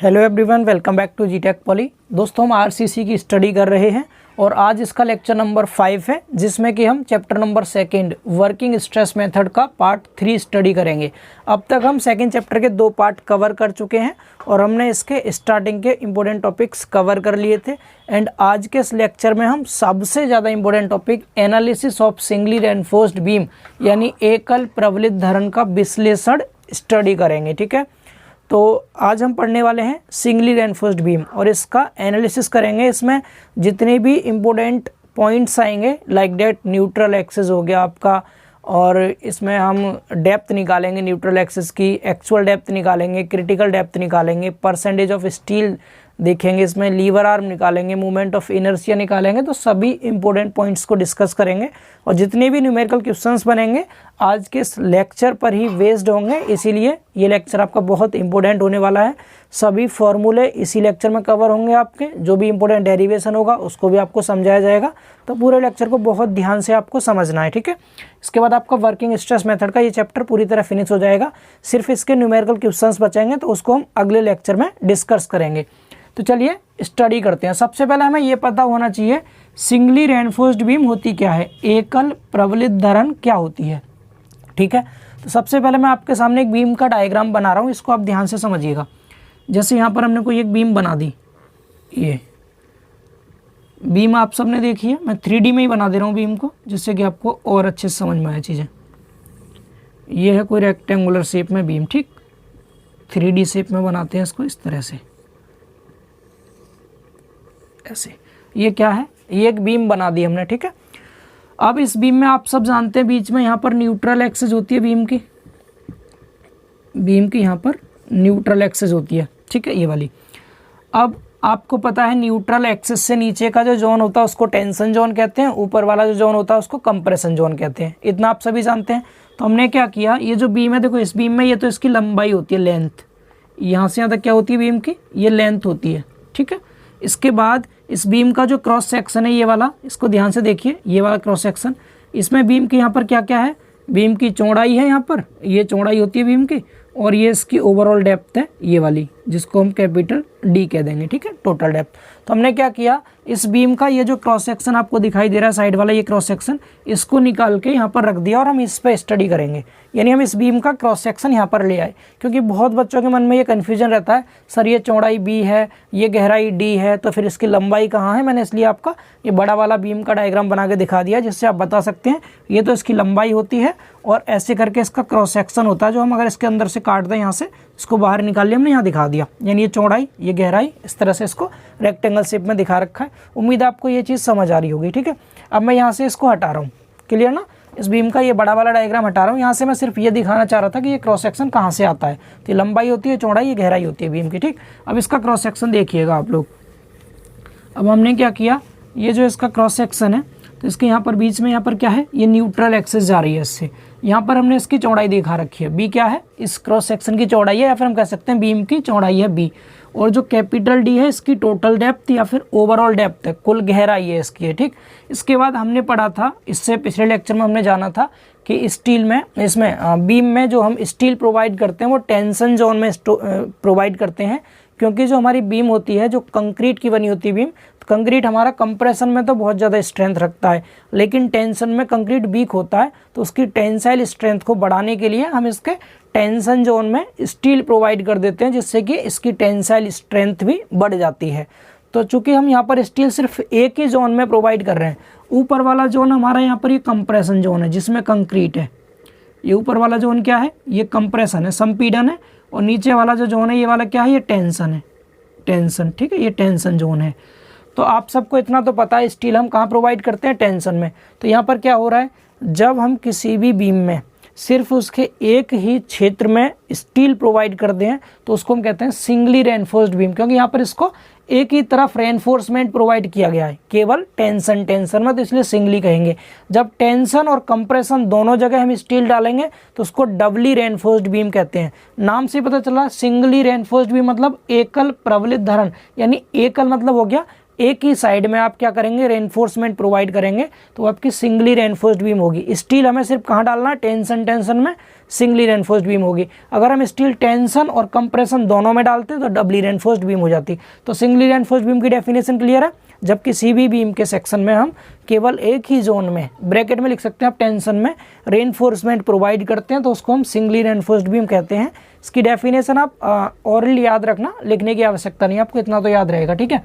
Hello everyone, welcome back to G tech poly. दोस्तों, हम RCC की स्टडी कर रहे हैं और आज इसका लेक्चर नंबर 5 है, जिसमें कि हम chapter number 2 working stress method का पार्ट 3 स्टडी करेंगे। अब तक हम सेकंड चैप्टर के 2 पार्ट कवर कर चुके हैं और हमने इसके स्टार्टिंग के इम्पोर्टेंट टॉपिक्स कवर कर लिए थे। एंड आज के इस लेक्चर में हम सबसे ज़्यादा important topic analysis of singly reinforced beam यानी एकल प्रबलित धरण का विश्लेषण स्टडी करेंगे। ठीक है, तो आज हम पढ़ने वाले हैं सिंगली रेनफोर्स्ड बीम और इसका एनालिसिस करेंगे। इसमें जितने भी इम्पोर्टेंट पॉइंट्स आएंगे लाइक डेट न्यूट्रल एक्सिस हो गया आपका, और इसमें हम डेप्थ निकालेंगे, न्यूट्रल एक्सिस की एक्चुअल डेप्थ निकालेंगे, क्रिटिकल डेप्थ निकालेंगे, परसेंटेज ऑफ स्टील देखेंगे, इसमें लीवर आर्म निकालेंगे, मूवमेंट ऑफ इनर्शिया निकालेंगे। तो सभी इंपॉर्टेंट पॉइंट्स को डिस्कस करेंगे और जितने भी न्यूमेरिकल क्वेश्चंस बनेंगे आज के इस लेक्चर पर ही बेस्ड होंगे, इसीलिए ये लेक्चर आपका बहुत इंपॉर्टेंट होने वाला है। सभी फॉर्मूले इसी लेक्चर में कवर होंगे आपके, जो भी इंपॉर्टेंट डेरिवेशन होगा उसको भी आपको समझाया जाएगा। तो पूरे लेक्चर को बहुत ध्यान से आपको समझना है। ठीक है, इसके बाद आपका वर्किंग स्ट्रेस मेथड का ये चैप्टर पूरी तरह फिनिश हो जाएगा। सिर्फ इसके न्यूमेरिकल क्वेश्चंस बचेंगे, तो उसको हम अगले लेक्चर में डिस्कस करेंगे। तो चलिए स्टडी करते हैं। सबसे पहले हमें ये पता होना चाहिए सिंगली रेनफोर्स्ड बीम होती क्या है, एकल प्रबलित धरण क्या होती है। ठीक है, तो सबसे पहले मैं आपके सामने एक बीम का डायग्राम बना रहा हूँ, इसको आप ध्यान से समझिएगा। जैसे यहाँ पर हमने कोई एक बीम बना दी, ये बीम आप सबने देखी है, मैं 3D में ही बना दे रहा हूँ बीम को, जिससे कि आपको और अच्छे से समझ में आए चीज़ें। ये है कोई रेक्टेंगुलर शेप में बीम, ठीक 3D शेप में बनाते हैं इसको इस तरह से, ऐसे। ये क्या है, ये एक बीम बना दी हमने। ठीक है, अब इस बीम में आप सब जानते हैं बीच में यहाँ पर न्यूट्रल एक्सिस होती है बीम की यहाँ पर न्यूट्रल एक्सिस होती है। ठीक है, ये वाली। अब आपको पता है न्यूट्रल एक्सिस से नीचे का जो जोन होता है उसको टेंशन जोन कहते हैं, ऊपर वाला जो जोन होता है उसको कंप्रेशन जोन कहते हैं। इतना आप सभी जानते हैं। तो हमने क्या किया, ये जो बीम है, देखो इस बीम में ये तो इसकी लंबाई होती है, लेंथ। यहाँ से यहाँ तक क्या होती है बीम की, ये लेंथ होती है। ठीक है, इसके बाद इस बीम का जो क्रॉस सेक्शन है ये वाला, इसको ध्यान से देखिए, ये वाला क्रॉस सेक्शन। इसमें बीम के यहाँ पर क्या क्या है, बीम की चौड़ाई है, यहाँ पर ये चौड़ाई होती है बीम की, और ये इसकी ओवरऑल डेप्थ है ये वाली, जिसको हम कैपिटल D कह देंगे। ठीक है, टोटल डेप्थ। तो हमने क्या किया, इस बीम का ये जो क्रॉस सेक्शन आपको दिखाई दे रहा है साइड वाला, ये क्रॉस सेक्शन, इसको निकाल के यहाँ पर रख दिया और हम इस पर स्टडी करेंगे। यानी हम इस बीम का क्रॉस सेक्शन यहाँ पर ले आए, क्योंकि बहुत बच्चों के मन में ये कन्फ्यूजन रहता है, सर ये चौड़ाई B है, ये गहराई D है, तो फिर इसकी लंबाई कहाँ है। मैंने इसलिए आपका ये बड़ा वाला बीम का डायग्राम बना के दिखा दिया, जिससे आप बता सकते हैं ये तो इसकी लंबाई होती है और ऐसे करके इसका क्रॉस सेक्शन होता है, जो हम अगर इसके अंदर से काट दें, यहाँ से इसको बाहर निकाल लिया, हमने यहाँ दिखा दिया। यानी ये चौड़ाई, ये गहराई, इस तरह से इसको रेक्टेंगल शेप में दिखा रखा है। उम्मीद है आपको ये चीज़ समझ आ रही होगी। ठीक है, अब मैं यहाँ से इसको हटा रहा हूँ, क्लियर ना। इस बीम का ये बड़ा वाला डायग्राम हटा रहा हूँ। यहाँ से मैं सिर्फ ये दिखाना चाह रहा था कि ये क्रॉस सेक्शन कहाँ से आता है। तो ये लंबाई होती है, चौड़ाई, ये गहराई होती है बीम की। ठीक, अब इसका क्रॉस सेक्शन देखिएगा आप लोग। अब हमने क्या किया, ये जो इसका क्रॉस सेक्शन है, तो इसके यहाँ पर बीच में यहाँ पर क्या है, ये न्यूट्रल एक्सिस जा रही है इससे। यहाँ पर हमने इसकी चौड़ाई दिखा रखी है, बी क्या है, इस क्रॉस सेक्शन की चौड़ाई है, या फिर हम कह सकते हैं बीम की चौड़ाई है बी। और जो कैपिटल D है इसकी टोटल डेप्थ या फिर ओवरऑल डेप्थ है, कुल गहराई है इसकी है। ठीक, इसके बाद हमने पढ़ा था, इससे पिछले लेक्चर में हमने जाना था कि स्टील में, इसमें बीम में जो हम स्टील प्रोवाइड करते हैं वो टेंशन जोन में प्रोवाइड करते हैं, क्योंकि जो हमारी बीम होती है, जो कंक्रीट की बनी होती है बीम, तो कंक्रीट हमारा कंप्रेशन में तो बहुत ज़्यादा स्ट्रेंथ रखता है, लेकिन टेंशन में कंक्रीट वीक होता है। तो उसकी टेंसाइल स्ट्रेंथ को बढ़ाने के लिए हम इसके टेंशन जोन में स्टील प्रोवाइड कर देते हैं, जिससे कि इसकी टेंसाइल स्ट्रेंथ भी बढ़ जाती है। तो चूंकि हम यहाँ पर स्टील सिर्फ एक ही जोन में प्रोवाइड कर रहे हैं, ऊपर वाला जोन हमारा यहाँ पर ये कंप्रेशन जोन है जिसमें कंक्रीट है। ये ऊपर वाला जोन क्या है, ये कंप्रेशन है, संपीड़न है, और नीचे वाला जो जोन है ये वाला क्या है, ये टेंशन है, टेंशन। ठीक है, ये टेंशन जोन है। तो आप सबको इतना तो पता है, स्टील हम कहाँ प्रोवाइड करते हैं, टेंशन में। तो यहाँ पर क्या हो रहा है, जब हम किसी भी बीम में सिर्फ उसके एक ही क्षेत्र में स्टील प्रोवाइड कर दें, तो उसको हम कहते हैं सिंगली रेनफोर्स्ड बीम, क्योंकि यहाँ पर इसको एक ही तरफ रेनफोर्समेंट प्रोवाइड किया गया है, केवल टेंशन में, तो इसलिए सिंगली कहेंगे। जब टेंशन और कंप्रेशन दोनों जगह हम स्टील डालेंगे तो उसको डबली रेनफोर्स्ड बीम कहते हैं। नाम से पता चला, सिंगली रेनफोर्स्ड बीम मतलब एकल प्रबलित धरण, यानी एकल मतलब हो गया एक ही साइड में आप क्या करेंगे, रेनफोर्समेंट प्रोवाइड करेंगे, तो आपकी सिंगली रेनफोर्स्ड बीम होगी। स्टील हमें सिर्फ कहाँ डालना है, टेंशन में सिंगली रेनफोर्स्ड बीम होगी। अगर हम स्टील टेंशन और कंप्रेशन दोनों में डालते तो डबली रेनफोर्स्ड बीम हो जाती। तो सिंगली रेनफोर्स्ड बीम की डेफिनेशन क्लियर है, जब किसी भी बीम के सेक्शन में हम केवल एक ही जोन में, ब्रैकेट में लिख सकते हैं आप, टेंशन में रेनफोर्समेंट प्रोवाइड करते हैं तो उसको हम सिंगली रेनफोर्स्ड बीम कहते हैं। इसकी डेफिनेशन आप ऑरली याद रखना, लिखने की आवश्यकता नहीं, आपको इतना तो याद रहेगा, ठीक है।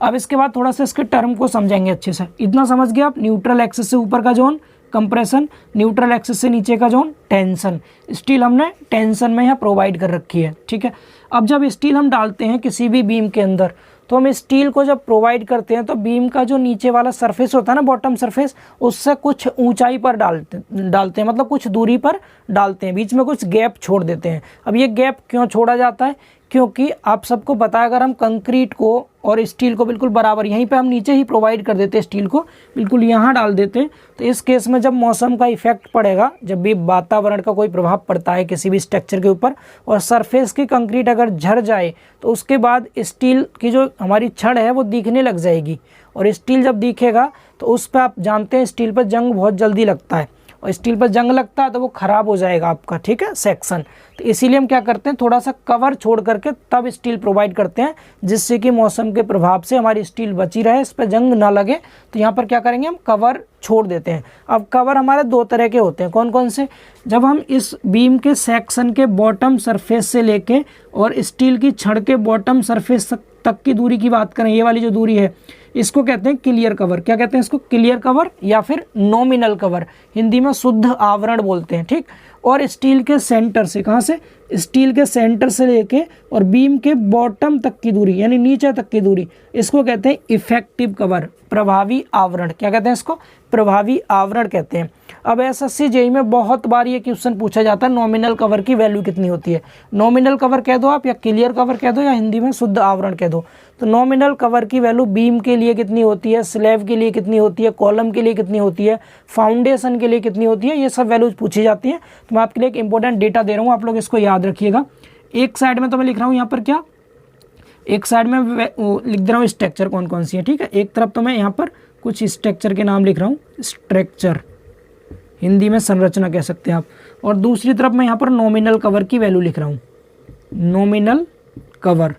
अब इसके बाद थोड़ा सा इसके टर्म को समझेंगे अच्छे से। इतना समझ गए आप, न्यूट्रल एक्सिस से ऊपर का जोन कंप्रेशन, न्यूट्रल एक्सिस से नीचे का जोन टेंशन। स्टील हमने टेंशन में यहाँ प्रोवाइड कर रखी है, ठीक है। अब जब स्टील हम डालते हैं किसी भी बीम के अंदर, तो हम स्टील को जब प्रोवाइड करते हैं तो बीम का जो नीचे वाला सरफेस होता है ना, बॉटम सरफेस, उससे कुछ ऊंचाई पर डालते हैं, मतलब कुछ दूरी पर डालते हैं, बीच में कुछ गैप छोड़ देते हैं। अब ये गैप क्यों छोड़ा जाता है, क्योंकि आप सबको पता है अगर हम कंक्रीट को और स्टील को बिल्कुल बराबर यहीं पे हम नीचे ही प्रोवाइड कर देते हैं, स्टील को बिल्कुल यहाँ डाल देते हैं, तो इस केस में जब मौसम का इफेक्ट पड़ेगा, जब भी वातावरण का कोई प्रभाव पड़ता है किसी भी स्ट्रक्चर के ऊपर और सरफेस की कंक्रीट अगर झड़ जाए, तो उसके बाद स्टील की जो हमारी छड़ है वो दिखने लग जाएगी, और स्टील जब दिखेगा तो उस पर आप जानते हैं स्टील पर जंग बहुत जल्दी लगता है, और स्टील पर जंग लगता है तो वो ख़राब हो जाएगा आपका, ठीक है, सेक्शन। तो इसीलिए हम क्या करते हैं, थोड़ा सा कवर छोड़ करके तब स्टील प्रोवाइड करते हैं, जिससे कि मौसम के प्रभाव से हमारी स्टील बची रहे, इस पर जंग ना लगे। तो यहाँ पर क्या करेंगे, हम कवर छोड़ देते हैं। अब कवर हमारे दो तरह के होते हैं, कौन कौन से, जब हम इस बीम के सेक्शन के बॉटम सरफेस से लेके और स्टील की छड़ के बॉटम सरफेस तक की दूरी की बात करें, ये वाली जो दूरी है, इसको कहते हैं क्लियर कवर। क्या कहते हैं इसको, क्लियर कवर या फिर नॉमिनल कवर, हिंदी में शुद्ध आवरण बोलते हैं, ठीक। और स्टील के सेंटर से, कहाँ से, स्टील के सेंटर से लेके और बीम के बॉटम तक की दूरी यानी नीचे तक की दूरी, इसको कहते हैं इफेक्टिव कवर, प्रभावी आवरण। क्या कहते हैं इसको, प्रभावी आवरण कहते हैं। अब एसएससी जेईई में बहुत बार ये क्वेश्चन पूछा जाता है, नॉमिनल कवर की वैल्यू कितनी होती है। नॉमिनल कवर कह दो आप, या क्लियर कवर कह दो, या हिंदी में शुद्ध आवरण कह दो। तो नॉमिनल कवर की वैल्यू बीम के लिए कितनी होती है, स्लैब के लिए कितनी होती है, कॉलम के लिए कितनी होती है, फाउंडेशन के लिए कितनी होती है, ये सब वैल्यूज पूछी जाती हैं। तो मैं आपके लिए एक इंपॉर्टेंट डेटा दे रहा हूँ, आप लोग इसको याद रखिएगा। एक साइड में तो मैं लिख रहा हूँ यहाँ पर क्या, एक साइड में लिख दे रहा हूँ स्ट्रक्चर कौन कौन सी है, ठीक है। एक तरफ तो मैं यहाँ पर कुछ स्ट्रक्चर के नाम लिख रहा हूँ, स्ट्रक्चर हिंदी में संरचना कह सकते हैं आप, और दूसरी तरफ मैं यहाँ पर नॉमिनल कवर की वैल्यू लिख रहा हूँ, नॉमिनल कवर,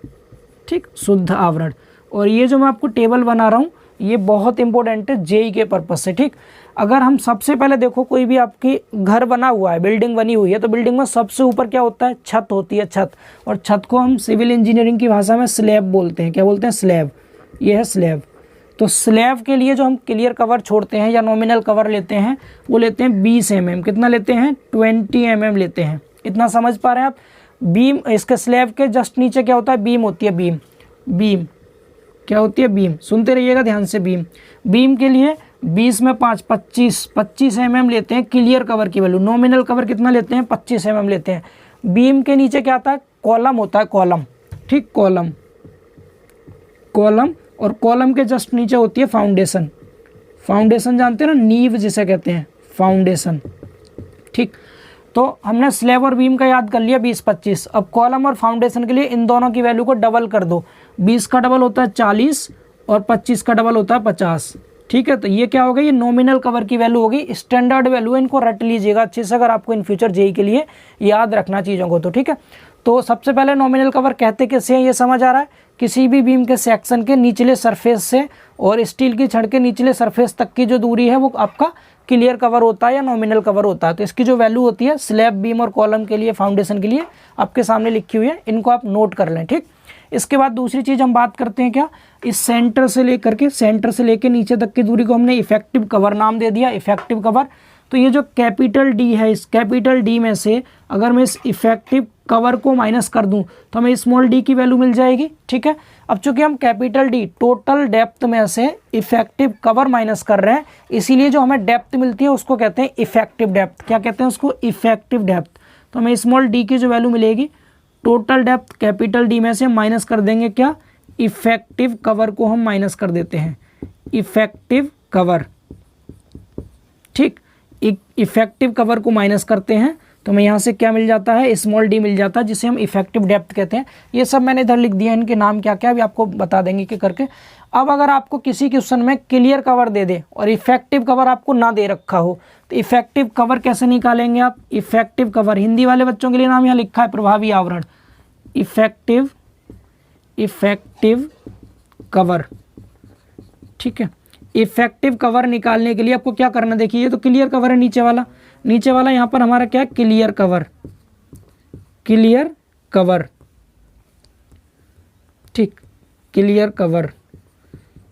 ठीक, शुद्ध आवरण। और ये जो मैं आपको टेबल बना रहा हूँ ये बहुत इंपॉर्टेंट है जेईई के पर्पज से, ठीक। अगर हम सबसे पहले देखो, कोई भी आपकी घर बना हुआ है, बिल्डिंग बनी हुई है, तो बिल्डिंग में सबसे ऊपर क्या होता है, छत होती है, छत। और छत को हम सिविल इंजीनियरिंग की भाषा में स्लैब बोलते हैं। क्या बोलते हैं, स्लैब, ये है स्लैब। तो स्लैब के लिए जो हम क्लियर कवर छोड़ते हैं या नॉमिनल कवर लेते हैं, वो लेते हैं 20 mm। कितना लेते हैं, 20 mm लेते हैं। इतना समझ पा रहे हैं आप। बीम, इसके स्लैब के जस्ट नीचे क्या होता है, बीम होती है, बीम, बीम क्या होती है, बीम, सुनते रहिएगा ध्यान से। बीम के लिए 20 में 5, 25 mm लेते हैं क्लियर कवर की वैल्यू। नॉमिनल कवर कितना लेते हैं, 25 mm लेते हैं। बीम के नीचे क्या आता है, कॉलम होता है, कॉलम, ठीक, कॉलम, कॉलम। और कॉलम के जस्ट नीचे होती है फाउंडेशन। फाउंडेशन जानते हैं ना, नींव जिसे कहते हैं, फाउंडेशन, ठीक। तो हमने स्लैब और बीम का याद कर लिया 20, 25। अब कॉलम और फाउंडेशन के लिए इन दोनों की वैल्यू को डबल कर दो। 20 का डबल होता है 40 और 25 का डबल होता है 50, ठीक है। तो ये क्या होगा, ये नॉमिनल कवर की वैल्यू होगी, स्टैंडर्ड वैल्यू है, इनको रट लीजिएगा अच्छे से अगर आपको इन फ्यूचर जेईई के लिए याद रखना चीज़ों को, तो ठीक है। तो सबसे पहले नॉमिनल कवर कहते किसे हैं, ये समझ आ रहा है। किसी भी बीम के सेक्शन के निचले सरफेस से और स्टील की छड़ के निचले सरफेस तक की जो दूरी है वो आपका क्लियर कवर होता है या नॉमिनल कवर होता है। तो इसकी जो वैल्यू होती है स्लैब, बीम और कॉलम के लिए, फाउंडेशन के लिए आपके सामने लिखी हुई है, इनको आप नोट कर लें, ठीक। इसके बाद दूसरी चीज़ हम बात करते हैं क्या, इस सेंटर से लेकर नीचे तक की दूरी को हमने इफेक्टिव कवर नाम दे दिया, इफेक्टिव कवर। तो ये जो कैपिटल डी है, इस कैपिटल डी में से अगर मैं इस इफेक्टिव कवर को माइनस कर दूं तो हमें स्मॉल डी की वैल्यू मिल जाएगी, ठीक है। अब चूंकि हम कैपिटल डी टोटल डेप्थ में से इफेक्टिव कवर माइनस कर रहे हैं, इसीलिए जो हमें डेप्थ मिलती है उसको कहते हैं इफेक्टिव डेप्थ। क्या कहते हैं उसको, इफेक्टिव डेप्थ। तो हमें स्मॉल डी की जो वैल्यू मिलेगी, टोटल डेप्थ कैपिटल डी में से माइनस कर देंगे क्या, इफेक्टिव कवर को हम माइनस कर देते हैं, इफेक्टिव कवर, ठीक। इफेक्टिव कवर को माइनस करते हैं तो हमें यहाँ से क्या मिल जाता है, स्मॉल डी मिल जाता है, जिसे हम इफेक्टिव डेप्थ कहते हैं। ये सब मैंने इधर लिख दिया, इनके नाम क्या क्या अभी आपको बता देंगे कि करके। अब अगर आपको किसी क्वेश्चन में क्लियर कवर दे दे और इफेक्टिव कवर आपको ना दे रखा हो, तो इफेक्टिव कवर कैसे निकालेंगे आप? इफेक्टिव कवर हिंदी वाले बच्चों के लिए नाम यहाँ लिखा है प्रभावी आवरण, इफेक्टिव कवर, ठीक है। इफेक्टिव कवर निकालने के लिए आपको क्या करना, देखिए ये तो क्लियर कवर है नीचे वाला यहाँ पर हमारा क्या है, क्लियर कवर, ठीक, क्लियर कवर।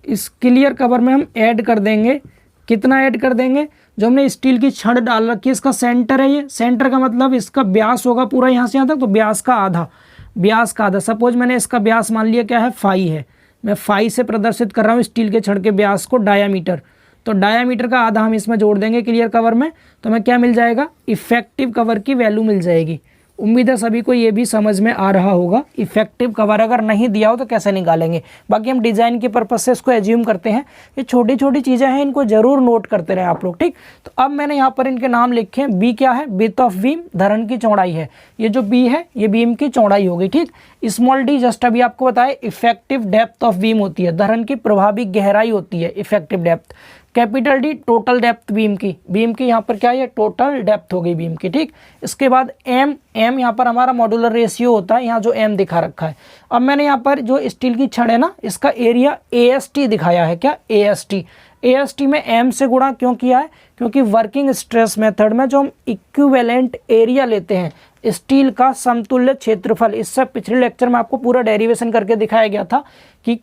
इस क्लियर कवर में हम ऐड कर देंगे, कितना ऐड कर देंगे, जो हमने स्टील की छड़ डाल रखी है, इसका सेंटर है ये, सेंटर का मतलब इसका व्यास होगा पूरा यहाँ से यहाँ तक, तो व्यास का आधा। सपोज मैंने इसका व्यास मान लिया क्या है, फाई है, मैं फाई से प्रदर्शित कर रहा हूँ स्टील के छड़ के व्यास को, डायामीटर, तो डायामीटर का आधा हम इसमें जोड़ देंगे क्लियर कवर में, तो हमें क्या मिल जाएगा, इफेक्टिव कवर की वैल्यू मिल जाएगी। उम्मीद है सभी को ये भी समझ में आ रहा होगा। इफेक्टिव कवर अगर नहीं दिया हो तो कैसे निकालेंगे, बाकी हम डिजाइन के पर्पज से इसको एज्यूम करते हैं। ये छोटी छोटी चीज़ें हैं, इनको जरूर नोट करते रहे आप लोग, ठीक। तो अब मैंने यहाँ पर इनके नाम लिखे हैं। बी क्या है, विड्थ ऑफ बीम, धरन की चौड़ाई है। ये जो बी है ये बीम की चौड़ाई होगी, ठीक। स्मॉल डी जस्ट अभी आपको बताया इफेक्टिव डेप्थ ऑफ बीम होती है, धरन की प्रभावी गहराई होती है effective depth. Capital D total depth beam की यहाँ पर क्या है, टोटल डेप्थ हो गई बीम की, ठीक। इसके बाद एम यहाँ पर हमारा मॉड्यूलर रेशियो होता है, यहाँ जो एम दिखा रखा है। अब मैंने यहाँ पर जो स्टील की छड़ है ना, इसका एरिया AST दिखाया है, क्या AST में एम से गुणा क्यों किया है, क्योंकि वर्किंग स्ट्रेस मेथड में जो हम इक्विवेलेंट एरिया लेते हैं, स्टील का समतुल्य क्षेत्रफल, इससे पिछले लेक्चर में आपको पूरा डेरिवेशन करके दिखाया गया था कि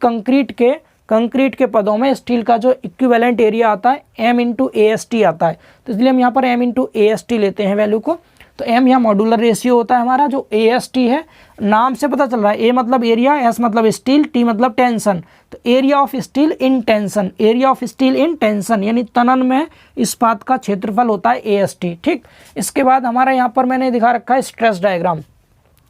कंक्रीट के पदों में स्टील का जो इक्विवेलेंट एरिया आता है M × AST आता है, तो इसलिए हम यहाँ पर M × AST लेते हैं वैल्यू को। तो M यहाँ मॉड्यूलर रेशियो होता है हमारा, जो AST है नाम से पता चल रहा है, A मतलब एरिया, S मतलब स्टील, T मतलब टेंशन, तो area of steel in tension, यानी तनन में इस्पात का क्षेत्रफल होता है AST, ठीक। इसके बाद हमारा यहाँ पर मैंने दिखा रखा है स्ट्रेस डायग्राम,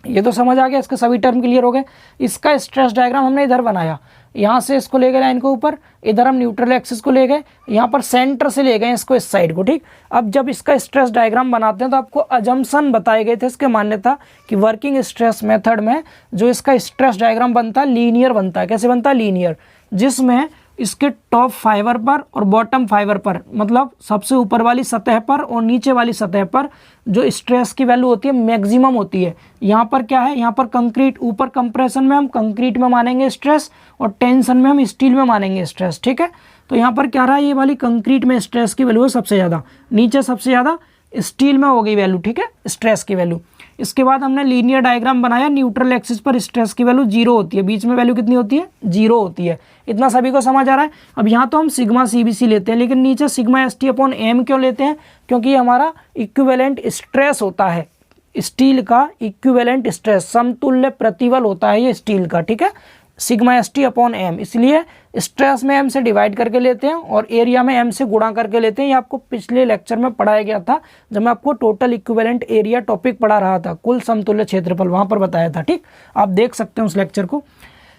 ये तो समझ आ गया, इसके सभी टर्म क्लियर हो गए। इसका स्ट्रेस डायग्राम हमने इधर बनाया, यहाँ से इसको ले गए लाइन के ऊपर, इधर हम न्यूट्रल एक्सिस को ले गए, यहाँ पर सेंटर से ले गए इसको इस साइड को, ठीक। अब जब इसका स्ट्रेस डायग्राम बनाते हैं तो आपको अजम्पशन बताए गए थे, इसके मान्यता कि वर्किंग स्ट्रेस मेथड में जो इसका स्ट्रेस डायग्राम बनता है लीनियर बनता है। कैसे बनता है, लीनियर, जिसमें इसके टॉप फाइबर पर और बॉटम फाइबर पर, मतलब सबसे ऊपर वाली सतह पर और नीचे वाली सतह पर जो स्ट्रेस की वैल्यू होती है मैक्सिमम होती है। यहाँ पर क्या है, यहाँ पर कंक्रीट, ऊपर कंप्रेशन में हम कंक्रीट में मानेंगे स्ट्रेस और टेंशन में हम स्टील में मानेंगे स्ट्रेस, ठीक है। तो यहाँ पर क्या रहा, ये वाली कंक्रीट में स्ट्रेस की वैल्यू है सबसे ज़्यादा, नीचे सबसे ज़्यादा स्टील में हो गई वैल्यू, ठीक है, स्ट्रेस की वैल्यू। इसके बाद हमने लीनियर डायग्राम बनाया, न्यूट्रल एक्सिस पर स्ट्रेस की वैल्यू 0 होती है, बीच में वैल्यू कितनी होती है, 0 होती है। इतना सभी को समझ आ रहा है। अब यहाँ तो हम सिग्मा CBC लेते हैं, लेकिन नीचे सिग्मा ST/M क्यों लेते हैं, क्योंकि ये हमारा इक्विवेलेंट स्ट्रेस होता है, स्टील का इक्विवेलेंट स्ट्रेस, समतुल्य प्रतिबल होता है ये स्टील का, ठीक है, सिग्मा ST/M, इसलिए स्ट्रेस में M से डिवाइड करके लेते हैं और एरिया में M से गुणा करके लेते हैं। ये आपको पिछले लेक्चर में पढ़ाया गया था, जब मैं आपको टोटल इक्विवेलेंट एरिया टॉपिक पढ़ा रहा था, कुल समतुल्य क्षेत्रफल, वहां पर बताया था, ठीक। आप देख सकते हैं उस लेक्चर को।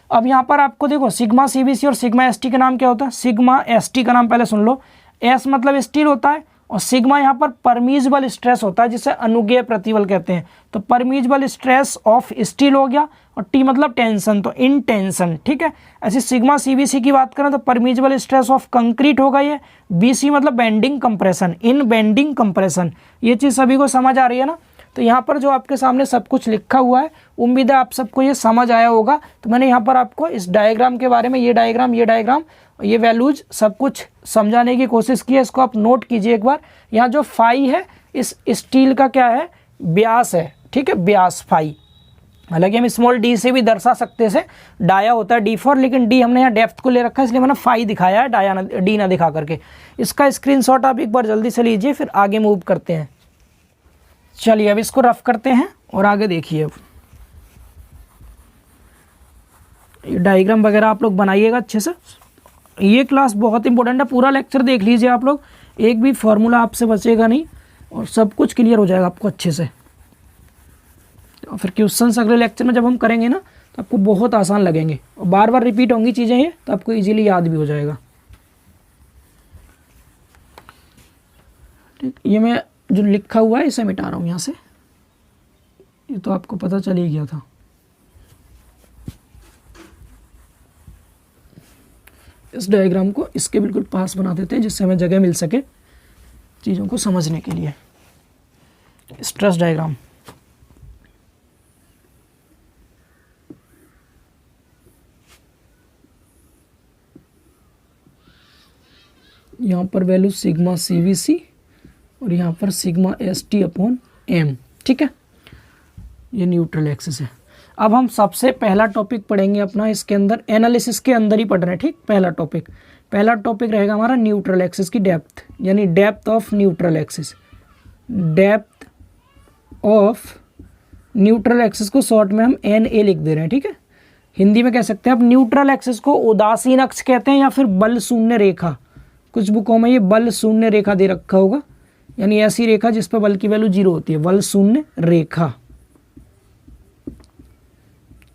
अब यहाँ पर आपको देखो सिग्मा CBC और सिग्मा ST का नाम क्या होता है, सिग्मा ST का नाम पहले सुन लो, S मतलब स्टील होता है और सिग्मा यहाँ पर परमीजिबल स्ट्रेस होता है, जिसे अनुज्ञेय प्रतिबल कहते हैं। तो परमीजिबल स्ट्रेस ऑफ स्टील हो गया, और T मतलब टेंशन, तो इन टेंशन, ठीक है। ऐसे सिग्मा CBC की बात करें तो परमीजिबल स्ट्रेस ऑफ कंक्रीट होगा ये, BC मतलब बेंडिंग कंप्रेशन, इन बेंडिंग कंप्रेशन। ये चीज़ सभी को समझ आ रही है ना। तो यहाँ पर जो आपके सामने सब कुछ लिखा हुआ है, उम्मीद है आप सबको ये समझ आया होगा। तो मैंने यहाँ पर आपको इस डायग्राम के बारे में, ये डायग्राम ये वैल्यूज सब कुछ समझाने की कोशिश की है। इसको आप नोट कीजिए एक बार। यहाँ जो फाई है इस स्टील का क्या है, व्यास है, ठीक है, व्यास फाई। हालांकि हम स्मॉल d से भी दर्शा सकते हैं, डाया होता है D4, लेकिन d हमने यहाँ डेप्थ को ले रखा है, इसलिए मैंने फाई दिखाया है, डाया ना d ना दिखा करके। इसका स्क्रीनशॉट आप एक बार जल्दी से लीजिए, फिर आगे मूव करते हैं। चलिए अब इसको रफ करते हैं और आगे देखिए। अब ये डायग्राम वगैरह आप लोग बनाइएगा अच्छे से। ये क्लास बहुत इंपॉर्टेंट है, पूरा लेक्चर देख लीजिए आप लोग, एक भी फॉर्मूला आपसे बचेगा नहीं और सब कुछ क्लियर हो जाएगा आपको अच्छे से। और फिर क्वेश्चंस अगले लेक्चर में जब हम करेंगे ना तो आपको बहुत आसान लगेंगे और बार बार रिपीट होंगी चीज़ें ये, तो आपको इजीली याद भी हो जाएगा। ठीक, ये मैं जो लिखा हुआ है इसे मिटा रहा हूँ यहाँ से। ये तो आपको पता चल ही गया था। इस डायग्राम को इसके बिल्कुल पास बना देते हैं जिससे हमें जगह मिल सके चीज़ों को समझने के लिए। स्ट्रेस डायग्राम, यहाँ पर वैल्यू सिग्मा CVC और यहाँ पर सिग्मा ST/m, ठीक है। ये न्यूट्रल एक्सिस है। अब हम सबसे पहला टॉपिक पढ़ेंगे अपना इसके अंदर, एनालिसिस के अंदर ही पढ़ रहे हैं, ठीक। पहला टॉपिक रहेगा हमारा न्यूट्रल एक्सिस की डेप्थ, यानी depth of neutral axis. Depth of neutral axis को शॉर्ट में हम NA लिख दे रहे हैं, ठीक है। हिंदी में कह सकते हैं अब न्यूट्रल एक्सिस को उदासीन अक्ष कहते हैं या फिर बल शून्य रेखा। कुछ बुकों में ये बल शून्य रेखा दे रखा होगा, यानी ऐसी रेखा जिस पर बल की वैल्यू 0 होती है, बल शून्य रेखा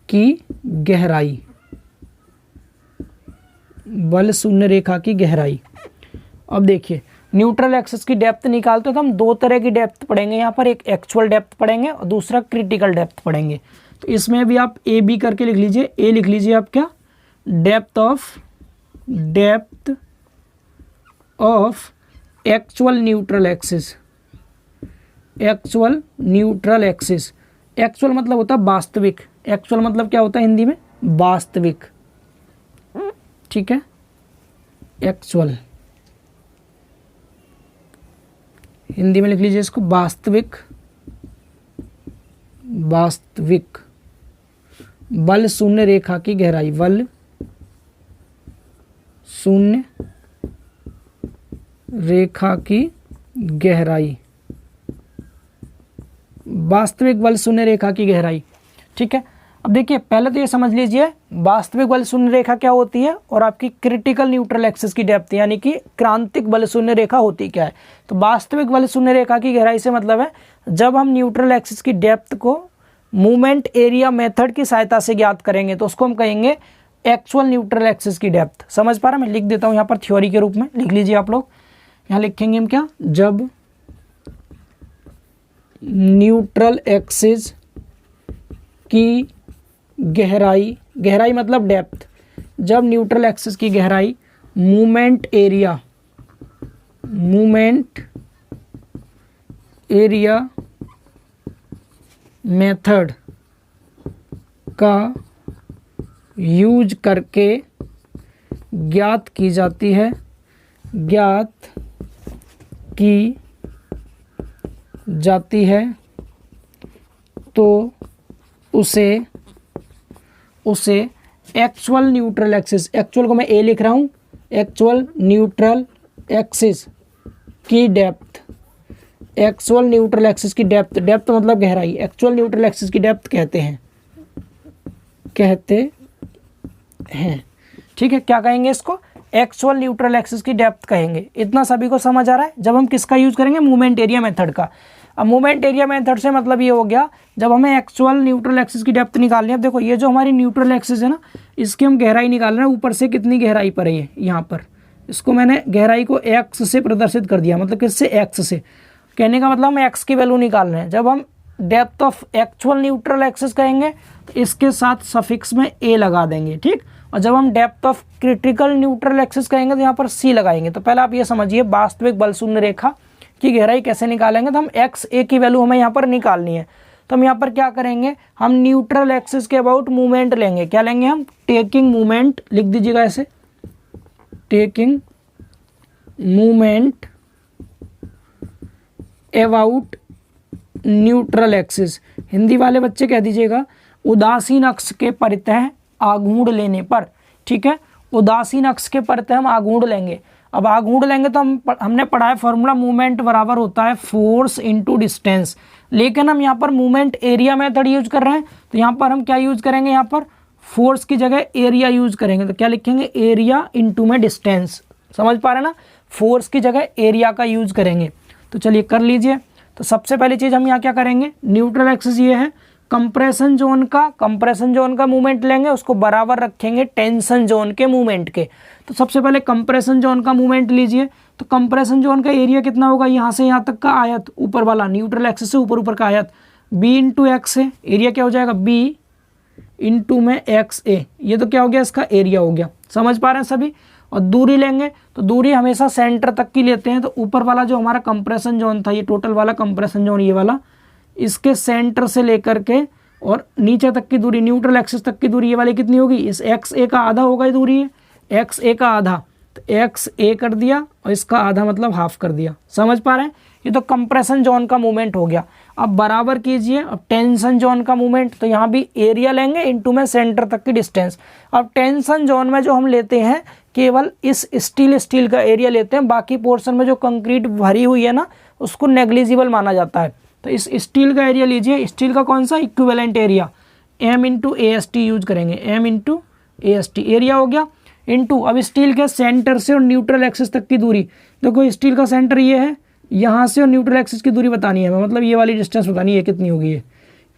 की गहराई, बल शून्य रेखा की गहराई। अब देखिए न्यूट्रल एक्सिस की डेप्थ निकालते तो हम दो तरह की डेप्थ पढ़ेंगे यहाँ पर, एक एक्चुअल डेप्थ पढ़ेंगे और दूसरा क्रिटिकल डेप्थ पढ़ेंगे। तो इसमें भी आप AB करके लिख लीजिए। ए लिख लीजिए आप क्या, depth of actual neutral axis. Actual neutral axis, actual मतलब होता है वास्तविक, एक्चुअल मतलब क्या होता है हिंदी में, वास्तविक, ठीक है। एक्चुअल हिंदी में लिख लीजिए इसको वास्तविक, बल शून्य रेखा की गहराई, बल शून्य रेखा की गहराई, वास्तविक बल शून्य रेखा की गहराई, ठीक है। अब देखिए पहले तो ये समझ लीजिए वास्तविक बल शून्य रेखा क्या होती है और आपकी क्रिटिकल न्यूट्रल एक्सिस की डेप्थ यानी कि क्रांतिक बल शून्य रेखा होती क्या है। तो वास्तविक बल शून्य रेखा की गहराई से मतलब है जब हम न्यूट्रल एक्सिस की डेप्थ को मूवमेंट एरिया मेथड की सहायता से ज्ञात करेंगे तो उसको हम कहेंगे एक्चुअल न्यूट्रल एक्सिस की डेप्थ। समझ पा रहे, मैं लिख देता हूँ यहाँ पर थ्योरी के रूप में, लिख लीजिए आप लोग। यहाँ लिखेंगे हम क्या, जब न्यूट्रल एक्सिस की गहराई, गहराई मतलब डेप्थ, जब न्यूट्रल एक्सिस की गहराई मूवमेंट एरिया मेथड का यूज करके ज्ञात की जाती है, तो उसे एक्चुअल न्यूट्रल एक्सिस, एक्चुअल को मैं ए लिख रहा हूँ, एक्चुअल न्यूट्रल एक्सिस की डेप्थ, एक्चुअल न्यूट्रल एक्सिस की डेप्थ, डेप्थ मतलब गहराई, एक्चुअल न्यूट्रल एक्सिस की डेप्थ कहते हैं, ठीक है। क्या कहेंगे इसको, एक्चुअल न्यूट्रल एक्सिस की डेप्थ कहेंगे। इतना सभी को समझ आ रहा है। जब हम किसका यूज करेंगे, मूवमेंट एरिया मेथड का। अब मूवमेंट एरिया मेथड से मतलब ये हो गया जब हमें एक्चुअल न्यूट्रल एक्सिस की डेप्थ निकालनी है। अब देखो ये जो हमारी न्यूट्रल एक्सिस है ना, इसकी हम गहराई निकाल रहे हैं, ऊपर से कितनी गहराई पर है ये, यहाँ पर इसको मैंने गहराई को एक्स से प्रदर्शित कर दिया, मतलब किससे, एक्स से। कहने का मतलब हम एक्स की वैल्यू निकाल रहे हैं। जब हम depth of actual neutral axis कहेंगे तो इसके साथ सफिक्स में ए लगा देंगे, ठीक। और जब हम depth of critical neutral axis कहेंगे तो यहाँ पर सी लगाएंगे। तो पहले आप ये समझिए वास्तविक बल शून्य रेखा की गहराई कैसे निकालेंगे। तो हम एक्स ए की वैल्यू हमें यहाँ पर निकालनी है। तो हम यहाँ पर क्या करेंगे, हम न्यूट्रल एक्सिस के अबाउट मूवमेंट लेंगे। क्या लेंगे हम, टेकिंग मूवमेंट, लिख दीजिएगा ऐसे, taking movement about neutral axis. Hindi वाले बच्चे कह दीजिएगा उदासीन अक्ष के परितः आघूर्ण लेने पर, ठीक है। उदासीन अक्ष के परितः हम आघूर्ण लेंगे। अब आघूर्ण लेंगे तो हमने पढ़ा है फॉर्मूला, मूवमेंट बराबर होता है फोर्स इनटू डिस्टेंस। लेकिन हम यहाँ पर मूवमेंट एरिया मेथड यूज कर रहे हैं, तो यहाँ पर हम क्या यूज करेंगे, यहाँ पर फोर्स की जगह एरिया यूज करेंगे। तो क्या लिखेंगे, एरिया इनटू में डिस्टेंस। समझ पा रहे ना, फोर्स की जगह एरिया का यूज करेंगे। तो चलिए कर लीजिए। तो सबसे पहली चीज हम यहाँ क्या करेंगे, न्यूट्रल एक्सिस ये है, कंप्रेशन जोन का मूवमेंट लेंगे, उसको बराबर रखेंगे टेंशन जोन के मूवमेंट के। तो सबसे पहले कंप्रेशन जोन का मूवमेंट लीजिए। तो कंप्रेशन जोन का एरिया कितना होगा, यहाँ से यहाँ तक का आयत, ऊपर वाला न्यूट्रल एक्सिस से ऊपर का आयत, बी इंटू एक्स है, एरिया क्या हो जाएगा बी इंटू में एक्स ए, ये तो क्या हो गया इसका एरिया हो गया। समझ पा रहे हैं सभी। और दूरी लेंगे तो दूरी हमेशा सेंटर तक की लेते हैं, तो ऊपर वाला जो हमारा कंप्रेशन जोन था, ये टोटल वाला कंप्रेशन जोन ये वाला, इसके सेंटर से लेकर के और नीचे तक की दूरी, न्यूट्रल एक्सिस तक की दूरी ये वाली कितनी होगी, इस एक्स ए का आधा होगा ये दूरी है, एक्स ए का आधा, तो एक्स ए कर दिया और इसका आधा मतलब हाफ कर दिया। समझ पा रहे हैं। ये तो कंप्रेशन जोन का मूवमेंट हो गया। अब बराबर कीजिए अब टेंशन जोन का मूवमेंट, तो यहाँ भी एरिया लेंगे इनटू में सेंटर तक की डिस्टेंस। अब टेंशन जोन में जो हम लेते हैं केवल इस स्टील का एरिया लेते हैं, बाकी पोर्शन में जो कंक्रीट भरी हुई है ना उसको नेग्लिजिबल माना जाता है। तो इस स्टील का एरिया लीजिए, स्टील का कौन सा equivalent area, M into A S T use करेंगे, M into A S T area हो गया, इंटू अब स्टील के सेंटर से और न्यूट्रल एक्सिस तक की दूरी। देखो स्टील का सेंटर ये है, यहाँ से और न्यूट्रल एक्सिस की दूरी बतानी है, मतलब ये वाली डिस्टेंस बतानी है कितनी होगी, ये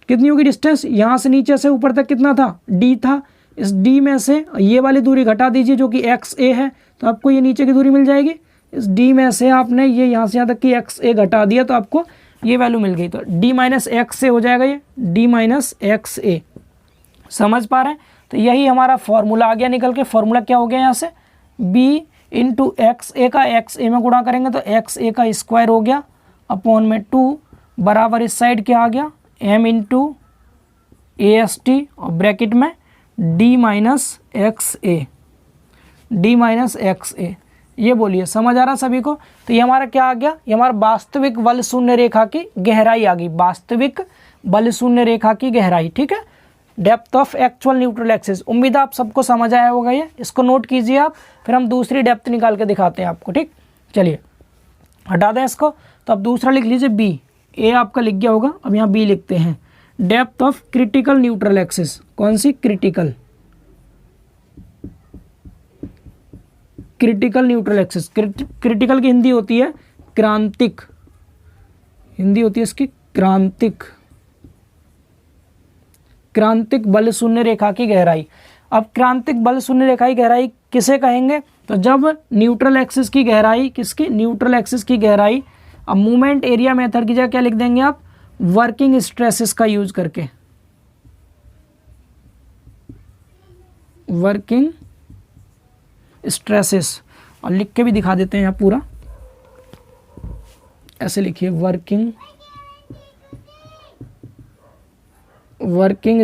कितनी होगी डिस्टेंस, यहाँ से नीचे से ऊपर तक कितना था, डी था। इस डी में से ये वाली दूरी घटा दीजिए जो कि एक्स ए है, तो आपको ये नीचे की दूरी मिल जाएगी। इस डी में से आपने ये यहाँ से यहाँ तक की एक्स ए घटा दिया तो आपको ये वैल्यू मिल गई, तो डी माइनस एक्स ए हो जाएगा, ये डी माइनस एक्स ए। समझ पा रहे हैं। तो यही हमारा फॉर्मूला आ गया निकल के। फॉर्मूला क्या हो गया यहाँ से, बी इंटू एक्स ए का एक्स ए में गुणा करेंगे तो एक्स ए का स्क्वायर हो गया अपॉन में 2 बराबर इस साइड क्या आ गया, M into A S T और ब्रैकेट में D minus X A, D minus X A. ये बोलिए समझ आ रहा सभी को। तो ये हमारा क्या आ गया, ये हमारा वास्तविक बल शून्य रेखा की गहराई आ गई, वास्तविक बल शून्य रेखा की गहराई। ठीक है, depth of actual neutral axis. उम्मीद है आप सबको समझ आया होगा ये, इसको नोट कीजिए आप, फिर हम दूसरी डेप्थ निकाल के दिखाते हैं आपको। ठीक, चलिए हटा दें इसको। तो अब दूसरा लिख लीजिए बी, ए आपका लिख गया होगा, अब यहाँ बी लिखते हैं, depth of critical neutral axis. कौन सी, critical, critical neutral axis. Critical की हिंदी होती है क्रांतिक, हिंदी होती है इसकी क्रांतिक, क्रांतिक बल शून्य रेखा की गहराई। अब क्रांतिक बल शून्य रेखा की गहराई किसे कहेंगे, तो जब न्यूट्रल एक्सिस की गहराई, किसकी, न्यूट्रल एक्सिस की गहराई। अब मूवमेंट एरिया मेथड की जगह क्या लिख देंगे आप, वर्किंग स्ट्रेसेस का यूज करके, वर्किंग स्ट्रेसेस। और लिख के भी दिखा देते हैं यहाँ पूरा, ऐसे लिखिए, वर्किंग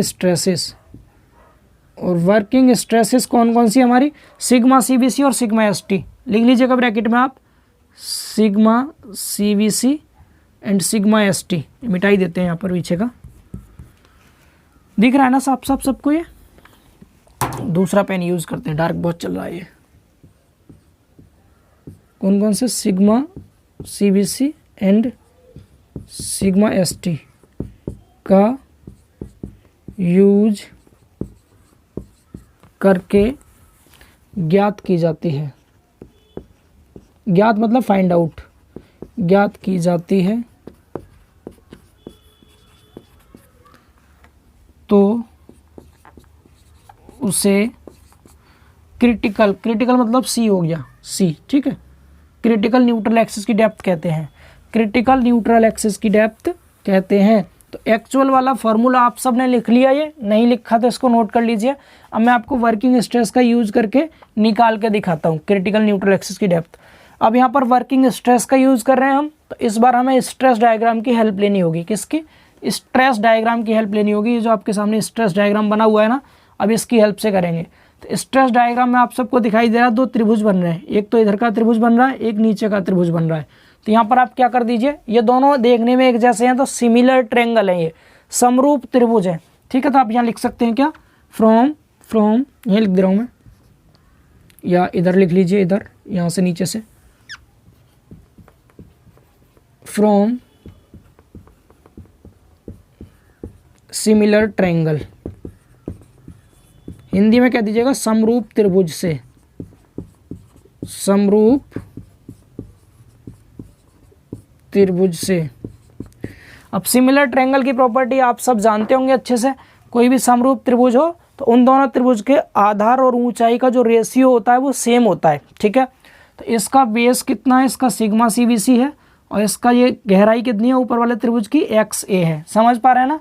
स्ट्रेसेस। और वर्किंग स्ट्रेसेस कौन कौन सी हमारी, सिग्मा सीबीसी और सिग्मा एसटी। लिख लीजिएगा ब्रैकेट में आप, sigma CBC and sigma ST. मिटाई देते हैं यहाँ पर पीछे का, दिख रहा है ना सबको। ये दूसरा पेन यूज करते हैं, डार्क बहुत चल रहा है ये। कौन कौन से, sigma CBC and sigma ST का यूज करके ज्ञात की जाती है, ज्ञात मतलब फाइंड आउट, ज्ञात की जाती है तो उसे क्रिटिकल, क्रिटिकल मतलब सी हो गया, सी। ठीक है, क्रिटिकल न्यूट्रल एक्सिस की डेप्थ कहते हैं, क्रिटिकल न्यूट्रल एक्सिस की डेप्थ कहते हैं। तो एक्चुअल वाला फॉर्मूला आप सब ने लिख लिया, ये नहीं लिखा तो इसको नोट कर लीजिए। अब मैं आपको वर्किंग स्ट्रेस का यूज करके निकाल के दिखाता हूँ क्रिटिकल न्यूट्रल एक्सिस की डेप्थ। अब यहाँ पर वर्किंग स्ट्रेस का यूज कर रहे हैं हम, तो इस बार हमें स्ट्रेस डायग्राम की हेल्प लेनी होगी। किसकी, स्ट्रेस डायग्राम की हेल्प लेनी होगी। ये जो आपके सामने स्ट्रेस डायग्राम बना हुआ है ना, अब इसकी हेल्प से करेंगे। तो स्ट्रेस डायग्राम में आप सबको दिखाई दे रहा है, दो त्रिभुज बन रहे हैं, एक तो इधर का त्रिभुज बन रहा है, एक नीचे का त्रिभुज बन रहा है। तो यहाँ पर आप क्या कर दीजिए, ये दोनों देखने में एक जैसे हैं तो सिमिलर ट्रेंगल है, ये समरूप त्रिभुज है। ठीक है, तो आप यहाँ लिख सकते हैं क्या, फ्रॉम यहाँ लिख दे रहा हूँ मैं, या इधर लिख लीजिए, इधर यहाँ से नीचे से, फ्रॉम सिमिलर ट्रायंगल, हिंदी में कह दीजिएगा समरूप त्रिभुज से, समरूप त्रिभुज से। अब सिमिलर ट्रायंगल की प्रॉपर्टी आप सब जानते होंगे अच्छे से, कोई भी समरूप त्रिभुज हो तो उन दोनों त्रिभुज के आधार और ऊंचाई का जो रेशियो होता है वो सेम होता है। ठीक है, तो इसका बेस कितना है, इसका सिग्मा सीबीसी है और इसका ये गहराई कितनी है ऊपर वाले त्रिभुज की, XA है। समझ पा रहे हैं ना,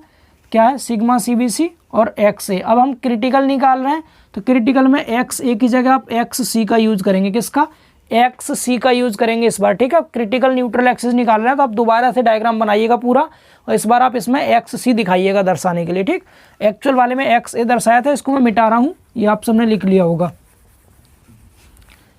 क्या है सिग्मा CBC और XA। अब हम क्रिटिकल निकाल रहे हैं, तो क्रिटिकल में XA की जगह आप XC का यूज करेंगे। किसका, XC का यूज करेंगे इस बार, ठीक है। क्रिटिकल न्यूट्रल एक्सिस निकाल रहे हैं तो आप दोबारा से डायग्राम बनाइएगा पूरा, और इस बार आप इसमें XC दिखाइएगा दर्शाने के लिए, ठीक। एक्चुअल वाले में XA दर्शाया था, इसको मैं मिटा रहा हूँ, ये आप सबने लिख लिया होगा।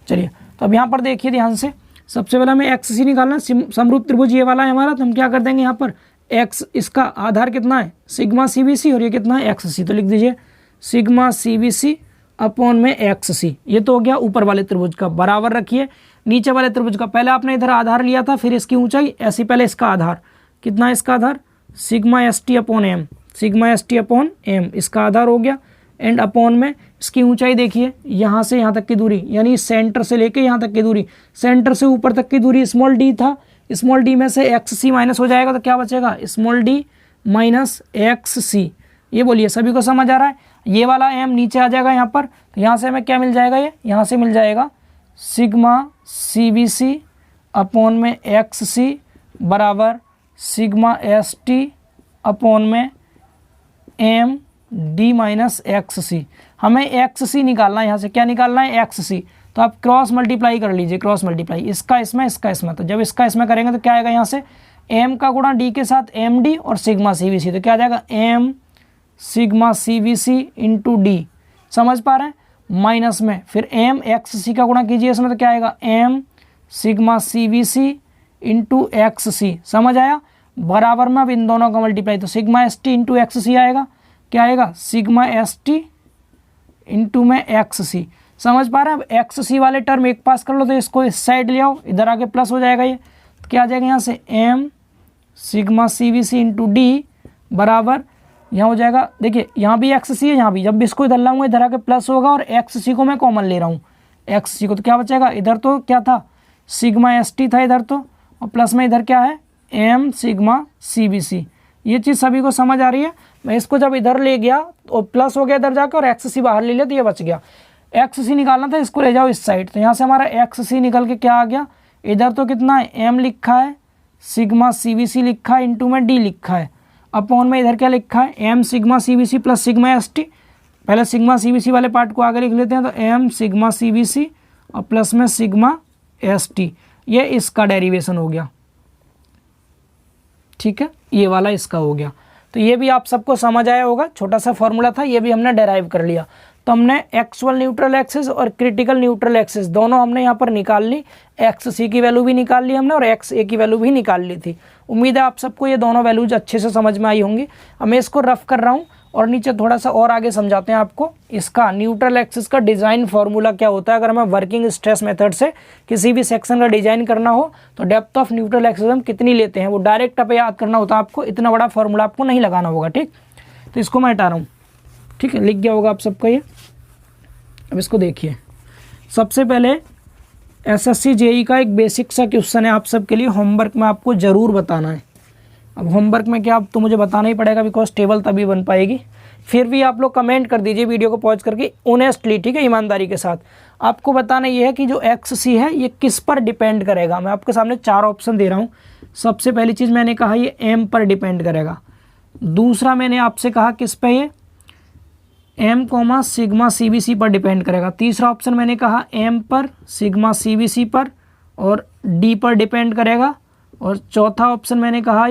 चलिए, तो अब यहाँ पर देखिए ध्यान से, सबसे पहले हमें XC निकालना। समरूप त्रिभुज ये वाला है हमारा, तो हम क्या कर देंगे यहाँ पर x, इसका आधार कितना है सिग्मा CBC और ये कितना है XC, तो लिख दीजिए सिग्मा CBC अपॉन में XC। ये तो हो गया ऊपर वाले त्रिभुज का। बराबर रखिए नीचे वाले त्रिभुज का। पहले आपने इधर आधार लिया था, फिर इसकी ऊंचाई, ऐसे पहले इसका आधार कितना है, इसका आधार sigma ST upon M, sigma ST upon M इसका आधार हो गया। एंड अपॉन में इसकी ऊंचाई देखिए, यहाँ से यहाँ तक की दूरी, यानी सेंटर से लेके यहाँ तक की दूरी, सेंटर से ऊपर तक की दूरी स्मॉल d था, स्मॉल d में से XC माइनस हो जाएगा तो क्या बचेगा, स्मॉल d माइनस XC। ये बोलिए सभी को समझ आ रहा है। ये वाला M नीचे आ जाएगा यहाँ पर, तो यहाँ से हमें क्या मिल जाएगा, ये यहाँ से मिल जाएगा सिग्मा CBC अपॉन में XC बराबर सिग्मा ST अपॉन में M D माइनस XC। हमें XC निकालना है, यहाँ से क्या निकालना है XC, तो आप क्रॉस मल्टीप्लाई कर लीजिए, क्रॉस मल्टीप्लाई इसका इसमें, इसका इसमें। तो जब इसका इसमें करेंगे तो क्या आएगा, यहाँ से M का गुणा D के साथ MD और सिग्मा CBC, तो क्या आ जाएगा M sigma CBC into D। समझ पा रहे हैं, माइनस में फिर M XC का गुणा कीजिए इसमें, तो क्या आएगा M sigma CBC into XC। समझ आया। बराबर में अब इन दोनों का मल्टीप्लाई, तो सिग्मा ST इंटू XC आएगा, क्या आएगा सिग्मा ST इंटू में XC। समझ पा रहे हैं। अब XC वाले टर्म एक पास कर लो, तो इसको इस साइड ले आओ, इधर आके प्लस हो जाएगा ये, तो क्या आ जाएगा यहाँ से M sigma CBC into D बराबर, यहाँ हो जाएगा, देखिए यहाँ भी XC है, यहाँ भी, जब भी इसको इधर लाऊंगा इधर आके प्लस होगा, और XC को मैं कॉमन ले रहा हूँ, XC को, तो क्या बचेगा, इधर तो क्या था सिग्मा ST था इधर तो, और प्लस में इधर क्या है M सिग्मा CBC। ये चीज़ सभी को समझ आ रही है। मैं इसको जब इधर ले गया तो प्लस हो गया इधर जाकर, और XC बाहर ले लिया तो ये बच गया। XC निकालना था, इसको ले जाओ इस साइड, तो यहाँ से हमारा XC निकल के क्या आ गया, इधर तो कितना है M लिखा है, सिग्मा CBC लिखा है, इंटू में D लिखा है, अपॉन में इधर क्या लिखा है M sigma CBC plus sigma ST। पहले सिग्मा CBC वाले पार्ट को आगे लिख लेते हैं, तो M सिग्मा CBC और प्लस में सिग्मा ST, ये इसका डेरिवेशन हो गया, ठीक है। ये वाला इसका हो गया। तो ये भी आप सबको समझ आया होगा, छोटा सा फॉर्मूला था, ये भी हमने डेराइव कर लिया। तो हमने एक्चुअल न्यूट्रल एक्सिस और क्रिटिकल न्यूट्रल एक्सिस दोनों हमने यहाँ पर निकाल ली। XC की वैल्यू भी निकाल ली हमने और XA की वैल्यू भी निकाल ली थी। उम्मीद है आप सबको ये दोनों वैल्यूज अच्छे से समझ में आई होंगी। अब मैं इसको रफ कर रहा हूँ और नीचे थोड़ा सा और आगे समझाते हैं आपको इसका न्यूट्रल एक्सिस का डिज़ाइन फार्मूला क्या होता है। अगर हमें वर्किंग स्ट्रेस मेथड से किसी भी सेक्शन का डिजाइन करना हो तो डेप्थ ऑफ न्यूट्रल एक्सिस हम कितनी लेते हैं वो डायरेक्ट आप याद करना होता है आपको। इतना बड़ा फार्मूला आपको नहीं लगाना होगा, ठीक। तो इसको मैं हटा रहा हूँ, ठीक है, लिख गया होगा आप सबका ये। अब इसको देखिए, सबसे पहले SSC JEE का एक बेसिक सा क्वेश्चन है आप सबके लिए, होमवर्क में आपको ज़रूर बताना है। अब होमवर्क में क्या, अब तो मुझे बताना ही पड़ेगा बिकॉज टेबल तभी बन पाएगी। फिर भी आप लोग कमेंट कर दीजिए वीडियो को पॉज करके ऑनेस्टली, ठीक है, ईमानदारी के साथ। आपको बताना ये है कि जो XC है ये किस पर डिपेंड करेगा। मैं आपके सामने 4 ऑप्शन दे रहा हूँ। सबसे पहली चीज़ मैंने कहा ये M पर डिपेंड करेगा। दूसरा मैंने आपसे कहा किस पे, ये M कोमा सिग्मा CBC पर डिपेंड करेगा। तीसरा ऑप्शन मैंने कहा M पर, सिग्मा CBC पर और D पर डिपेंड करेगा। और चौथा ऑप्शन मैंने कहा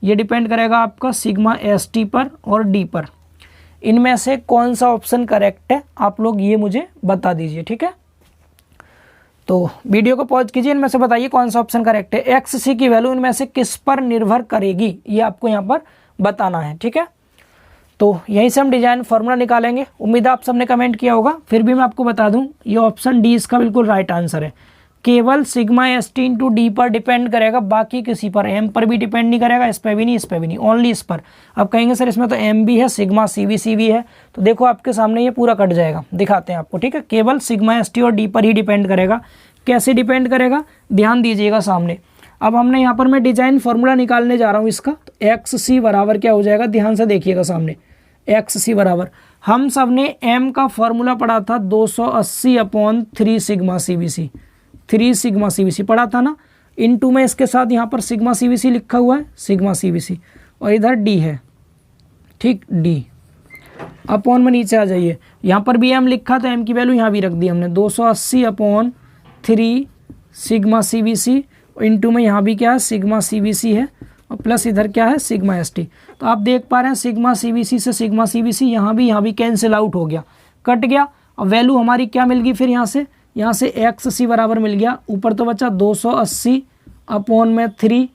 ये डिपेंड करेगा आपका सिग्मा ST पर और D पर। इनमें से कौन सा ऑप्शन करेक्ट है आप लोग ये मुझे बता दीजिए, ठीक है। तो वीडियो को पॉज कीजिए, इनमें से बताइए कौन सा ऑप्शन करेक्ट है। XC की वैल्यू इनमें से किस पर निर्भर करेगी ये आपको यहाँ पर बताना है, ठीक है। तो यहीं से हम डिजाइन फार्मूला निकालेंगे। उम्मीद है आप सबने कमेंट किया होगा। फिर भी मैं आपको बता दूं ये ऑप्शन डी इसका बिल्कुल राइट आंसर है। केवल सिग्मा ST इंटू डी पर डिपेंड करेगा, बाकी किसी पर, M पर भी डिपेंड नहीं करेगा, इस पर भी नहीं, इस पर भी नहीं, ओनली इस पर। आप कहेंगे सर इसमें तो M भी है, सिग्मा CBC भी है, तो देखो आपके सामने ये पूरा कट जाएगा, दिखाते हैं आपको, ठीक है। केवल सिग्मा ST और D पर ही डिपेंड करेगा। कैसे डिपेंड करेगा ध्यान दीजिएगा सामने। अब हमने यहाँ पर मैं डिजाइन फार्मूला निकालने जा रहा हूँ इसका। तो XC बराबर क्या हो जाएगा, ध्यान से देखिएगा सामने। XC बराबर हम सब ने M का फॉर्मूला पढ़ा था 280/3 सिग्मा CBC, 3 सिग्मा CBC पढ़ा था ना। इनटू में इसके साथ यहाँ पर सिग्मा CVC लिखा हुआ है, सिग्मा CVC, और इधर D है, ठीक, D अपॉन में नीचे आ जाइए, यहाँ पर भी M लिखा तो M की वैल्यू यहाँ भी रख दी हमने 280/3 सिग्मा CVC, और इनटू में यहाँ भी क्या है सिग्मा CVC है, और प्लस इधर क्या है सिग्मा ST। तो आप देख पा रहे हैं सिग्मा CVC से सिग्मा CVC यहाँ भी कैंसिल आउट हो गया, कट गया, और वैल्यू हमारी क्या मिल गई फिर यहाँ से XC बराबर मिल गया, ऊपर तो बचा 280/3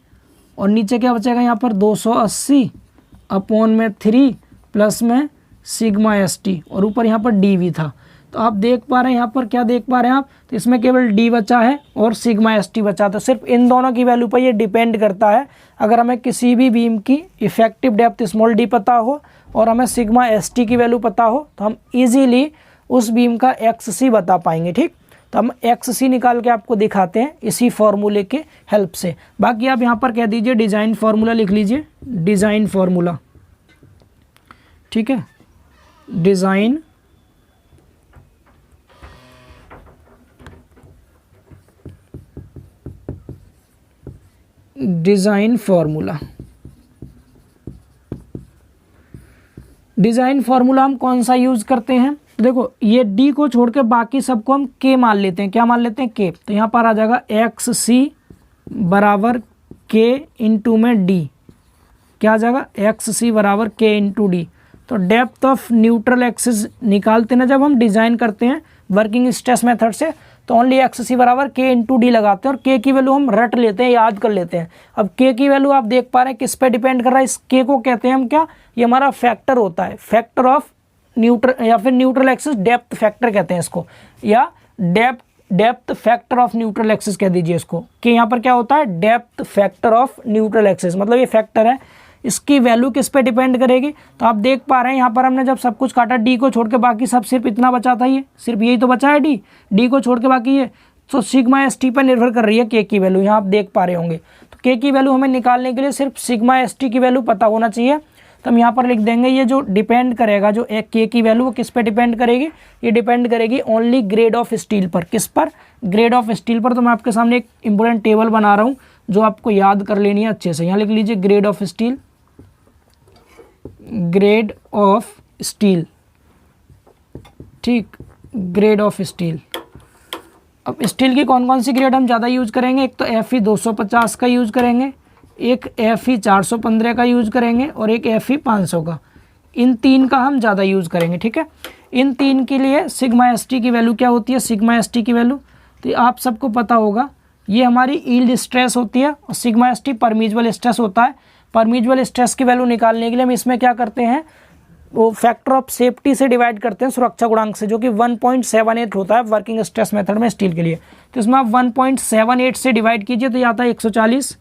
और नीचे क्या बचेगा यहाँ पर 280/3 प्लस में सिग्मा ST, और ऊपर यहाँ पर DV था। तो आप देख पा रहे हैं यहाँ पर क्या देख पा रहे हैं आप, तो इसमें केवल D बचा है और सिग्मा ST बचा। तो सिर्फ इन दोनों की वैल्यू पर ये डिपेंड करता है। अगर हमें किसी भी बीम की इफेक्टिव डेप्थ स्मॉल d पता हो और हमें सिग्मा ST की वैल्यू पता हो तो हम इजीली उस बीम का XC बता पाएंगे, ठीक। तो हम XC निकाल के आपको दिखाते हैं इसी फॉर्मूले के हेल्प से। बाकी आप यहाँ पर कह दीजिए डिज़ाइन फार्मूला लिख लीजिए, डिज़ाइन फार्मूला, ठीक है, डिज़ाइन फार्मूला। डिज़ाइन फार्मूला हम कौन सा यूज़ करते हैं, देखो ये D को छोड़ के बाकी सबको हम K मान लेते हैं। क्या मान लेते हैं K, तो यहाँ पर आ जाएगा XC बराबर K इंटू में D, क्या आ जाएगा XC बराबर K इंटू D। तो डेप्थ ऑफ न्यूट्रल एक्सिस निकालते ना जब हम डिज़ाइन करते हैं वर्किंग स्ट्रेस मेथड से, तो ओनली XC बराबर K इंटू D लगाते हैं और K की वैल्यू हम रट लेते हैं, याद कर लेते हैं। अब K की वैल्यू आप देख पा रहे हैं किस पे डिपेंड कर रहा है, इस K को कहते हैं हम क्या, ये हमारा फैक्टर होता है, फैक्टर ऑफ न्यूट्रल या फिर न्यूट्रल एक्सिस डेप्थ फैक्टर कहते हैं इसको, या depth factor of neutral axis कह दीजिए इसको, कि यहाँ पर क्या होता है depth factor of neutral axis, मतलब ये फैक्टर है, इसकी वैल्यू किस पे डिपेंड करेगी। तो आप देख पा रहे हैं यहाँ पर हमने जब सब कुछ काटा D को छोड़ के बाकी सब सिर्फ इतना बचा था, ये सिर्फ यही तो बचा है D को छोड़ के बाकी ये, तो सिग्मा ST पर निर्भर कर रही है K की वैल्यू, यहाँ आप देख पा रहे होंगे। तो K की वैल्यू हमें निकालने के लिए सिर्फ सिग्मा ST की वैल्यू पता होना चाहिए। तो हम यहाँ पर लिख देंगे ये जो डिपेंड करेगा, जो एक K की वैल्यू वो किस पे डिपेंड करेगी, ये डिपेंड करेगी ओनली ग्रेड ऑफ स्टील पर। किस पर, ग्रेड ऑफ स्टील पर। तो मैं आपके सामने एक इंपॉर्टेंट टेबल बना रहा हूँ जो आपको याद कर लेनी है अच्छे से। यहाँ लिख लीजिए grade of steel, grade of steel, ठीक, ग्रेड ऑफ स्टील। अब स्टील की कौन कौन सी ग्रेड हम ज़्यादा यूज करेंगे, एक तो Fe 250 का यूज करेंगे, एक Fe 415 का यूज करेंगे और एक Fe 500 का। इन तीन का हम ज़्यादा यूज करेंगे, ठीक है। इन तीन के लिए सिग्मा ST की वैल्यू क्या होती है, सिग्मा ST की वैल्यू तो आप सबको पता होगा, ये हमारी यील्ड स्ट्रेस होती है और सिग्मा ST परमिजुअल स्ट्रेस होता है। परमिजुअल स्ट्रेस की वैल्यू निकालने के लिए हम इसमें क्या करते हैं, वो फैक्टर ऑफ सेफ्टी से डिवाइड करते हैं, सुरक्षा गुणांक से, जो कि 1.78 होता है वर्किंग स्ट्रेस मेथड में स्टील के लिए। तो इसमें आप 1.78 से डिवाइड कीजिए तो ये आता है 140,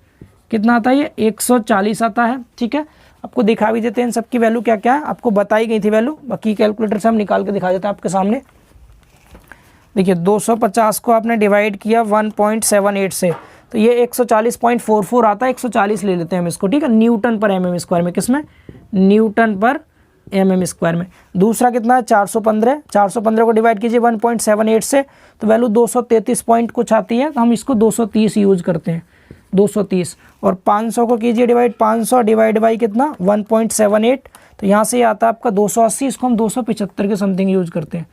कितना आता है ये 140 आता है, ठीक है। आपको दिखा भी देते हैं इन सब की वैल्यू क्या क्या है, आपको बताई गई थी वैल्यू, बाकी कैलकुलेटर से हम निकाल के दिखा देते हैं आपके सामने। देखिए 250 को आपने डिवाइड किया 1.78 से, तो ये 140.44 आता है, 140 ले लेते हैं हम इसको, ठीक है, न्यूटन पर mm स्क्वायर में, किसमें, न्यूटन पर mm स्क्वायर में। दूसरा कितना है 415, 415 को डिवाइड कीजिए 1.78 से, तो वैल्यू 233 पॉइंट कुछ आती है, तो हम इसको 230 यूज करते हैं, 230। और 500 को कीजिए डिवाइड, 500 डिवाइड बाई कितना 1.78, तो यहाँ से आता है आपका 280, इसको हम 275 के समथिंग यूज करते हैं,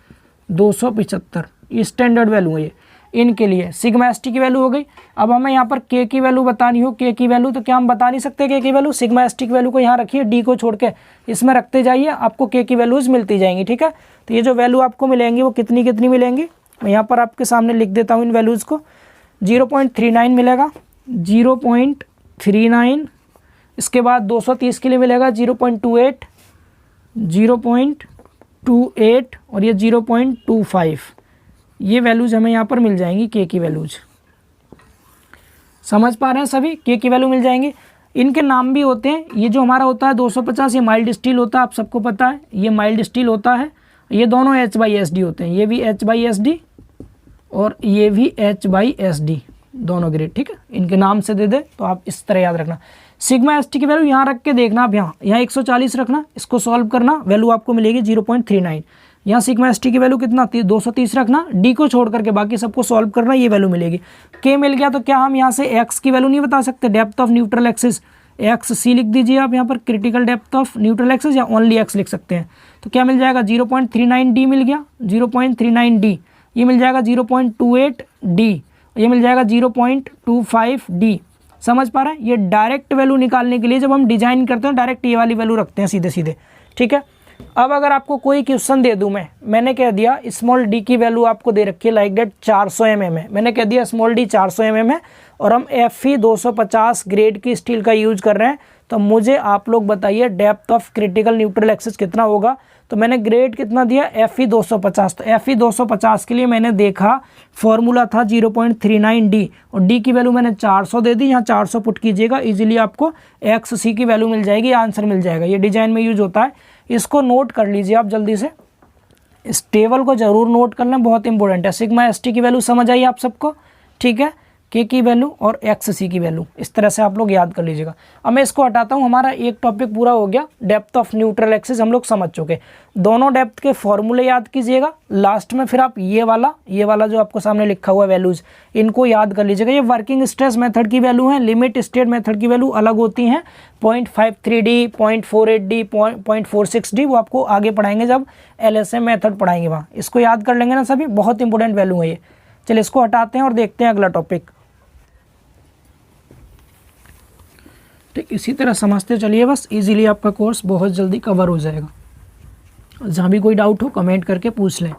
275, ये स्टैंडर्ड वैल्यू है ये इनके लिए। सिग्मा ST की वैल्यू हो गई। अब हमें यहाँ पर K की वैल्यू बतानी हो, K की वैल्यू, तो क्या हम बता नहीं सकते K की वैल्यू, सिग्मा ST की वैल्यू को यहाँ रखिए, D को छोड़ के इसमें रखते जाइए, आपको K की वैल्यूज़ मिलती जाएंगी, ठीक है। तो ये जो वैल्यू आपको मिलेंगी वो कितनी कितनी मिलेंगी, मैं यहाँ पर आपके सामने लिख देता हूँ इन वैल्यूज़ को। 0.39 मिलेगा, 0.39, इसके बाद 230 के लिए मिलेगा 0.28, 0.28 और ये 0.25, ये वैल्यूज हमें यहाँ पर मिल जाएंगी K की वैल्यूज। समझ पा रहे हैं सभी, K की वैल्यू मिल जाएंगी। इनके नाम भी होते हैं, ये जो हमारा होता है 250, ये माइल्ड स्टील होता है, आप सबको पता है, ये माइल्ड स्टील होता है। ये दोनों H/SD होते हैं, ये भी H/SD और ये भी H/SD, दोनों ग्रेड, ठीक है। इनके नाम से दे दे तो आप इस तरह याद रखना। सिग्मा ST की वैल्यू यहाँ रख के देखना, आप यहाँ 140 रखना, इसको सॉल्व करना, वैल्यू आपको मिलेगी 0.39। यहाँ सिग्मा एस टी की वैल्यू कितना 230 रखना, डी को छोड़ करके बाकी सबको सॉल्व करना, ये वैल्यू मिलेगी। के मिल गया तो क्या हम यहाँ से एक्स की वैल्यू नहीं बता सकते, depth of neutral axis X C लिख दीजिए आप यहाँ पर, critical depth of neutral axis, या ओनली एक्स लिख सकते हैं। तो क्या मिल जाएगा 0.39 डी मिल गया, 0.39 डी, ये मिल जाएगा 0.28 डी, ये मिल जाएगा 0.25 डी। समझ पा रहे हैं? ये डायरेक्ट वैल्यू निकालने के लिए जब हम डिजाइन करते हैं डायरेक्ट ये वाली वैल्यू रखते हैं सीधे सीधे, ठीक है। अब अगर आपको कोई क्वेश्चन दे दूं मैंने कह दिया स्मॉल डी की वैल्यू आपको दे रखी है लाइक डेट 400 mm है, मैंने कह दिया स्मॉल डी 400 mm है और हम Fe 250 ग्रेड की स्टील का यूज कर रहे हैं, तो मुझे आप लोग बताइए depth of critical neutral axis कितना होगा। तो मैंने ग्रेड कितना दिया Fe 250, तो Fe 250 के लिए मैंने देखा फॉर्मूला था 0.39 डी और डी की वैल्यू मैंने 400 दे दी, यहाँ 400 पुट कीजिएगा, इजीली आपको XC की वैल्यू मिल जाएगी, आंसर मिल जाएगा। ये डिजाइन में यूज होता है, इसको नोट कर लीजिए आप जल्दी से, इस टेबल को जरूर नोट कर लें, बहुत इंपॉर्टेंट है। सिग्मा एस टी की वैल्यू समझ आई आप सबको, ठीक है, के की वैल्यू और एक्स सी की वैल्यू, इस तरह से आप लोग याद कर लीजिएगा। अब मैं इसको हटाता हूँ, हमारा एक टॉपिक पूरा हो गया, डेप्थ ऑफ न्यूट्रल एक्सिस हम लोग समझ चुके। दोनों डेप्थ के फॉर्मूले याद कीजिएगा, लास्ट में फिर आप ये वाला जो आपको सामने लिखा हुआ वैल्यूज, इनको याद कर लीजिएगा। ये वर्किंग स्ट्रेस मेथड की वैल्यू है, लिमिट स्टेट मेथड की वैल्यू अलग होती हैं, 0.53 डी, 0.48 डी, 0.46 डी, वो आपको आगे पढ़ाएंगे जब LSM मेथड पढ़ाएंगे वहाँ, इसको याद कर लेंगे ना सभी, बहुत इंपॉर्टेंट वैल्यू है ये। चलिए इसको हटाते हैं और देखते हैं अगला टॉपिक। ठीक, इसी तरह समझते चलिए, बस इजीली आपका कोर्स बहुत जल्दी कवर हो जाएगा। जहाँ भी कोई डाउट हो कमेंट करके पूछ लें।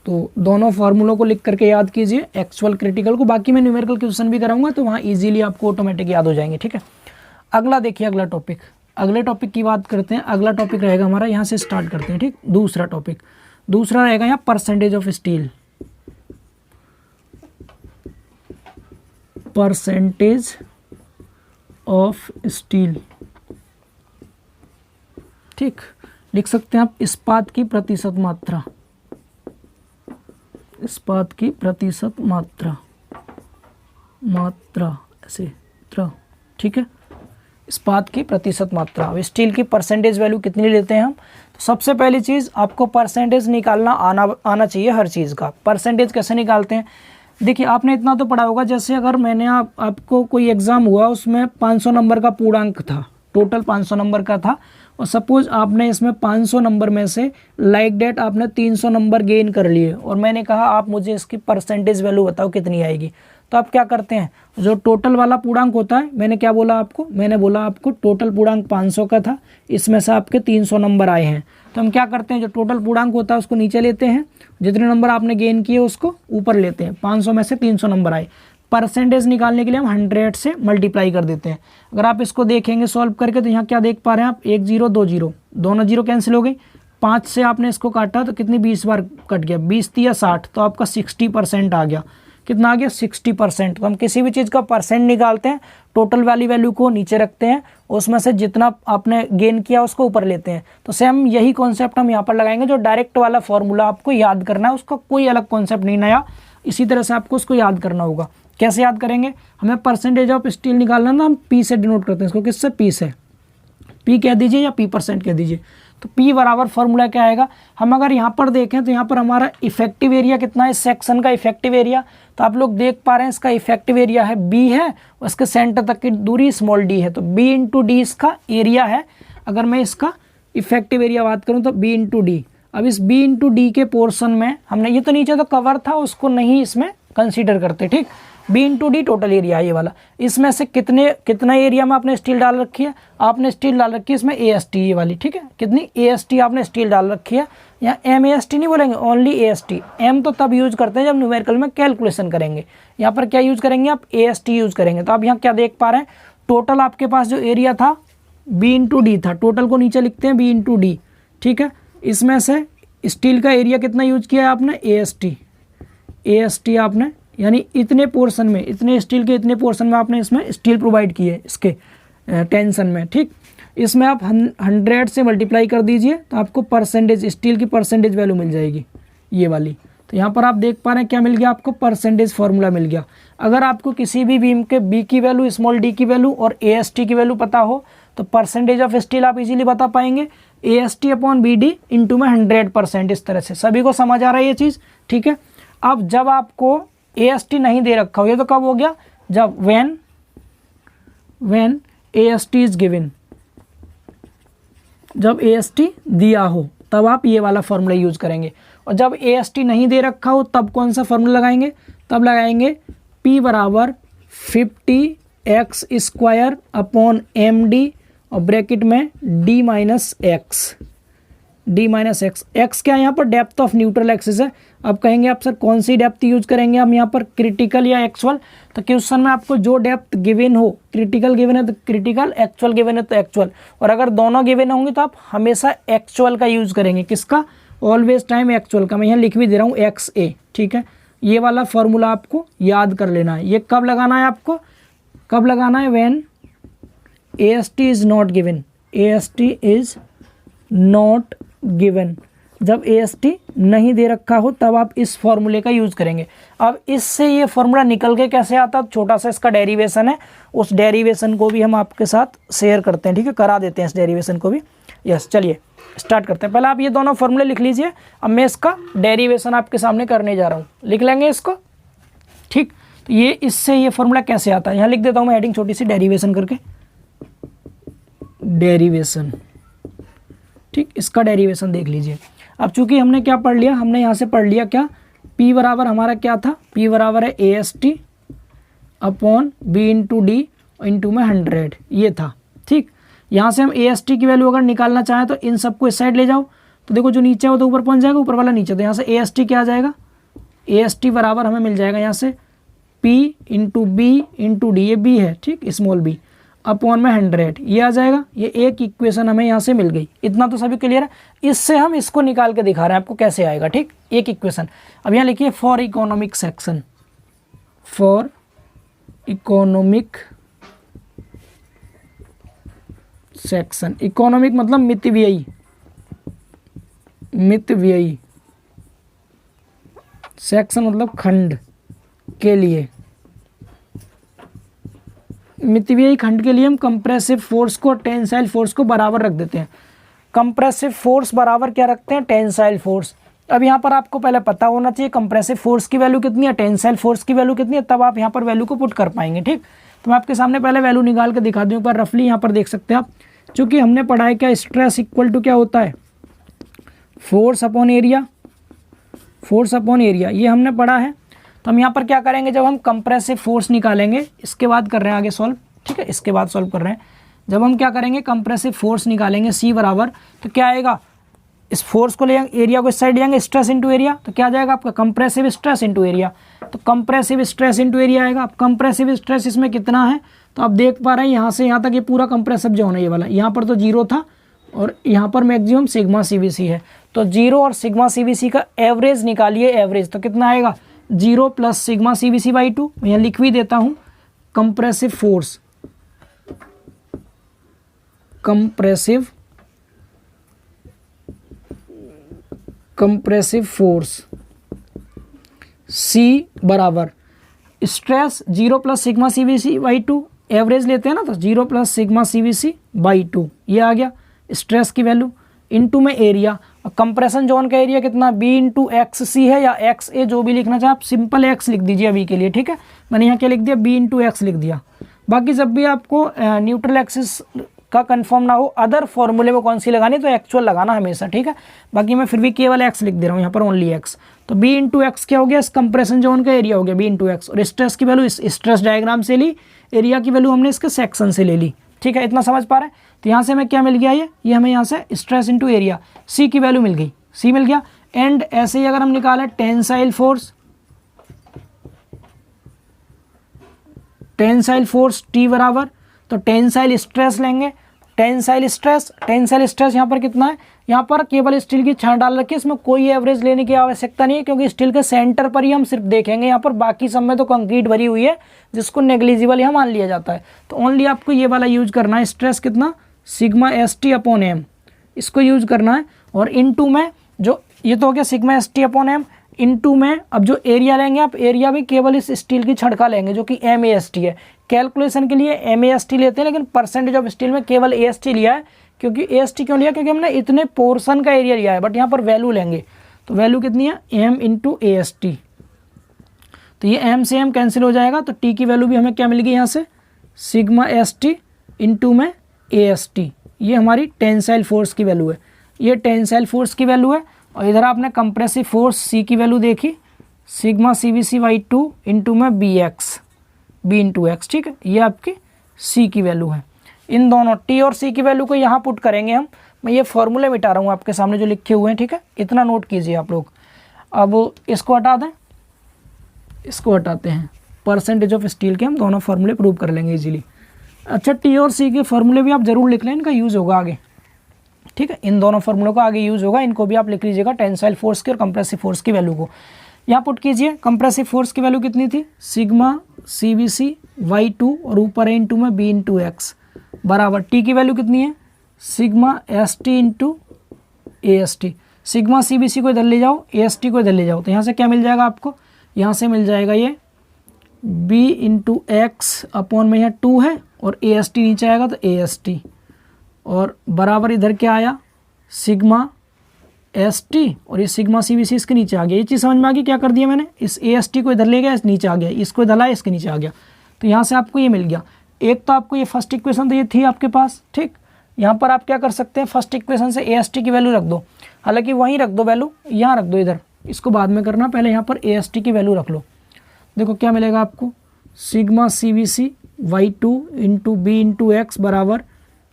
तो दोनों फार्मूलों को लिख करके याद कीजिए, एक्चुअल क्रिटिकल को, बाकी मैं न्यूमेरिकल क्वेश्चन भी कराऊंगा तो वहाँ इजीली आपको ऑटोमेटिक याद हो जाएंगे, ठीक है। अगला देखिए, अगला टॉपिक, अगले टॉपिक की बात करते हैं। अगला टॉपिक रहेगा हमारा, यहाँ से स्टार्ट करते हैं, ठीक। दूसरा टॉपिक, दूसरा रहेगा यहाँ percentage of steel, percentage of steel, ठीक, लिख सकते हैं आप इस्पात की प्रतिशत मात्रा, इस्पात की प्रतिशत मात्रा, मात्रा ऐसे, ठीक है, इस्पात की प्रतिशत मात्रा। अब स्टील की परसेंटेज वैल्यू कितनी लेते हैं हम, तो सबसे पहली चीज़ आपको परसेंटेज निकालना आना चाहिए हर चीज़ का। परसेंटेज कैसे निकालते हैं, देखिए आपने इतना तो पढ़ा होगा, जैसे अगर मैंने आपको कोई एग्ज़ाम हुआ उसमें 500 नंबर का पूर्णांक था, टोटल 500 नंबर का था, और सपोज आपने इसमें 500 नंबर में से लाइक डेट आपने 300 नंबर गेन कर लिए, और मैंने कहा आप मुझे इसकी परसेंटेज वैल्यू बताओ कितनी आएगी। तो आप क्या करते हैं, जो टोटल वाला पूर्णांक होता है, मैंने क्या बोला आपको, मैंने बोला आपको टोटल पूर्णांक 500 का था, इसमें से आपके 300 नंबर आए हैं, तो हम क्या करते हैं, जो टोटल पूर्णांक होता है उसको नीचे लेते हैं, जितने नंबर आपने गेन किए उसको ऊपर लेते हैं, 500 में से 300 नंबर आए। परसेंटेज निकालने के लिए हम 100 से मल्टीप्लाई कर देते हैं। अगर आप इसको देखेंगे सॉल्व करके, तो यहाँ क्या देख पा रहे हैं आप, 1 0 2 0, दोनों जीरो कैंसिल हो गई, 5 से आपने इसको काटा तो कितनी 20 बार कट गया, 20 या 60, तो आपका 60% आ गया। कितना आ गया, 60%। तो हम किसी भी चीज़ का परसेंट निकालते हैं, टोटल वाली वैल्यू को नीचे रखते हैं, उसमें से जितना आपने गेन किया उसको ऊपर लेते हैं। तो सेम यही कॉन्सेप्ट हम यहाँ पर लगाएंगे, जो डायरेक्ट वाला फॉर्मूला आपको याद करना है, उसका कोई अलग कॉन्सेप्ट नहीं नया, इसी तरह से आपको उसको याद करना होगा। कैसे याद करेंगे, हमें परसेंटेज ऑफ स्टील निकालना ना, हम पी से डिनोट करते हैं इसको, किससे, पी से, पी कह दीजिए या P% कह दीजिए। तो P बराबर फॉर्मूला क्या आएगा, हम अगर यहाँ पर देखें तो यहाँ पर हमारा इफेक्टिव एरिया कितना है, इस सेक्शन का इफेक्टिव एरिया, तो आप लोग देख पा रहे हैं इसका इफेक्टिव एरिया है B है, उसके सेंटर तक की दूरी स्मॉल d है, तो B इंटू डी इसका एरिया है। अगर मैं इसका इफेक्टिव एरिया बात करूँ तो B इंटू डी। अब इस B इंटू डी के पोर्शन में हमने, ये तो नीचे तो कवर था, उसको नहीं इसमें कंसीडर करते, ठीक। B into D total area है ये वाला, इसमें से कितना एरिया में आपने स्टील डाल रखी है, आपने स्टील डाल रखी है इसमें AST ये वाली, ठीक है, कितनी AST आपने स्टील डाल रखी है। यहाँ MAST नहीं बोलेंगे, ओनली AST। M तो तब यूज करते हैं जब न्यूमेरिकल में कैलकुलेशन करेंगे, यहाँ पर क्या यूज करेंगे आप, AST यूज करेंगे। तो आप यहाँ क्या देख पा रहे हैं, टोटल आपके पास जो एरिया था B इंटू डी था, टोटल को नीचे लिखते हैं B इंटू डी, ठीक है। इसमें से स्टील का एरिया कितना यूज किया है आपने, AST आपने, यानी इतने पोर्शन में, इतने स्टील के इतने पोर्शन में आपने इसमें स्टील प्रोवाइड की है इसके टेंशन में, ठीक। इसमें आप 100 से मल्टीप्लाई कर दीजिए तो आपको परसेंटेज, स्टील की परसेंटेज वैल्यू मिल जाएगी ये वाली। तो यहाँ पर आप देख पा रहे हैं क्या मिल गया आपको, परसेंटेज फार्मूला मिल गया। अगर आपको किसी भी बीम के B की वैल्यू, स्मॉल d की वैल्यू और AST की वैल्यू पता हो, तो परसेंटेज ऑफ स्टील आप इजीली बता पाएंगे AST अपॉन BD इंटू में 100%। इस तरह से सभी को समझ आ रहा है ये चीज़, ठीक है। अब जब आपको AST नहीं दे रखा हो, ये तो कब हो गया, जब when AST इज गिवन, जब AST दिया हो तब आप ये वाला फॉर्मूला यूज करेंगे। और जब AST नहीं दे रखा हो तब कौन सा फॉर्मूला लगाएंगे, तब लगाएंगे P बराबर 50x² अपॉन MD और ब्रैकेट में D माइनस एक्स, एक्स क्या है यहाँ पर, डेप्थ ऑफ न्यूट्रल एक्सिस है। अब कहेंगे आप सर कौन सी डेप्थ यूज करेंगे हम यहाँ पर, क्रिटिकल या एक्चुअल। तो क्वेश्चन में आपको जो डेप्थ गिवन हो, क्रिटिकल गिवन है तो क्रिटिकल, एक्चुअल गिवन है तो एक्चुअल, और अगर दोनों गिवन होंगे तो आप हमेशा एक्चुअल का यूज करेंगे। किसका, ऑलवेज टाइम एक्चुअल का। मैं यहाँ लिख भी दे रहा हूँ XA, ठीक है। ये वाला फॉर्मूला आपको याद कर लेना है। ये कब लगाना है आपको, कब लगाना है, when AST is not given, AST is not given, जब AST नहीं दे रखा हो तब आप इस फॉर्मूले का यूज करेंगे। अब इससे ये फॉर्मूला निकल के कैसे आता, छोटा सा इसका डेरिवेशन है, उस डेरिवेशन को भी हम आपके साथ शेयर करते हैं, ठीक है, करा देते हैं इस डेरिवेशन को भी। यस, चलिए स्टार्ट करते हैं। पहले आप ये दोनों फॉर्मूले लिख लीजिए, अब मैं इसका डेरिवेशन आपके सामने करने जा रहा हूँ, लिख लेंगे इसको, ठीक। तो ये इससे ये फॉर्मूला कैसे आता है, यहाँ लिख देता हूँ मैं हेडिंग छोटी सी, डेरिवेशन करके, डेरिवेशन, ठीक। इसका डेरिवेशन देख लीजिए। अब चूंकि हमने क्या पढ़ लिया, हमने यहाँ से पढ़ लिया क्या, P बराबर हमारा क्या था, P बराबर है AST upon B into D into में 100, ये था, ठीक। यहाँ से हम AST की वैल्यू अगर निकालना चाहें तो इन सबको इस साइड ले जाओ, तो देखो जो नीचे है वो तो ऊपर पहुँच जाएगा, ऊपर वाला नीचे, तो यहाँ से AST क्या आ जाएगा, AST बराबर हमें मिल जाएगा यहाँ से P into B into D, ये B है, ठीक, स्मॉल b अपॉन में 100, ये आ जाएगा। ये एक इक्वेशन हमें यहाँ से मिल गई, इतना तो सभी क्लियर है। इससे हम इसको निकाल के दिखा रहे हैं आपको कैसे आएगा, ठीक, एक इक्वेशन। अब यहाँ लिखिए for economic section, for economic section, economic मतलब मितव्ययी, मितव्ययी, सेक्शन मतलब खंड के लिए, मितव्ययी खंड के लिए हम कंप्रेसिव फोर्स को टेंसाइल फोर्स को बराबर रख देते हैं। कंप्रेसिव फोर्स बराबर क्या रखते हैं, टेंसाइल फोर्स। अब यहाँ पर आपको पहले पता होना चाहिए कंप्रेसिव फोर्स की वैल्यू कितनी है, टेंसाइल फोर्स की वैल्यू कितनी है, तब आप यहाँ पर वैल्यू को पुट कर पाएंगे, ठीक। तो मैं आपके सामने पहले वैल्यू निकाल के दिखा दूँ, पर रफली यहाँ पर देख सकते हैं आप, चूँकि हमने पढ़ा है क्या, स्ट्रेस इक्वल टू क्या होता है, force upon area, force upon area, ये हमने पढ़ा है। तो हम यहाँ पर क्या करेंगे, जब हम कंप्रेसिव फोर्स निकालेंगे, इसके बाद कर रहे हैं आगे सॉल्व, ठीक है, इसके बाद सॉल्व कर रहे हैं। जब हम क्या करेंगे, कंप्रेसिव फोर्स निकालेंगे C बराबर, तो क्या आएगा, इस फोर्स को ले जाएंगे, एरिया को इस साइड ले जाएंगे, स्ट्रेस इंटू एरिया, तो क्या आ जाएगा आपका कंप्रेसिव स्ट्रेस इंटू एरिया। तो कंप्रेसिव स्ट्रेस इंटू एरिया आएगा। अब कंप्रेसिव स्ट्रेस इसमें कितना है, तो आप देख पा रहे हैं यहाँ से यहाँ तक ये पूरा कंप्रेसिव जोन है, ये वाला, यहाँ पर तो 0 था और यहाँ पर मैक्सिमम सिग्मा CVC है। तो 0 और सिग्मा CVC का एवरेज निकालिए, एवरेज तो कितना आएगा, 0 प्लस सिग्मा CVC बाई 2। मैं यहाँ लिख भी देता हूँ, compressive force, compressive force C बराबर stress 0 plus sigma CVC by 2, average लेते हैं ना, तो 0 प्लस सिग्मा CVC बाई 2, ये आ गया स्ट्रेस की वैल्यू, इनटू में एरिया। कंप्रेशन जोन का एरिया कितना, B इंटू XC है या XA, जो भी लिखना चाहे आप, सिंपल X लिख दीजिए अभी के लिए, ठीक है। मैंने यहाँ क्या लिख दिया, B इंटू X लिख दिया। बाकी जब भी आपको न्यूट्रल एक्सिस का कंफर्म ना हो, अदर फॉर्मूले में कौन सी लगानी, तो एक्चुअल लगाना हमेशा, ठीक है। बाकी मैं फिर भी केवल X लिख दे रहा हूँ यहाँ पर, ओनली X। तो B इंटू एक्स क्या हो गया, इस कंप्रेशन जोन का एरिया हो गया B इंटू एक्स, और स्ट्रेस की वैल्यू इस स्ट्रेस डायग्राम से ली, एरिया की वैल्यू हमने इसके सेक्शन से ले ली, ठीक है। इतना समझ पा रहे हैं। तो यहाँ से हमें क्या मिल गया, ये हमें यहाँ से स्ट्रेस इंटू एरिया C की वैल्यू मिल गई, C मिल गया। एंड ऐसे ही अगर हम निकालें tensile force, tensile force T बराबर, तो टेंसाइल स्ट्रेस लेंगे, टेंसाइल स्ट्रेस यहाँ पर कितना है, यहाँ पर केवल स्टील की छड़ डाल रखी है, इसमें कोई एवरेज लेने की आवश्यकता नहीं है, क्योंकि स्टील के सेंटर पर ही हम सिर्फ देखेंगे, यहाँ पर बाकी सब में तो कंक्रीट भरी हुई है, जिसको नेग्लिजिबल यहाँ मान लिया जाता है। तो ओनली आपको ये वाला यूज करना है, स्ट्रेस कितना, सिग्मा ST अपॉन M, इसको यूज करना है। और इनटू में जो ये तो हो गया sigma ST upon M, into में अब जो एरिया लेंगे आप, एरिया भी केवल इस स्टील की छड़ का लेंगे जो कि MAST है। कैलकुलेशन के लिए MAST लेते हैं, लेकिन परसेंटेज ऑफ स्टील में केवल AST लिया है। क्योंकि AST क्यों लिया? क्योंकि हमने इतने पोर्शन का एरिया लिया है, बट यहाँ पर वैल्यू लेंगे तो वैल्यू कितनी है? M into AST। तो ये M से M कैंसिल हो जाएगा, तो T की वैल्यू भी हमें क्या मिल गई यहाँ से? सिग्मा ST इंटू में AST। ये हमारी टेंसाइल फोर्स की वैल्यू है, ये टेंसाइल फोर्स की वैल्यू है। और इधर आपने कंप्रेसिव फोर्स C की वैल्यू देखी, सिग्मा CBC/2 इंटू में BX, B इंटू X, ठीक है। ये आपकी C की वैल्यू है। इन दोनों T और C की वैल्यू को यहाँ पुट करेंगे हम। मैं ये फॉर्मूले मिटा रहा हूँ आपके सामने जो लिखे हुए हैं, ठीक है, इतना नोट कीजिए आप लोग। अब इसको हटा दें, इसको हटाते हैं, परसेंटेज ऑफ स्टील के हम दोनों फार्मूले प्रूव कर लेंगे इजीली। अच्छा, T और C के फार्मूले भी आप जरूर लिख लें, इनका यूज़ होगा आगे, ठीक है। इन दोनों फार्मूलों का आगे यूज़ होगा, इनको भी आप लिख लीजिएगा, टेंसाइल फोर्स की और कंप्रेसिव फोर्स की वैल्यू को यहाँ पुट कीजिए। कंप्रेसिव फोर्स की वैल्यू कितनी थी? सिग्मा CBC/2 और ऊपर है इंटू में B इंटू X बराबर T की वैल्यू कितनी है? Sigma ST into AST। Sigma CBC को इधर ले जाओ, AST को इधर ले जाओ, तो यहाँ से क्या मिल जाएगा आपको? यहाँ से मिल जाएगा ये B इंटू X अपॉन में यहाँ 2 है और AST नीचे आएगा तो AST, और बराबर इधर क्या आया? सिग्मा ST और ये सिग्मा CBC इसके नीचे आ गया। ये चीज़ समझ में आ गई? क्या कर दिया मैंने? इस AST को इधर ले गया, इस नीचे आ गया, इसको इधर लाया, इसके नीचे आ गया, तो यहाँ से आपको ये मिल गया। एक तो आपको ये फर्स्ट इक्वेशन तो ये थी आपके पास, ठीक। यहाँ पर आप क्या कर सकते हैं? फर्स्ट इक्वेशन से AST की वैल्यू रख दो, हालांकि वहीं रख दो वैल्यू, यहाँ रख दो इधर, इसको बाद में करना, पहले यहाँ पर AST की वैल्यू रख लो। देखो क्या मिलेगा आपको? Sigma CBC/2 into B into X बराबर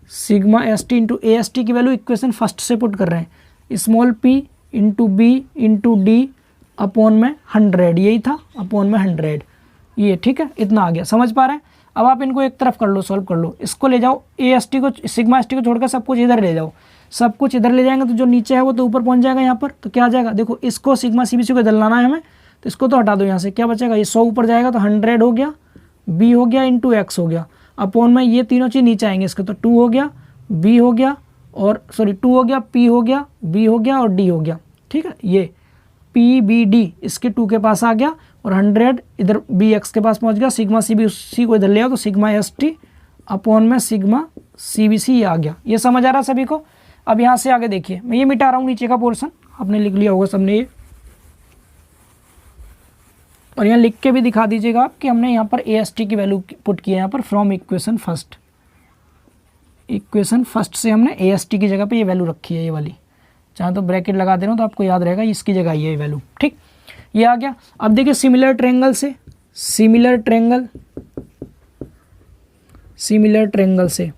सिग्मा ST इंटू AST की वैल्यू इक्वेशन फर्स्ट से पुट कर रहे हैं, small p into B into D upon में 100, यही था, अपॉन में 100, ये ठीक है। इतना आ गया, समझ पा रहे हैं? अब आप इनको एक तरफ कर लो, सॉल्व कर लो, इसको ले जाओ, AST को, सिग्मा ST को छोड़कर सब कुछ इधर ले जाओ, सब कुछ इधर ले जाएंगे तो जो नीचे है वो तो ऊपर पहुंच जाएगा यहाँ पर, तो क्या आ जाएगा? देखो इसको सिग्मा CBC को इधर लाना है हमें, तो इसको तो हटा दो, यहाँ से क्या बचेगा? ये 100 ऊपर जाएगा तो 100 हो गया, B हो गया इंटू X हो गया, अपॉन में ये तीनों चीज़ नीचे आएंगे इसके, तो 2 हो गया, B हो गया, और सॉरी 2 हो गया, P हो गया, B हो गया और D हो गया, ठीक है। ये PBD इसके 2 के पास आ गया और 100 इधर BX के पास पहुंच गया, सिग्मा CBC को इधर ले आओ तो सिग्मा ST अपॉन में सिग्मा CBC ये आ गया। ये समझ आ रहा सभी को? अब यहाँ से आगे देखिए, मैं ये मिटा रहा हूँ नीचे का पोर्शन, आपने लिख लिया होगा सबने ये, और यहाँ लिख के भी दिखा दीजिएगा आप कि हमने यहाँ पर AST की वैल्यू पुट की है, यहाँ पर from equation first, equation first से हमने AST की जगह पे ये वैल्यू रखी है, ये वाली, चाहे तो ब्रैकेट लगा देना तो आपको याद रहेगा इसकी जगह ये वैल्यू, ठीक। ये आ गया। अब देखिए सिमिलर ट्रायंगल से, सिमिलर ट्रायंगल से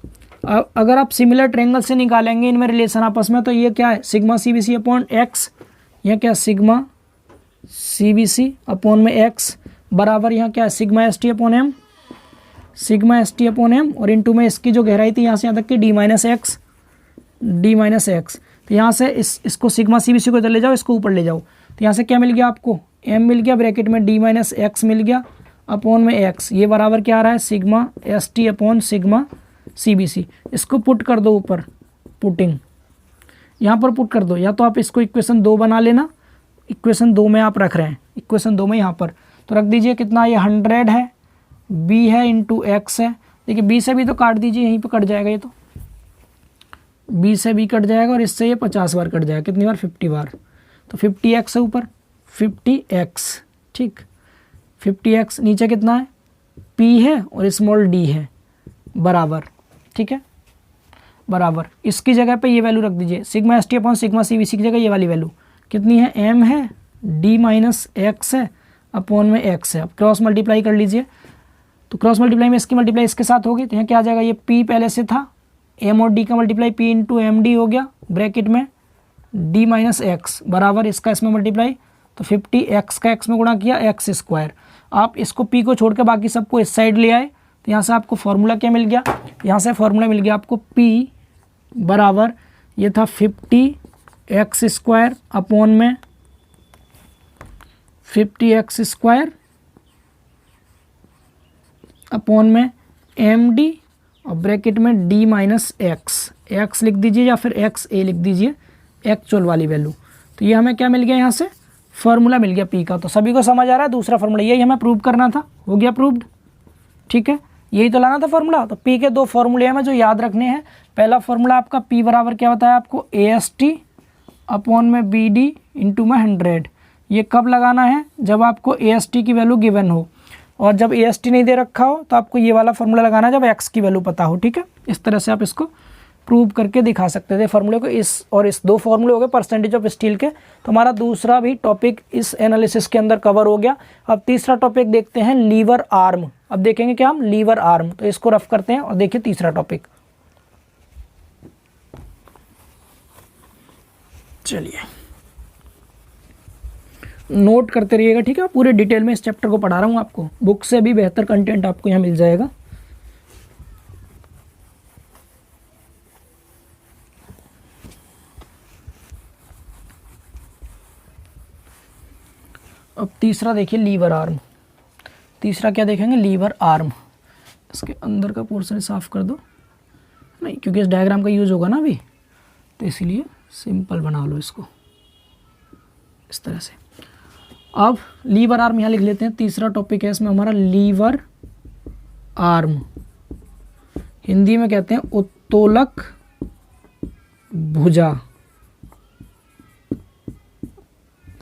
अगर आप सिमिलर ट्रायंगल से निकालेंगे इनमें रिलेशन आपस में, तो ये क्या है? सिग्मा CBC अपॉन X, यह क्या? सिग्मा CBC अपॉन में X बराबर यहाँ क्या है? Sigma ST upon M, sigma ST upon M, और इनटू में इसकी जो गहराई थी यहाँ से यहाँ तक की D माइनस एक्स, तो यहाँ से इसको सिग्मा CBC को इधर ले जाओ, इसको ऊपर ले जाओ, तो यहाँ से क्या मिल गया आपको? M मिल गया, ब्रैकेट में D माइनस एक्स मिल गया, अपॉन में X, ये बराबर क्या आ रहा है? Sigma ST upon sigma CBC। इसको पुट कर दो ऊपर, पुटिंग यहाँ पर पुट कर दो, या तो आप इसको इक्वेशन 2 बना लेना, इक्वेशन 2 में आप रख रहे हैं, इक्वेशन 2 में यहाँ पर तो रख दीजिए कितना? ये 100 है, B है इंटू X है, देखिए B से भी तो काट दीजिए, यहीं पे कट जाएगा, ये तो B से B कट जाएगा और इससे ये 50 बार कट जाएगा, कितनी बार? 50 बार, तो 50x है ऊपर, 50x, ठीक, 50x, नीचे कितना है? P है और स्मॉल d है, बराबर, ठीक है, बराबर, इसकी जगह पे ये वैल्यू रख दीजिए, sigma ST upon sigma CBC की जगह ये वाली वैल्यू कितनी है? M है, D माइनस एक्स है, अपॉन में X है। अब क्रॉस मल्टीप्लाई कर लीजिए, तो क्रॉस मल्टीप्लाई में इसकी मल्टीप्लाई इसके साथ होगी, तो यहाँ क्या आ जाएगा? ये P पहले से था, M और D का मल्टीप्लाई P इंटू MD हो गया, ब्रैकेट में D माइनस एक्स बराबर इसका इसमें मल्टीप्लाई, तो 50x का x में गुणा किया, x²। आप इसको P को छोड़ के बाकी सबको इस साइड ले आए, तो यहाँ से आपको फॉर्मूला क्या मिल गया? यहाँ से फॉर्मूला मिल गया आपको P बराबर, ये था 50x² अपॉन में 50x² अपॉन में MD और ब्रैकेट में D माइनस एक्स लिख दीजिए, या फिर XA लिख दीजिए, एक्चुअल वाली वैल्यू। तो ये हमें क्या मिल गया यहाँ से? फॉर्मूला मिल गया पी का। तो सभी को समझ आ रहा है, दूसरा फॉर्मूला यही हमें प्रूव करना था, हो गया प्रूव्ड। ठीक है, यही तो लाना था फॉर्मूला। तो पी के दो फॉर्मूले हमें जो याद रखने हैं। पहला फॉर्मूला आपका पी बराबर क्या बताया आपको, AST अपॉन में BD इंटू में 100। ये कब लगाना है, जब आपको AST की वैल्यू गिवन हो, और जब AST नहीं दे रखा हो तो आपको ये वाला फॉर्मूला लगाना है जब x की वैल्यू पता हो। ठीक है, इस तरह से आप इसको प्रूव करके दिखा सकते थे फॉर्मूले को। इस दो फॉर्मूले हो गए परसेंटेज ऑफ स्टील के। तो हमारा दूसरा भी टॉपिक इस एनालिसिस के अंदर कवर हो गया। अब तीसरा टॉपिक देखते हैं, लीवर आर्म। अब देखेंगे क्या हम, लीवर आर्म। तो इसको रफ करते हैं और देखिए तीसरा टॉपिक। चलिए नोट करते रहिएगा, ठीक है। पूरे डिटेल में इस चैप्टर को पढ़ा रहा हूँ आपको, बुक से भी बेहतर कंटेंट आपको यहाँ मिल जाएगा। अब तीसरा देखिए, लीवर आर्म। तीसरा क्या देखेंगे, लीवर आर्म। इसके अंदर का पोर्शन साफ कर दो, नहीं क्योंकि इस डायग्राम का यूज होगा ना अभी, तो इसीलिए सिंपल बना लो इसको इस तरह से। अब लीवर आर्म यहाँ लिख लेते हैं। तीसरा टॉपिक है इसमें हमारा लीवर आर्म, हिंदी में कहते हैं उत्तोलक भुजा।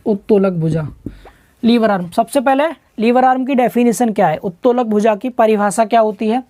उत्तोलक भुजा, लीवर आर्म। सबसे पहले लीवर आर्म की डेफिनेशन क्या है, उत्तोलक भुजा की परिभाषा क्या होती है।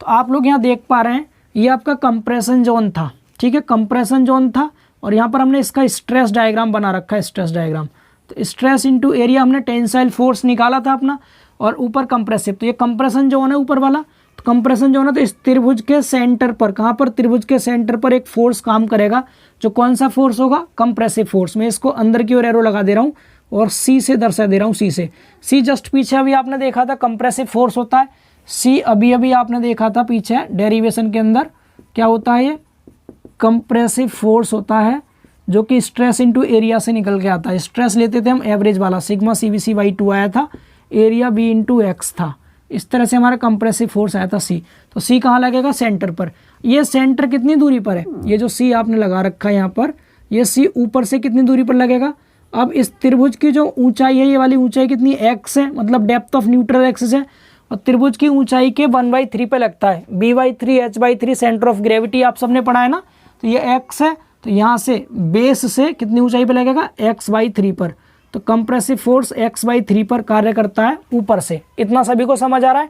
तो आप लोग यहाँ देख पा रहे हैं, ये आपका कंप्रेशन जोन था। ठीक है, कंप्रेशन जोन था, और यहाँ पर हमने इसका स्ट्रेस डायग्राम बना रखा है, स्ट्रेस डायग्राम। तो स्ट्रेस इनटू एरिया हमने टेंसाइल फोर्स निकाला था अपना, और ऊपर कंप्रेसिव। तो ये कंप्रेशन जोन है ऊपर वाला। तो कंप्रेशन जोन है, तो इस त्रिभुज के सेंटर पर, कहाँ पर, त्रिभुज के सेंटर पर एक फोर्स काम करेगा, जो कौन सा फोर्स होगा, कंप्रेसिव फोर्स। मैं इसको अंदर की ओर एरो लगा दे रहा हूँ और सी से दर्शा दे रहा हूँ, सी से। सी जस्ट पीछे अभी आपने देखा था कंप्रेसिव फोर्स होता है, सी अभी अभी आपने देखा था पीछे डेरिवेशन के अंदर क्या होता है, ये कंप्रेसिव फोर्स होता है, जो कि स्ट्रेस इनटू एरिया से निकल के आता है। स्ट्रेस लेते थे हम एवरेज वाला, सिग्मा CVC/2 आया था, एरिया B इंटू एक्स था। इस तरह से हमारा कंप्रेसिव फोर्स आया था सी। तो सी कहाँ लगेगा, सेंटर पर। ये सेंटर कितनी दूरी पर है, ये जो सी आपने लगा रखा है यहाँ पर, ये सी ऊपर से कितनी दूरी पर लगेगा। अब इस त्रिभुज की जो ऊंचाई है, ये वाली ऊंचाई कितनी, x है, मतलब डेप्थ ऑफ न्यूट्रल एक्सिस है, और त्रिभुज की ऊंचाई के 1/3 पे लगता है। B/3 H/3 centre of gravity आप सबने पढ़ा है ना। तो ये x है, तो यहाँ से बेस से कितनी ऊंचाई पे लगेगा, x/3 पर। तो कंप्रेसिव फोर्स x/3 पर कार्य करता है ऊपर से। इतना सभी को समझ आ रहा है।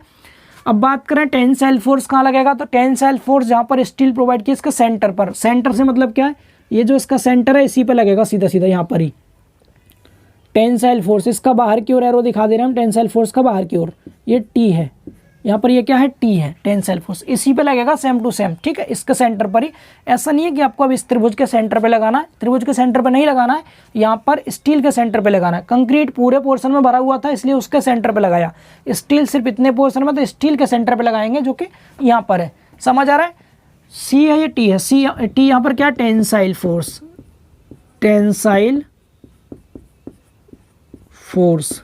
अब बात करें टेंसाइल फोर्स कहाँ लगेगा, तो टेंसाइल फोर्स जहाँ पर स्टील प्रोवाइड की, इसके सेंटर पर। सेंटर से मतलब क्या है, ये जो इसका सेंटर है इसी पे लगेगा, सीधा सीधा यहाँ पर ही टेंसाइल फोर्स। इसका बाहर की ओर एरो दिखा दे रहे हैं हम, टेंसाइल फोर्स का बाहर की ओर, ये T है, यहाँ पर ये क्या है, T है, टेंसाइल फोर्स इसी पे लगेगा, सेम टू सेम। ठीक है, इसके सेंटर पर ही। ऐसा नहीं है कि आपको अब इस त्रिभुज के सेंटर पे लगाना है, त्रिभुज के सेंटर पे नहीं लगाना है, यहाँ पर स्टील के सेंटर पे लगाना है। कंक्रीट पूरे पोर्शन में भरा हुआ था, इसलिए उसके सेंटर पे लगाया। स्टील सिर्फ इतने पोर्शन में, तो स्टील के सेंटर पे लगाएंगे, जो कि यहाँ पर है। समझ आ रहा है, सी है, ये टी है, सी टी यहाँ पर क्या, tensile force, tensile force,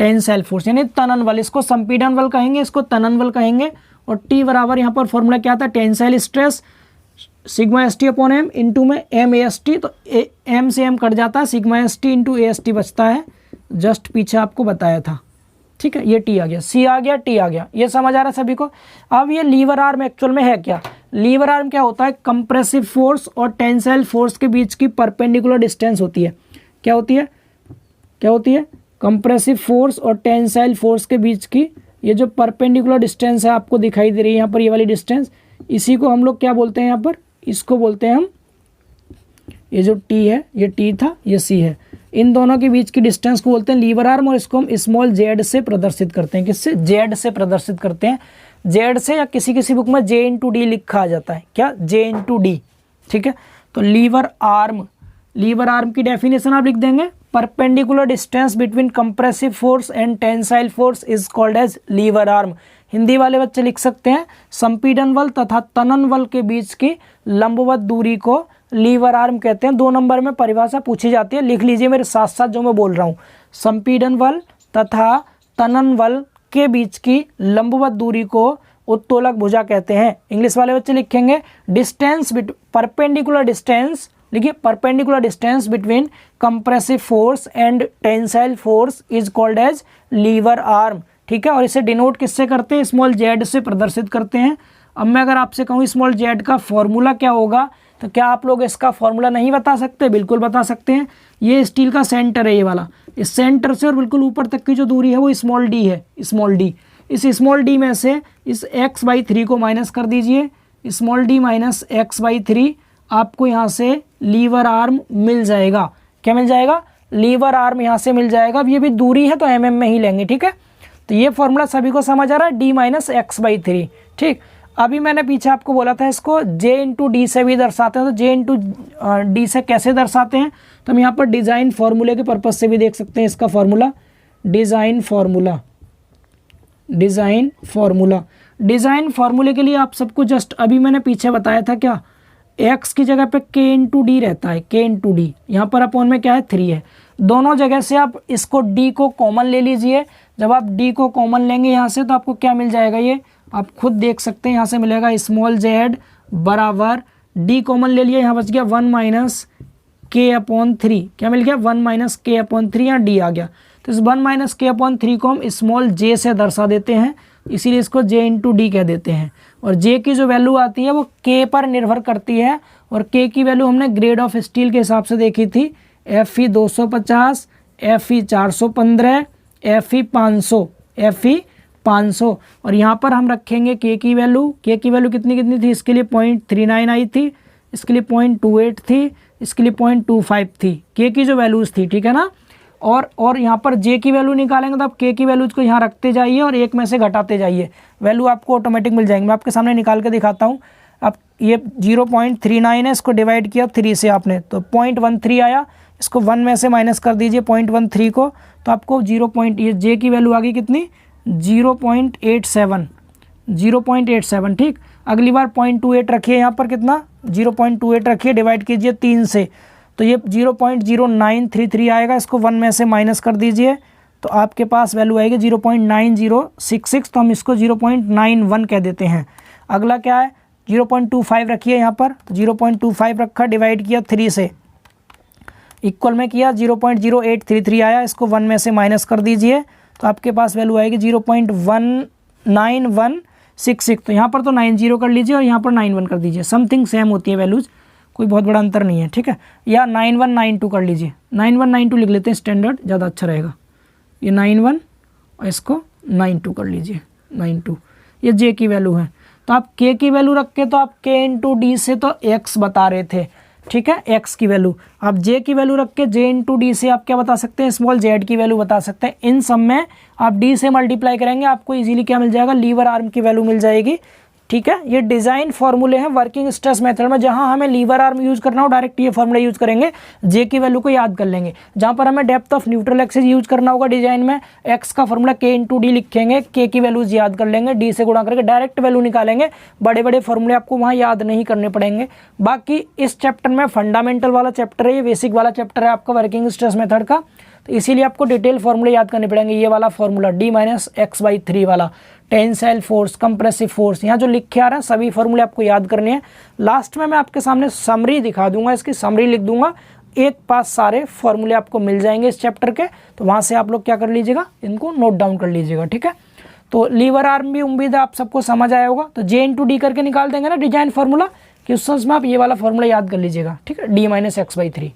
tensile force यानी तनन बल। इसको संपीड़न बल कहेंगे, इसको तनन बल कहेंगे। और टी बराबर यहाँ पर फॉर्मूला क्या था, tensile stress sigma ST upon M into में एम AST। तो एम से एम कट जाता है, सिग्मा ST इंटू AST बचता है, जस्ट पीछे आपको बताया था। ठीक है, ये टी आ गया, सी आ गया, टी आ गया, ये समझ आ रहा है सभी को। अब ये लीवर आर्म एक्चुअल में है क्या, लीवर आर्म क्या होता है, कंप्रेसिव फोर्स और टेंसाइल फोर्स के बीच की परपेंडिकुलर डिस्टेंस होती है। क्या होती है, क्या होती है, कंप्रेसिव फोर्स और टेंसाइल फोर्स के बीच की ये जो परपेंडिकुलर डिस्टेंस है आपको दिखाई दे रही है यहाँ पर, ये वाली डिस्टेंस, इसी को हम लोग क्या बोलते हैं यहाँ पर, इसको बोलते हैं हम, ये जो टी है, ये टी था, ये सी है, इन दोनों के बीच की डिस्टेंस को बोलते हैं लीवर आर्म। और इसको हम स्मॉल z से प्रदर्शित करते हैं, किससे, z से प्रदर्शित करते हैं, z से, या किसी किसी बुक में J इंटू डी लिखा आ जाता है, क्या, J इंटू डी। ठीक है, तो लीवर आर्म, लीवर आर्म की डेफिनेशन आप लिख देंगे, perpendicular distance between compressive force and tensile force is called as lever arm. Hindi वाले बच्चे लिख सकते हैं, संपीड़न बल तथा तनन बल के बीच की लंबवत दूरी को लीवर आर्म कहते हैं। 2 नंबर में परिभाषा पूछी जाती है, लिख लीजिए मेरे साथ साथ जो मैं बोल रहा हूँ। संपीड़न बल तथा तनन बल के बीच की लंबवत दूरी को उत्तोलक भुजा कहते हैं। इंग्लिश वाले बच्चे लिखेंगे डिस्टेंस परपेंडिकुलर डिस्टेंस देखिए perpendicular distance between compressive force and tensile force is called as lever arm, ठीक है। और इसे डिनोट किससे करते हैं, स्मॉल जेड से प्रदर्शित करते हैं। अब मैं अगर आपसे कहूँ स्मॉल जेड का फॉर्मूला क्या होगा, तो क्या आप लोग इसका फॉर्मूला नहीं बता सकते? बिल्कुल बता सकते हैं। ये स्टील का सेंटर है, ये वाला, इस सेंटर से और बिल्कुल ऊपर तक की जो दूरी है वो स्मॉल डी है, स्मॉल डी। इस स्मॉल डी में से इस x/3 को माइनस कर दीजिए, स्मॉल डी माइनस x/3, आपको यहाँ से लीवर आर्म मिल जाएगा। क्या मिल जाएगा? लीवर आर्म यहाँ से मिल जाएगा। अब ये भी दूरी है तो mm में ही लेंगे, ठीक है। तो ये फॉर्मूला सभी को समझ आ रहा है, d माइनस x/3, ठीक। अभी मैंने पीछे आपको बोला था इसको j इंटू डी से भी दर्शाते हैं, तो j इंटू डी से कैसे दर्शाते हैं, तो हम यहाँ पर डिज़ाइन फार्मूले के पर्पज से भी देख सकते हैं इसका फॉर्मूला। डिज़ाइन फार्मूले के लिए आप सबको जस्ट अभी मैंने पीछे बताया था क्या, x की जगह पे k इंटू डी रहता है, k इंटू डी, यहाँ पर अपॉन में क्या है 3 है। दोनों जगह से आप इसको d को कॉमन ले लीजिए। जब आप d को कॉमन लेंगे यहाँ से तो आपको क्या मिल जाएगा, ये आप खुद देख सकते हैं, यहाँ से मिलेगा स्मॉल z बराबर d कॉमन ले लिया, यहाँ बच गया 1 माइनस k/3। क्या मिल गया? 1 माइनस k/3, यहाँ d आ गया। तो इस 1 माइनस k/3 को हम स्मॉल j से दर्शा देते हैं, इसीलिए इसको j इंटू डी कह देते हैं। और j की जो वैल्यू आती है वो k पर निर्भर करती है, और k की वैल्यू हमने ग्रेड ऑफ स्टील के हिसाब से देखी थी, Fe 250, Fe 415, Fe 500। और यहाँ पर हम रखेंगे k की वैल्यू कितनी थी, इसके लिए 0.39 आई थी, इसके लिए 0.28 थी, इसके लिए 0.25 थी, k की जो वैल्यूज़ थी, ठीक है ना। और यहाँ पर j की वैल्यू निकालेंगे तो आप k की वैल्यूज को यहाँ रखते जाइए और एक में से घटाते जाइए, वैल्यू आपको ऑटोमेटिक मिल जाएंगे। मैं आपके सामने निकाल के दिखाता हूँ। अब ये 0.39 है, इसको डिवाइड किया 3 से आपने, तो 0.13 आया। इसको 1 में से माइनस कर दीजिए 0.13 को, तो आपको ये j की वैल्यू आ गई कितनी, 0.87, ठीक। अगली बार 0.28 रखिए, यहाँ पर कितना 0.28 रखिए, डिवाइड कीजिए 3 से, तो ये 0.0933 आएगा। इसको 1 में से माइनस कर दीजिए तो आपके पास वैल्यू आएगी 0.9066, तो हम इसको 0.91 कह देते हैं। अगला क्या है, 0.25 रखिए यहाँ पर, तो 0.25 रखा, डिवाइड किया 3 से, इक्वल में किया 0.0833 आया। इसको 1 में से माइनस कर दीजिए तो आपके पास वैल्यू आएगी 0.19166। तो यहाँ पर तो 90 कर लीजिए और यहाँ पर 91 कर दीजिए, समथिंग सेम होती है वैल्यूज़, कोई बहुत बड़ा अंतर नहीं है, ठीक है। या 9192 कर लीजिए, 9192 लिख लेते हैं, स्टैंडर्ड ज़्यादा अच्छा रहेगा। ये 91 और इसको 92 कर लीजिए, 92। ये j की वैल्यू है, तो आप k की वैल्यू रख के तो आप k इंटू डी से तो x बता रहे थे, ठीक है, x की वैल्यू। आप j की वैल्यू रख के j इंटू डी से आप क्या बता सकते हैं, स्मॉल z की वैल्यू बता सकते हैं। इन सब में आप d से मल्टीप्लाई करेंगे, आपको इजीली क्या मिल जाएगा, लीवर आर्म की वैल्यू मिल जाएगी, ठीक है। ये डिज़ाइन फॉर्मूले हैं वर्किंग स्ट्रेस मेथड में, जहां हमें लीवर आर्म यूज़ करना हो डायरेक्ट ये फॉर्मूला यूज़ करेंगे, जे की वैल्यू को याद कर लेंगे। जहां पर हमें depth of neutral axis use करना होगा डिजाइन में, एक्स का फॉर्मूला k इंटू डी लिखेंगे, k की वैल्यूज याद कर लेंगे, डी से गुणा करके डायरेक्ट वैल्यू निकालेंगे। बड़े बड़े फॉर्मूले आपको वहाँ याद नहीं करने पड़ेंगे। बाकी इस चैप्टर में फंडामेंटल वाला चैप्टर है, ये बेसिक वाला चैप्टर है आपका वर्किंग स्ट्रेस मेथड का, तो इसीलिए आपको डिटेल फॉर्मूले याद करने पड़ेंगे। ये वाला फॉर्मूला d माइनस x/3 वाला, टेंसाइल फोर्स, कंप्रेसिव फोर्स, यहाँ जो लिखे आ रहे हैं सभी फॉर्मूले आपको याद करने हैं। लास्ट में मैं आपके सामने समरी दिखा दूंगा, इसकी समरी लिख दूंगा, एक पास सारे फॉर्मूले आपको मिल जाएंगे इस चैप्टर के, तो वहाँ से आप लोग क्या कर लीजिएगा, इनको नोट डाउन कर लीजिएगा, ठीक है। तो लीवर आर्म भी उम्मीद है आप सबको समझ आया होगा। तो j इंटू डी करके निकाल देंगे ना डिजाइन फार्मूला, क्वेश्चंस में आप ये वाला फॉर्मूला याद कर लीजिएगा, ठीक है, d माइनस x/3।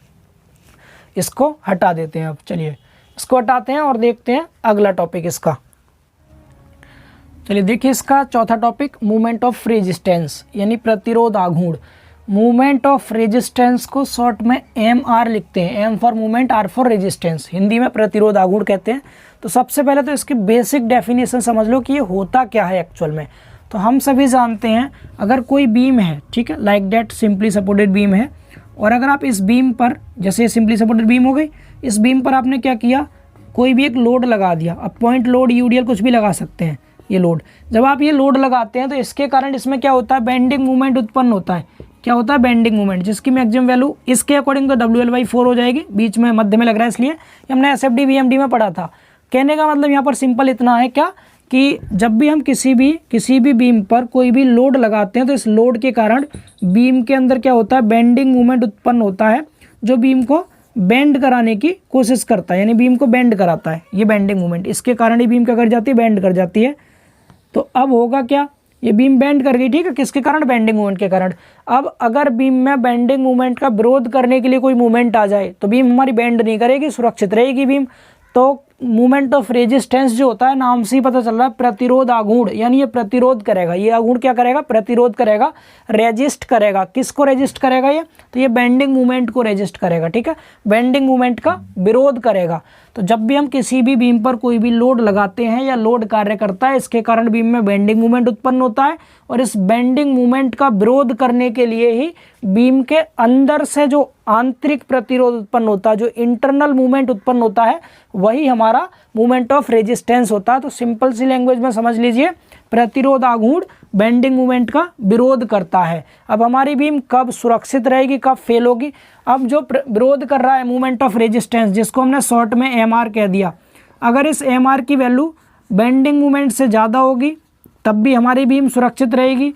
इसको हटा देते हैं। अब चलिए इसको हटाते हैं और देखते हैं अगला टॉपिक इसका। चलिए देखिए इसका चौथा टॉपिक, मूवमेंट ऑफ रेजिस्टेंस, यानी प्रतिरोध आघूर्ण। मूवमेंट ऑफ रेजिस्टेंस को शॉर्ट में MR लिखते हैं, M for movement, R for resistance, Hindi में प्रतिरोध आघूर्ण कहते हैं। तो सबसे पहले तो इसकी बेसिक डेफिनेशन समझ लो कि ये होता क्या है एक्चुअल में। तो हम सभी जानते हैं अगर कोई बीम है, ठीक है, like that simply supported beam है, और अगर आप इस बीम पर, जैसे सिंपली सपोर्टेड बीम हो गई, इस बीम पर आपने क्या किया, कोई भी एक लोड लगा दिया। अब पॉइंट लोड, यूडीएल कुछ भी लगा सकते हैं, ये लोड, जब आप ये लोड लगाते हैं तो इसके कारण इसमें क्या होता है, बेंडिंग मूवमेंट उत्पन्न होता है। क्या होता है, बेंडिंग मूवमेंट, जिसकी मैक्सिमम वैल्यू इसके अकॉर्डिंग तो WL/4 हो जाएगी, बीच में मध्य में लग रहा है इसलिए, हमने SFD VMD में पढ़ा था। कहने का मतलब यहाँ पर सिंपल इतना है क्या, कि जब भी हम किसी भी बीम पर कोई भी लोड लगाते हैं तो इस लोड के कारण बीम के अंदर क्या होता है, बेंडिंग मोमेंट उत्पन्न होता है, जो बीम को बेंड कराने की कोशिश करता है, यानी बीम को बेंड कराता है। ये बेंडिंग मोमेंट, इसके कारण ही बीम क्या कर जाती है, बेंड कर जाती है। तो अब होगा क्या, ये बीम बेंड कर गई, ठीक है, किसके कारण, बेंडिंग मूवमेंट के कारण। अब अगर बीम में बेंडिंग मूवमेंट का विरोध करने के लिए कोई मूवमेंट आ जाए तो बीम हमारी बेंड नहीं करेगी, सुरक्षित रहेगी बीम। तो मूवमेंट ऑफ रेजिस्टेंस जो होता है, नाम से ही पता चल रहा है, प्रतिरोध आघूर्ण, यानी ये प्रतिरोध करेगा, ये आघूर्ण क्या करेगा, प्रतिरोध करेगा, रेजिस्ट करेगा। किसको रेजिस्ट करेगा ये, तो ये बेंडिंग मूवमेंट को रेजिस्ट करेगा, ठीक है, बेंडिंग मूवमेंट का विरोध करेगा। तो जब भी हम किसी भी बीम पर कोई भी लोड लगाते हैं या लोड कार्य करता है, इसके कारण बीम में बेंडिंग मूवमेंट उत्पन्न होता है, और इस बेंडिंग मूवमेंट का विरोध करने के लिए ही बीम के अंदर से जो आंतरिक प्रतिरोध उत्पन्न होता है, जो इंटरनल मूवमेंट उत्पन्न होता है, वही हमारा मूवमेंट ऑफ रेजिस्टेंस होता है। तो सिंपल सी लैंग्वेज में समझ लीजिए, प्रतिरोध आघूर्ण बेंडिंग मूवमेंट का विरोध करता है। अब हमारी बीम कब सुरक्षित रहेगी, कब फेल होगी, अब जो विरोध कर रहा है मूवमेंट ऑफ रेजिस्टेंस, जिसको हमने शॉर्ट में एमआर कह दिया, अगर इस एमआर की वैल्यू बेंडिंग मूवमेंट से ज़्यादा होगी तब भी हमारी बीम सुरक्षित रहेगी,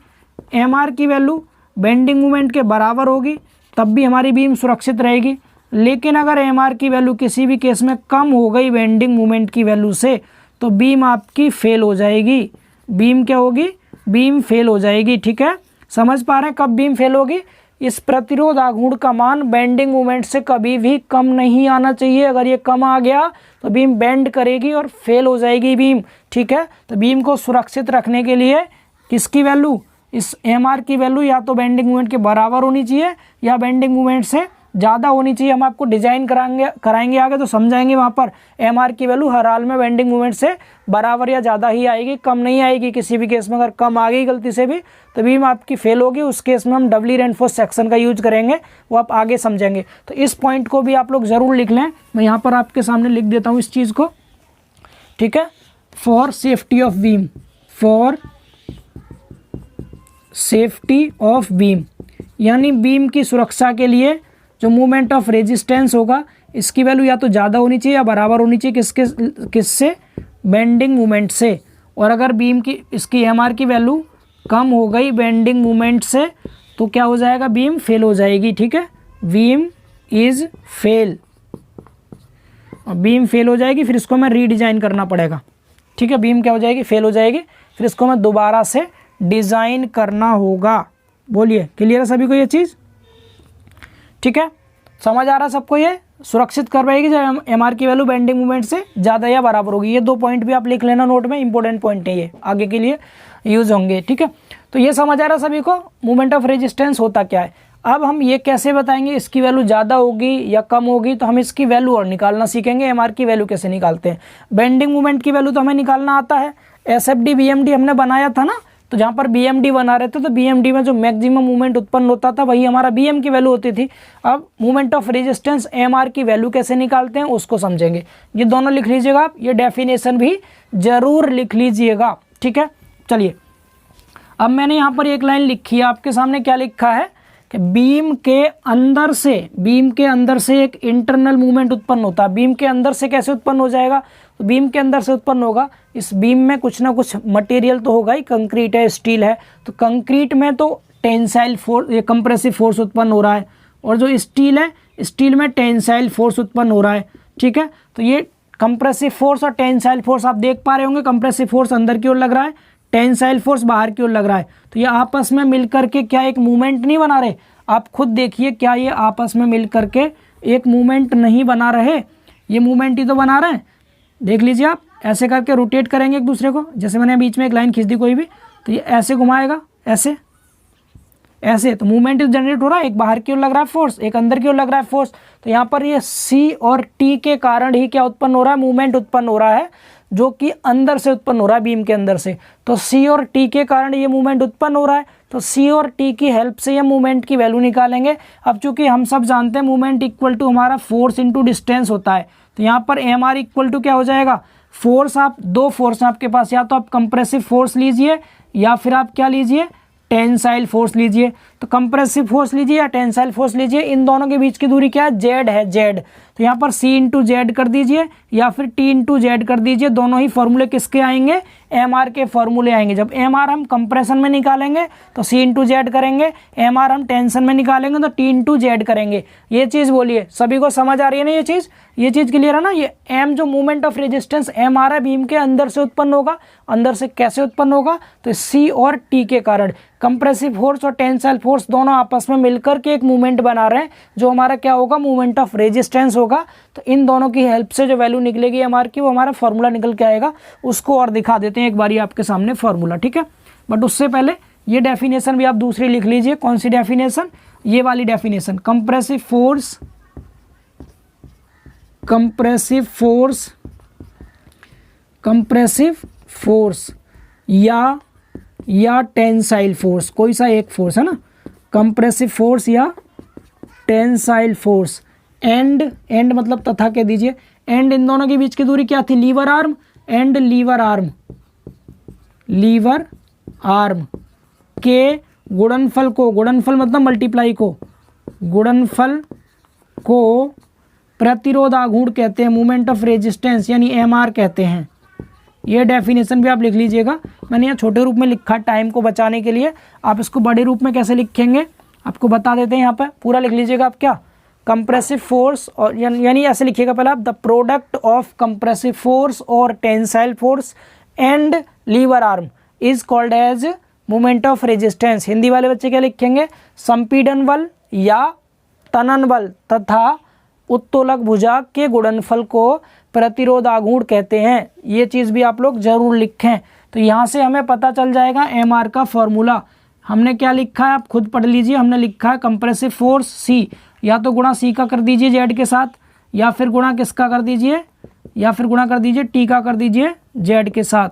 एमआर की वैल्यू बेंडिंग मूवमेंट के बराबर होगी तब भी हमारी बीम सुरक्षित रहेगी। लेकिन अगर एमआर की वैल्यू किसी भी केस में कम हो गई बेंडिंग मूवमेंट की वैल्यू से, तो बीम आपकी फेल हो जाएगी। बीम क्या होगी, बीम फेल हो जाएगी, ठीक है। समझ पा रहे हैं कब बीम फेल होगी, इस प्रतिरोध आघूर्ण का मान बेंडिंग मूवमेंट से कभी भी कम नहीं आना चाहिए। अगर ये कम आ गया तो बीम बेंड करेगी और फेल हो जाएगी बीम, ठीक है। तो बीम को सुरक्षित रखने के लिए किसकी वैल्यू, इस एमआर की वैल्यू या तो बेंडिंग मूवमेंट के बराबर होनी चाहिए या बेंडिंग मूवमेंट से ज़्यादा होनी चाहिए। हम आपको डिजाइन कराएंगे आगे तो समझाएंगे, वहाँ पर एमआर की वैल्यू हर हाल में बेंडिंग मूवमेंट से बराबर या ज़्यादा ही आएगी, कम नहीं आएगी। किसी भी केस में अगर कम आ गई गलती से भी तो बीम आपकी फेल होगी। उस केस में हम डबली रेनफोर्स सेक्शन का यूज करेंगे, वो आप आगे समझेंगे। तो इस पॉइंट को भी आप लोग ज़रूर लिख लें, मैं यहाँ पर आपके सामने लिख देता हूँ इस चीज़ को, ठीक है। For safety of beam, for safety of beam, यानी बीम की सुरक्षा के लिए जो मूवमेंट ऑफ रेजिस्टेंस होगा, इसकी वैल्यू या तो ज़्यादा होनी चाहिए या बराबर होनी चाहिए किससे, बेंडिंग मूवमेंट से। और अगर बीम की इसकी एमआर की वैल्यू कम हो गई बेंडिंग मूवमेंट से तो क्या हो जाएगा, बीम फेल हो जाएगी, ठीक है। बीम इज फेल, और बीम फेल हो जाएगी, फिर इसको मैं रीडिज़ाइन करना पड़ेगा, ठीक है। बीम क्या हो जाएगी, फेल हो जाएगी, फिर इसको मैं दोबारा से डिज़ाइन करना होगा। बोलिए, क्लियर है सभी को ये चीज़, ठीक है। समझ आ रहा सबको, ये सुरक्षित कर पाएगी जब एमआर की वैल्यू बेंडिंग मूवमेंट से ज़्यादा या बराबर होगी। ये दो पॉइंट भी आप लिख लेना नोट में, इंपॉर्टेंट पॉइंट है, ये आगे के लिए यूज होंगे, ठीक है। तो ये समझ आ रहा सभी को मूवमेंट ऑफ रेजिस्टेंस होता क्या है। अब हम ये कैसे बताएंगे इसकी वैल्यू ज़्यादा होगी या कम होगी, तो हम इसकी वैल्यू और निकालना सीखेंगे। एमआर की वैल्यू कैसे निकालते हैं, बेंडिंग मूवमेंट की वैल्यू तो हमें निकालना आता है, एसएफडी बीएमडी हमने बनाया था ना, तो जहाँ पर बीएमडी बना रहे थे तो बीएमडी में जो मैक्सिमम मूवमेंट उत्पन्न होता था वही हमारा बीएम की वैल्यू होती थी। अब मूवमेंट ऑफ रेजिस्टेंस एमआर की वैल्यू कैसे निकालते हैं उसको समझेंगे। ये दोनों लिख लीजिएगा आप, ये डेफिनेशन भी जरूर लिख लीजिएगा, ठीक है। चलिए, अब मैंने यहाँ पर एक लाइन लिखी है आपके सामने, क्या लिखा है कि बीम के अंदर से एक इंटरनल मूवमेंट उत्पन्न होता है। बीम के अंदर से कैसे उत्पन्न हो जाएगा, तो बीम के अंदर से उत्पन्न होगा, इस बीम में कुछ ना कुछ मटेरियल तो होगा ही, कंक्रीट है, स्टील है, तो कंक्रीट में तो टेंसाइल फोर्स, ये कंप्रेसिव फोर्स उत्पन्न हो रहा है, और जो स्टील है, स्टील में टेंसाइल फोर्स उत्पन्न हो रहा है, ठीक है। तो ये कंप्रेसिव फोर्स और टेंसाइल फोर्स आप देख पा रहे होंगे, कंप्रेसिव फोर्स अंदर की ओर लग रहा है, टेंसाइल फोर्स बाहर की ओर लग रहा है। तो ये आपस में मिलकर के क्या एक मूवमेंट नहीं बना रहे, आप खुद देखिए, क्या ये आपस में मिलकर के एक मूवमेंट नहीं बना रहे, ये मूवमेंट ही तो बना रहे हैं। देख लीजिए आप, ऐसे करके रोटेट करेंगे एक दूसरे को, जैसे मैंने बीच में एक लाइन खींच दी कोई भी, तो ये ऐसे घुमाएगा, ऐसे ऐसे, तो मूवमेंट जनरेट हो रहा है, एक बाहर की ओर लग रहा है फोर्स, एक अंदर की ओर लग रहा है फोर्स। तो यहाँ पर ये सी और टी के कारण ही क्या उत्पन्न हो रहा है, मूवमेंट उत्पन्न हो रहा है, जो कि अंदर से उत्पन्न हो रहा है, बीम के अंदर से। तो सी और टी के कारण ये मूवमेंट उत्पन्न हो रहा है, तो सी और टी की हेल्प से ये मूवमेंट की वैल्यू निकालेंगे। अब चूंकि हम सब जानते हैं मूवमेंट इक्वल टू हमारा फोर्स इंटू डिस्टेंस होता है, तो यहाँ पर एम आर इक्वल टू क्या हो जाएगा, फोर्स, आप दो फोर्स हैं आपके पास, या तो आप कंप्रेसिव फोर्स लीजिए या फिर आप क्या लीजिए, टेंसाइल फोर्स लीजिए। तो कंप्रेसिव फोर्स लीजिए या टेंसाइल फोर्स लीजिए, इन दोनों के बीच की दूरी क्या है, जेड है, जेड। तो यहाँ पर C इंटू जेड कर दीजिए या फिर T इंटू जेड कर दीजिए, दोनों ही फॉर्मूले किसके आएंगे, MR के फॉर्मूले आएंगे। जब MR हम कंप्रेशन में निकालेंगे तो C इंटू जेड करेंगे, MR हम टेंशन में निकालेंगे तो T इंटू जेड करेंगे। ये चीज़ बोलिए, सभी को समझ आ रही है ना ये चीज़ क्लियर है ना। ये M जो मूवमेंट ऑफ रेजिस्टेंस MR है बीम के अंदर से उत्पन्न होगा, अंदर से कैसे उत्पन्न होगा, तो C और T के कारण। कंप्रेसिव फोर्स और टेंसाइल फोर्स दोनों आपस में मिलकर के एक मूवमेंट बना रहे हैं, जो हमारा क्या होगा, मूवमेंट ऑफ रेजिस्टेंस होगा। तो इन दोनों की हेल्प से जो वैल्यू निकलेगी MR की, वो हमारा फॉर्मूला निकल के आएगा। उसको और दिखा देते हैं एक बारी आपके सामने फॉर्मूला, ठीक है। बट उससे पहले ये डेफिनेशन भी आप दूसरी लिख लीजिए। कौन सी डेफिनेशन, ये वाली definition, compressive force, compressive force, compressive force या टेंसाइल फोर्स, कोई सा एक फोर्स है ना, कंप्रेसिव फोर्स या टेंसाइल फोर्स। एंड मतलब तथा कह दीजिए, एंड इन दोनों के बीच की दूरी क्या थी, lever arm and lever arm, lever arm के गुणनफल को, गुणनफल मतलब मल्टीप्लाई को, गुणनफल को प्रतिरोध आघूर्ण कहते हैं, मूवमेंट ऑफ रेजिस्टेंस यानी MR कहते हैं। ये डेफिनेशन भी आप लिख लीजिएगा। मैंने यहाँ छोटे रूप में लिखा टाइम को बचाने के लिए, आप इसको बड़े रूप में कैसे लिखेंगे आपको बता देते हैं। यहाँ पे पूरा लिख लीजिएगा आप, क्या, कंप्रेसिव फोर्स और यानी ऐसे लिखिएगा पहले आप, the product of compressive force और tensile force and lever arm is called as movement of resistance. Hindi वाले बच्चे क्या लिखेंगे, संपीड़न बल या तनन बल तथा उत्तोलक भुजाग के गुणनफल को प्रतिरोध आघूर्ण कहते हैं। ये चीज़ भी आप लोग जरूर लिखें। तो यहाँ से हमें पता चल जाएगा MR का फॉर्मूला। हमने क्या लिखा है आप खुद पढ़ लीजिए। हमने लिखा है कंप्रेसिव फोर्स C, या तो गुणा C का कर दीजिए जेड के साथ, या फिर गुणा किसका कर दीजिए, या फिर गुणा कर दीजिए T का कर दीजिए जेड के साथ।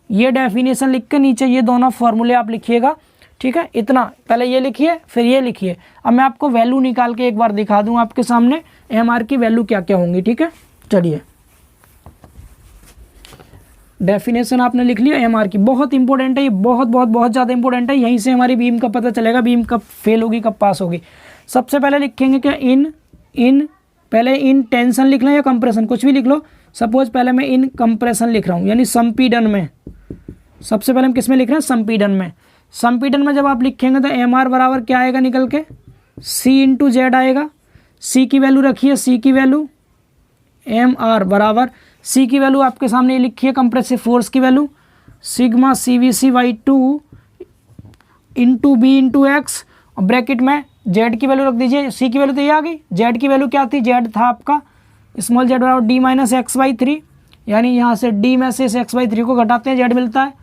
ये डेफिनेशन लिख के नीचे ये दोनों फॉर्मूले आप लिखिएगा, ठीक है। इतना पहले ये लिखिए फिर ये लिखिए। अब मैं आपको वैल्यू निकाल के एक बार दिखा दूं आपके सामने, MR की वैल्यू क्या क्या होंगी, ठीक है। चलिए, डेफिनेशन आपने लिख लिया MR की, बहुत इंपॉर्टेंट है ये, बहुत ज़्यादा इंपॉर्टेंट है। यहीं से हमारी बीम का पता चलेगा, बीम कब फेल होगी कब पास होगी। सबसे पहले लिखेंगे क्या, पहले इन टेंशन लिख लें या कंप्रेशन, कुछ भी लिख लो। सपोज पहले मैं इन कंप्रेशन लिख रहा हूँ यानी संपीड़न में। सबसे पहले हम किस में लिख रहे हैं, संपीड़न में। संपीड़न में जब आप लिखेंगे तो MR बराबर क्या आएगा निकल के, C इंटू जेड आएगा। C की वैल्यू रखिए, C की वैल्यू, MR बराबर C की वैल्यू आपके सामने लिखिए, कंप्रेसिव फोर्स की value sigma CVC/2 into B into x, और ब्रैकेट में Z की वैल्यू रख दीजिए। C की वैल्यू तो ये आ गई, Z की वैल्यू क्या थी, Z था आपका स्मॉल z बराबर D माइनस x/3, यानी यहाँ से D में से इस x/3 को घटाते हैं Z मिलता है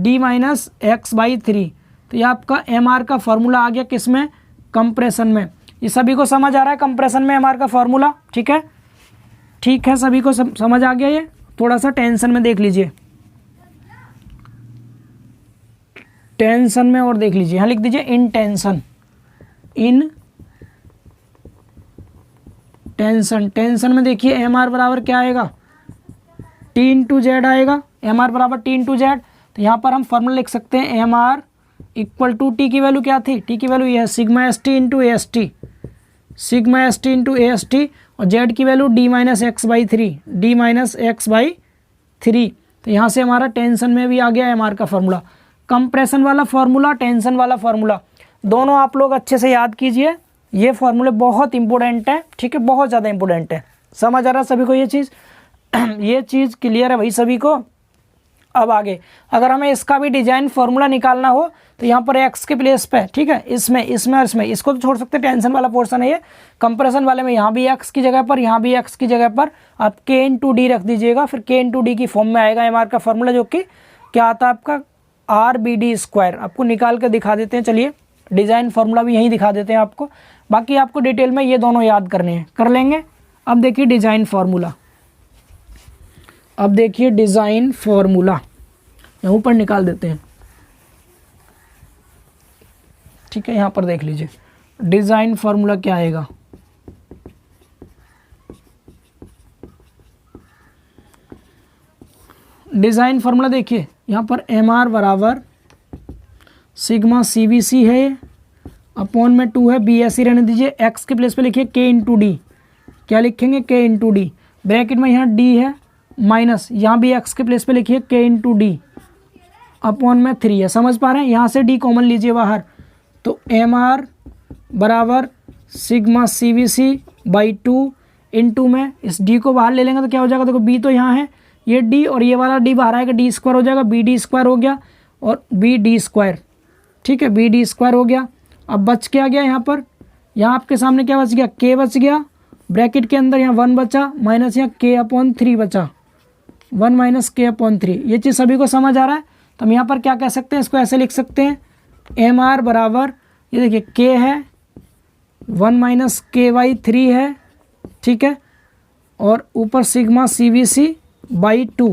D माइनस x/3। तो ये आपका MR का फॉर्मूला आ गया किस में, कंप्रेशन में। ये सभी को समझ आ रहा है कंप्रेशन में MR का फॉर्मूला, ठीक है, ठीक है, सभी को समझ आ गया। ये थोड़ा सा टेंशन में देख लीजिए, टेंशन में और देख लीजिए। यहाँ लिख दीजिए in tension, in tension. Tension में देखिए MR बराबर क्या आएगा, T इंटू जेड आएगा। MR बराबर T इंटू जेड। तो यहाँ पर हम फॉर्मूला लिख सकते हैं MR इक्वल टू T की वैल्यू क्या थी, T की वैल्यू ये है sigma ST into AST, sigma ST into AST, और Z की value D minus x/3, D minus x/3। तो यहाँ से हमारा टेंशन में भी आ गया MR का फॉर्मूला। कंप्रेशन वाला फॉर्मूला, टेंशन वाला फॉर्मूला, दोनों आप लोग अच्छे से याद कीजिए। ये फॉर्मूले बहुत इंपॉर्टेंट है, ठीक है, बहुत ज़्यादा इंपॉर्टेंट है। समझ आ रहा है सभी को ये चीज़ ये चीज़ क्लियर है भाई सभी को। अब आगे अगर हमें इसका भी डिजाइन फॉर्मूला निकालना हो तो यहाँ पर एक्स के प्लेस पे, ठीक है, इसमें और इसमें, इसको तो छोड़ सकते हैं, टेंशन वाला पोर्शन है ये। कंप्रेशन वाले में यहाँ भी एक्स की जगह पर, यहाँ भी एक्स की जगह पर आप K इंटू डी रख दीजिएगा, फिर K इंटू डी की फॉर्म में आएगा MR का फॉर्मूला, जो कि क्या आता है आपका RBD²। आपको निकाल के दिखा देते हैं, चलिए डिज़ाइन फार्मूला भी यहीं दिखा देते हैं आपको। बाकी आपको डिटेल में ये दोनों याद करने हैं, कर लेंगे। अब देखिए डिज़ाइन फार्मूला, अब देखिए डिज़ाइन फार्मूला यहाँ ऊपर निकाल देते हैं, ठीक है। यहाँ पर देख लीजिए डिज़ाइन फार्मूला क्या आएगा। डिज़ाइन फार्मूला देखिए यहाँ पर MR बराबर सिग्मा CVC है अपॉन में 2 है, बी ऐसे रहने दीजिए, एक्स के प्लेस पे लिखिए के इंटू डी, क्या लिखेंगे के इंटू डी, ब्रैकेट में यहाँ डी है माइनस, यहाँ भी एक्स के प्लेस पे लिखिए के इंटू डी, अपॉन में 3 है। समझ पा रहे हैं, यहाँ से डी कॉमन लीजिए बाहर, तो एम आर बराबर sigma C V C by 2 into में इस डी को बाहर ले लेंगे तो क्या हो जाएगा, देखो बी तो यहाँ है, ये डी और ये वाला डी बाहर आएगा, डी स्क्वायर हो जाएगा, बी डी स्क्वायर हो गया और बी डी स्क्वायर, ठीक है, बी डी स्क्वायर हो गया। अब बच क्या गया यहाँ पर, यहाँ आपके सामने क्या बच गया, के बच गया, ब्रैकेट के अंदर यहाँ 1 बचा, माइनस यहाँ के अपॉन 3 बचा, 1 माइनस के अपॉन 3। ये चीज़ सभी को समझ आ रहा है, तो हम यहाँ पर क्या कह सकते हैं, इसको ऐसे लिख सकते हैं, एम आर बराबर ये देखिए के है 1 माइनस के बाई 3 है, ठीक है, और ऊपर sigma C V C by 2,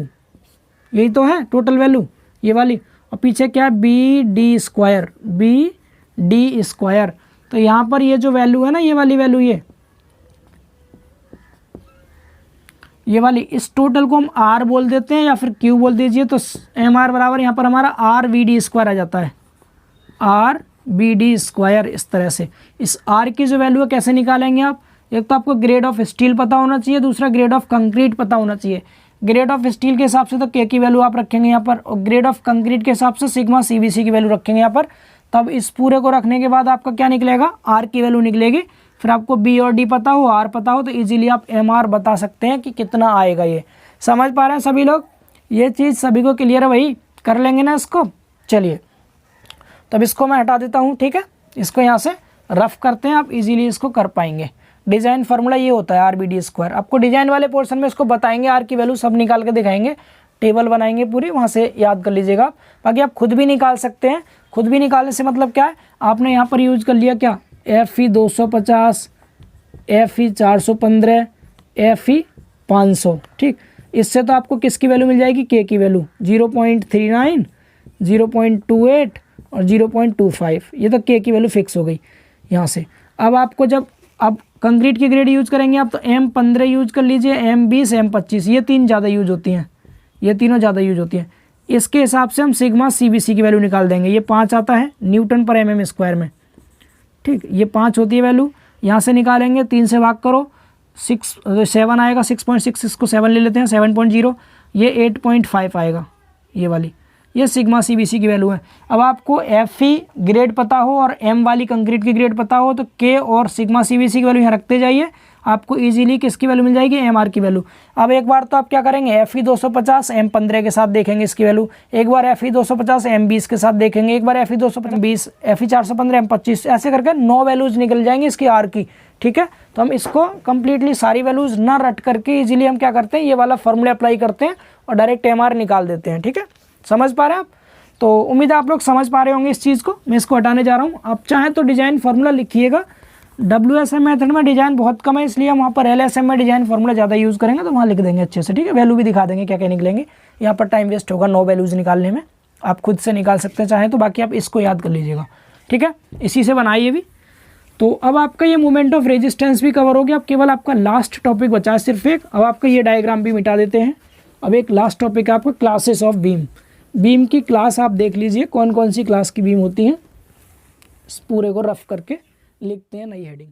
यही तो है टोटल वैल्यू ये वाली, और पीछे क्या है B D square, B D square. तो यहाँ पर ये जो वैल्यू है ना, ये वाली वैल्यू, ये वाली, इस टोटल को हम आर बोल देते हैं या फिर क्यू बोल दीजिए, तो एम आर बराबर यहाँ पर हमारा आर बी डी स्क्वायर आ जाता है, आर बी डी स्क्वायर। इस तरह से इस आर की जो वैल्यू है कैसे निकालेंगे आप, एक तो आपको ग्रेड ऑफ स्टील पता होना चाहिए, दूसरा ग्रेड ऑफ कंक्रीट पता होना चाहिए। ग्रेड ऑफ स्टील के हिसाब से तो के की वैल्यू आप रखेंगे यहाँ पर, और ग्रेड ऑफ कंक्रीट के हिसाब से सिग्मा सीबीसी की वैल्यू रखेंगे यहाँ पर। तब इस पूरे को रखने के बाद आपका क्या निकलेगा, आर की वैल्यू निकलेगी। फिर आपको बी और डी पता हो, आर पता हो, तो इजीली आप एम आर बता सकते हैं कि कितना आएगा। ये समझ पा रहे हैं सभी लोग, ये चीज़ सभी को क्लियर है भाई, कर लेंगे ना इसको। चलिए तब इसको मैं हटा देता हूँ, ठीक है, इसको यहाँ से रफ करते हैं, आप इजीली इसको कर पाएंगे। डिज़ाइन फार्मूला ये होता है आर बी डी स्क्वायर। आपको डिजाइन वाले पोर्शन में इसको बताएंगे, आर की वैल्यू सब निकाल के दिखाएंगे, टेबल बनाएंगे पूरी, वहाँ से याद कर लीजिएगा आप। बाकी आप खुद भी निकाल सकते हैं। खुद भी निकालने से मतलब क्या है, आपने यहाँ पर यूज कर लिया क्या, FE 250, FE 415, FE 500, ठीक। इससे तो आपको किसकी वैल्यू मिल जाएगी, के की वैल्यू 0.39, 0.28 और 0.25, ये तो के की वैल्यू फिक्स हो गई यहाँ से। अब आपको जब अब कंक्रीट की ग्रेड यूज करेंगे आप, तो M15 यूज कर लीजिए, M20, M25, ये तीन ज़्यादा यूज होती हैं, ये तीनों ज़्यादा यूज होती हैं। इसके हिसाब से हम सिग्मा सीबीसी की वैल्यू निकाल देंगे। ये 5 आता है न्यूटन पर mm स्क्वायर में, ठीक, ये 5 होती है वैल्यू। यहाँ से निकालेंगे, 3 से भाग करो, 7 आएगा, 6.6, इसको 7 ले लेते हैं, 7.0, ये 8.5 आएगा, ये वाली, ये सिग्मा सीबीसी की वैल्यू है। अब आपको FE ग्रेड पता हो और M वाली कंक्रीट की ग्रेड पता हो, तो K और सिग्मा सीबीसी की वैल्यू यहाँ रखते जाइए, आपको इजीली किसकी वैल्यू मिल जाएगी, MR की वैल्यू। अब एक बार तो आप क्या करेंगे, FE 250 M15 के साथ देखेंगे इसकी वैल्यू, एक बार FE 250 M20 के साथ देखेंगे, एक बार FE 250 FE 415 M25, ऐसे करके 9 वैल्यूज निकल जाएंगी इसकी R की, ठीक है। तो हम इसको कंप्लीटली सारी वैल्यूज ना रट करके इजीली हम क्या करते हैं, ये वाला फॉर्मूला अप्लाई करते हैं और डायरेक्ट MR निकाल देते हैं, ठीक है। समझ पा रहे हैं आप, तो उम्मीद है आप लोग समझ पा रहे होंगे इस चीज़ को। मैं इसको हटाने जा रहा हूँ। आप चाहें तो डिजाइन फार्मूला लिखिएगा, WSM मेथड में डिजाइन बहुत कम है, इसलिए हम वहाँ पर LSM में डिजाइन फार्मूला ज़्यादा यूज़ करेंगे, तो वहाँ लिख देंगे अच्छे से, ठीक है। वैल्यू भी दिखा देंगे क्या क्या निकलेंगे, यहाँ पर टाइम वेस्ट होगा 9 वैल्यूज़ निकालने में। आप खुद से निकाल सकते हैं चाहें तो, बाकी आप इसको याद कर लीजिएगा, ठीक है, इसी से बनाइए भी। तो अब आपका ये मोमेंट ऑफ रेजिस्टेंस भी कवर हो गया। अब केवल आपका लास्ट टॉपिक बचा है सिर्फ एक। अब आपका ये डायग्राम भी मिटा देते हैं। अब एक लास्ट टॉपिक है आपका क्लासेस ऑफ बीम। बीम की क्लास आप देख लीजिए, कौन कौन सी क्लास की बीम होती हैं, इस पूरे को रफ करके लिखते हैं नई हेडिंग।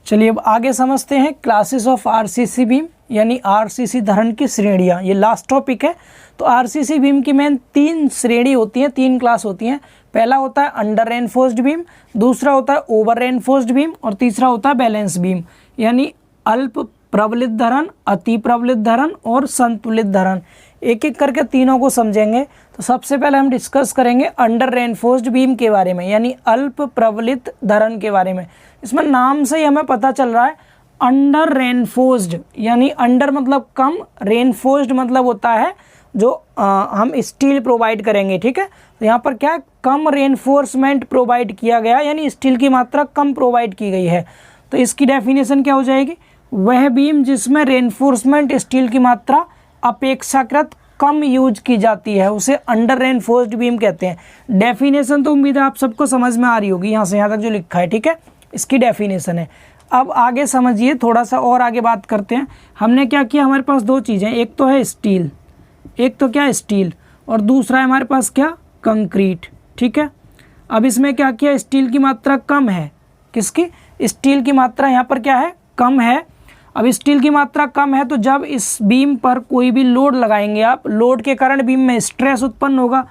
चलिए अब आगे समझते हैं क्लासेस ऑफ RCC बीम, यानी RCC धरण की श्रेणियाँ। ये लास्ट टॉपिक है। तो RCC बीम की मेन 3 श्रेणी होती हैं, 3 क्लास होती हैं। पहला होता है अंडर रेनफोर्स्ड बीम, दूसरा होता है ओवर रेनफोर्स्ड बीम और तीसरा होता है बैलेंस बीम, यानी अल्प प्रबलित धरण, अति प्रबलित धरण और संतुलित धरण। एक एक करके तीनों को समझेंगे। तो सबसे पहले हम डिस्कस करेंगे अंडर रेनफोर्स्ड बीम के बारे में, यानी अल्प प्रबलित धरण के बारे में। इसमें नाम से ही हमें पता चल रहा है अंडर रेनफोर्स्ड, यानी अंडर मतलब कम, रेनफोर्स्ड मतलब होता है जो हम स्टील प्रोवाइड करेंगे, ठीक है। तो यहाँ पर क्या, कम रेनफोर्समेंट प्रोवाइड किया गया, यानी स्टील की मात्रा कम प्रोवाइड की गई है। तो इसकी डेफिनेशन क्या हो जाएगी, वह बीम जिसमें रेनफोर्समेंट स्टील की मात्रा अपेक्षाकृत कम यूज की जाती है, उसे अंडर रेनफोर्स्ड बीम कहते हैं। डेफिनेशन तो उम्मीद है आप सबको समझ में आ रही होगी, यहाँ से यहाँ तक जो लिखा है, ठीक है, इसकी डेफिनेशन है। अब आगे समझिए, थोड़ा सा और आगे बात करते हैं। हमने क्या किया, हमारे पास 2 चीज़ें, एक तो है स्टील, एक तो क्या है स्टील, और दूसरा है हमारे पास क्या, कंक्रीट, ठीक है। अब इसमें क्या किया, स्टील की मात्रा कम है, किसकी, स्टील की मात्रा यहाँ पर क्या है, कम है। अब स्टील की मात्रा कम है तो जब इस बीम पर कोई भी लोड लगाएंगे आप, लोड के कारण बीम में स्ट्रेस उत्पन्न होगा।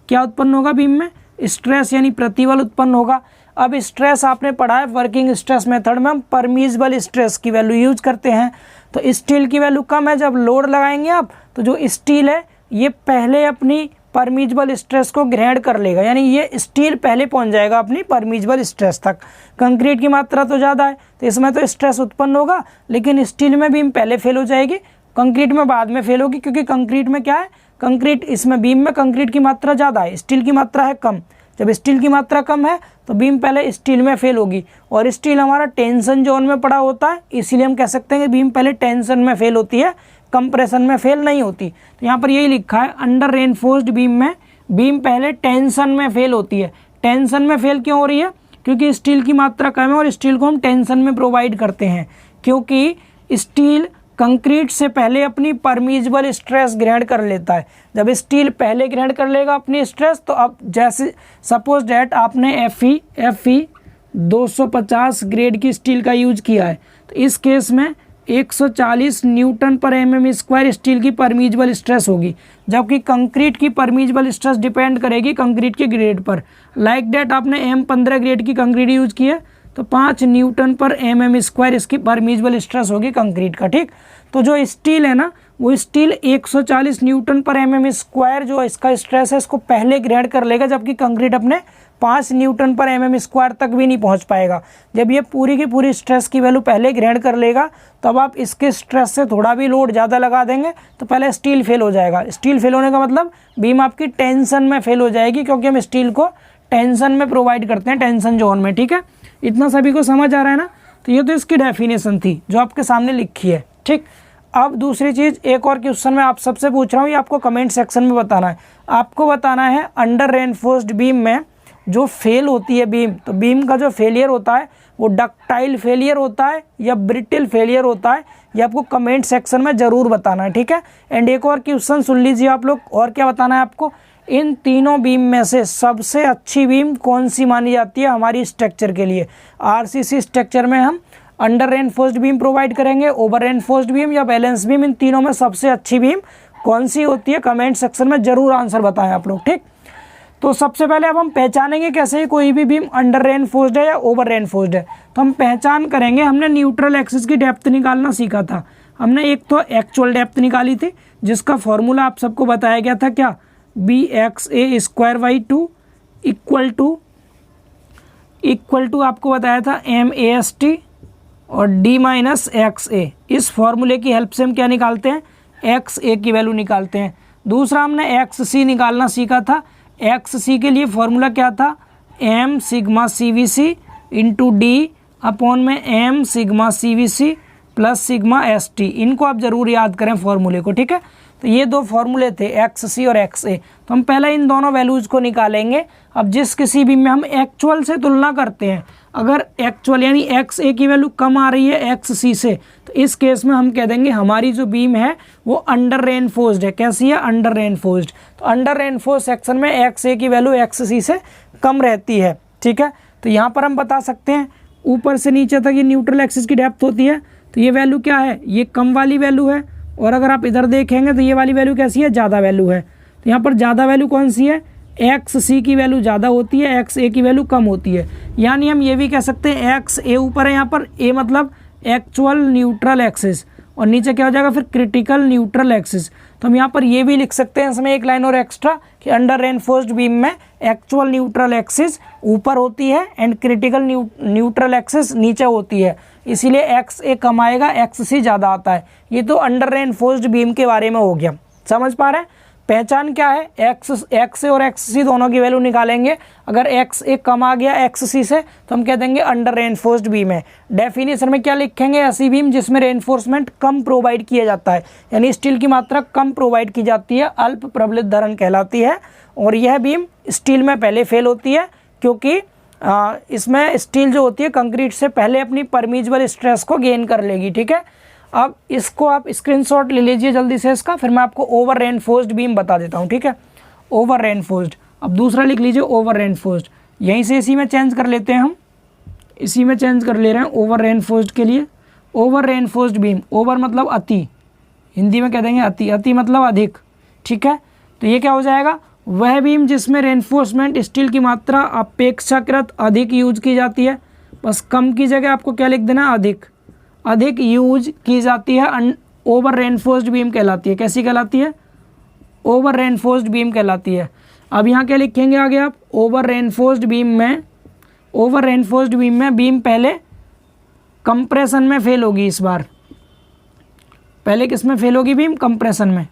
क्या उत्पन्न होगा, बीम में स्ट्रेस यानी प्रतिबल उत्पन्न होगा। अब स्ट्रेस आपने पढ़ा है वर्किंग स्ट्रेस मेथड में, हम परमिसिबल स्ट्रेस की वैल्यू यूज करते हैं। तो स्टील की वैल्यू कम है, जब लोड लगाएंगे आप तो जो स्टील है ये पहले अपनी परमिसिबल स्ट्रेस को ग्रहण कर लेगा, यानी ये स्टील पहले पहुंच जाएगा अपनी परमिसिबल स्ट्रेस तक। कंक्रीट की मात्रा तो ज़्यादा है तो इसमें तो स्ट्रेस उत्पन्न होगा, लेकिन स्टील में बीम पहले फेल हो जाएगी, कंक्रीट में बाद में फेल होगी, क्योंकि कंक्रीट में क्या है, कंक्रीट इसमें बीम में कंक्रीट की मात्रा ज़्यादा है, स्टील की मात्रा है कम। जब स्टील की मात्रा कम है तो बीम पहले स्टील में फेल होगी, और स्टील हमारा टेंशन जोन में पड़ा होता है, इसीलिए हम कह सकते हैं कि बीम पहले टेंशन में फेल होती है, कंप्रेशन में फेल नहीं होती। तो यहाँ पर यही लिखा है, अंडर रेनफोर्स्ड बीम में बीम पहले टेंशन में फेल होती है। टेंशन में फेल क्यों हो रही है, क्योंकि स्टील की मात्रा कम है और स्टील को हम टेंशन में प्रोवाइड करते हैं, क्योंकि स्टील कंक्रीट से पहले अपनी परमिसिबल स्ट्रेस ग्रहण कर लेता है। जब स्टील पहले ग्रहण कर लेगा अपनी स्ट्रेस, तो अब जैसे सपोज डैट आपने एफ 250 ग्रेड की स्टील का यूज किया है, तो इस केस में 140 न्यूटन पर एमएम स्क्वायर स्टील की परमिसिबल स्ट्रेस होगी, जबकि कंक्रीट की परमिसिबल स्ट्रेस डिपेंड करेगी कंक्रीट के ग्रेड पर। लाइक डैट आपने M15 ग्रेड की कंक्रीट यूज की है तो 5 न्यूटन पर एमएम स्क्वायर इसकी परमिसिबल स्ट्रेस होगी कंक्रीट का, ठीक। तो जो स्टील है ना, वो स्टील 140 न्यूटन पर एमएम स्क्वायर जो इसका स्ट्रेस है इसको पहले ग्रहण कर लेगा, जबकि कंक्रीट अपने 5 न्यूटन पर एमएम स्क्वायर तक भी नहीं पहुंच पाएगा। जब ये पूरी की पूरी स्ट्रेस की वैल्यू पहले ग्रहण कर लेगा, तब आप इसके स्ट्रेस से थोड़ा भी लोड ज़्यादा लगा देंगे तो पहले स्टील फेल हो जाएगा। स्टील फेल होने का मतलब बीम आपकी टेंशन में फेल हो जाएगी, क्योंकि हम स्टील को टेंशन में प्रोवाइड करते हैं, टेंशन जोन में, ठीक है। इतना सभी को समझ आ रहा है ना। तो ये तो इसकी डेफिनेशन थी जो आपके सामने लिखी है, ठीक। अब दूसरी चीज़, एक और क्वेश्चन मैं आप सबसे पूछ रहा हूँ, ये आपको कमेंट सेक्शन में बताना है। आपको बताना है अंडर रेनफोर्स्ड बीम में जो फेल होती है बीम, तो बीम का जो फेलियर होता है वो डक्टाइल फेलियर होता है या ब्रिटिल फेलियर होता है, ये आपको कमेंट सेक्शन में ज़रूर बताना है, ठीक है। एंड एक और क्वेश्चन सुन लीजिए आप लोग, और क्या बताना है आपको, इन तीनों बीम में से सबसे अच्छी बीम कौन सी मानी जाती है हमारी स्ट्रक्चर के लिए। आरसीसी स्ट्रक्चर में हम अंडर रेनफोर्स्ड बीम प्रोवाइड करेंगे, ओवर रेनफोर्स्ड बीम या बैलेंस बीम, इन तीनों में सबसे अच्छी बीम कौन सी होती है, कमेंट सेक्शन में ज़रूर आंसर बताएं आप लोग, ठीक। तो सबसे पहले अब हम पहचानेंगे कैसे कोई भी बीम अंडर रेनफोर्स्ड है या ओवर रेनफोर्स्ड है। तो हम पहचान करेंगे, हमने न्यूट्रल एक्सिस की डेप्थ निकालना सीखा था। हमने एक तो एक्चुअल डेप्थ निकाली थी, जिसका फॉर्मूला आप सबको बताया गया था, क्या, BXA²/2 इक्वल टू आपको बताया था MAST और D-XA। इस फॉर्मूले की हेल्प से हम क्या निकालते हैं, XA की वैल्यू निकालते हैं। दूसरा हमने XC निकालना सीखा था। XC के लिए फॉर्मूला क्या था, M sigma CVC into D/M sigma CVC plus sigma ST। इनको आप ज़रूर याद करें फॉर्मूले को, ठीक है। तो ये दो फॉर्मूले थे XC और XA। तो हम पहले इन दोनों वैल्यूज़ को निकालेंगे। अब जिस किसी बीम में हम एक्चुअल से तुलना करते हैं, अगर एक्चुअल यानी XA की वैल्यू कम आ रही है XC से, तो इस केस में हम कह देंगे हमारी जो बीम है वो अंडर रेनफोर्स्ड है। कैसी है, अंडर रेनफोर्स्ड। तो अंडर रेनफोर्स्ड सेक्शन में XA की वैल्यू XC से कम रहती है, ठीक है। तो यहाँ पर हम बता सकते हैं ऊपर से नीचे तक ये न्यूट्रल एक्सिस की डेप्थ होती है, तो ये वैल्यू क्या है, ये कम वाली वैल्यू है। और अगर आप इधर देखेंगे तो ये वाली वैल्यू कैसी है, ज़्यादा वैल्यू है। तो यहाँ पर ज़्यादा वैल्यू कौन सी है, XC की वैल्यू ज़्यादा होती है, XA की वैल्यू कम होती है। यानी हम ये भी कह सकते हैं XA ऊपर है, यहाँ पर A मतलब एक्चुअल न्यूट्रल एक्सिस, और नीचे क्या हो जाएगा फिर क्रिटिकल न्यूट्रल एक्सिस। तो हम यहाँ पर ये भी लिख सकते हैं इसमें एक लाइन और एक्स्ट्रा कि अंडर रेनफोर्स्ड बीम में एक्चुअल न्यूट्रल एक्सिस ऊपर होती है एंड क्रिटिकल न्यूट्रल एक्सिस नीचे होती है, इसीलिए XA कम आएगा, XC ज़्यादा आता है। ये तो अंडर रेनफोर्स्ड बीम के बारे में हो गया, समझ पा रहे हैं। पहचान क्या है, XA और XC दोनों की वैल्यू निकालेंगे। अगर XA कम आ गया XC से तो हम कह देंगे अंडर रेनफोर्स्ड बीम है। डेफिनेशन में क्या लिखेंगे, ऐसी बीम जिसमें रेनफोर्समेंट कम प्रोवाइड किया जाता है, यानी स्टील की मात्रा कम प्रोवाइड की जाती है, अल्प प्रबलित धरण कहलाती है। और यह बीम स्टील में पहले फेल होती है, क्योंकि इसमें स्टील जो होती है कंक्रीट से पहले अपनी परमिसिबल स्ट्रेस को गेन कर लेगी, ठीक है। अब इसको आप स्क्रीनशॉट ले लीजिए जल्दी से इसका, फिर मैं आपको ओवर रेनफोर्स्ड बीम बता देता हूँ, ठीक है। ओवर रेनफोर्स्ड, अब दूसरा लिख लीजिए ओवर रेनफोर्स्ड। यहीं से इसी में चेंज कर लेते हैं हम, इसी में चेंज कर ले रहे हैं ओवर रेनफोर्स्ड के लिए। ओवर रेनफोर्स्ड बीम, ओवर मतलब अति, हिंदी में कह देंगे अति, अति मतलब अधिक, ठीक है। तो ये क्या हो जाएगा, वह बीम जिसमें रेनफोर्समेंट स्टील की मात्रा अपेक्षाकृत अधिक यूज की जाती है, बस कम की जगह आपको क्या लिख देना, अधिक, अधिक यूज की जाती है, ओवर रेनफोर्स्ड बीम कहलाती है। कैसी कहलाती है, ओवर रेनफोर्स्ड बीम कहलाती है। अब यहाँ क्या लिखेंगे आगे आप, ओवर रेनफोर्स्ड बीम में, ओवर रेनफोर्स्ड बीम में बीम पहले कंप्रेशन में फेल होगी, इस बार पहले किस में फेल होगी बीम, कंप्रेशन में,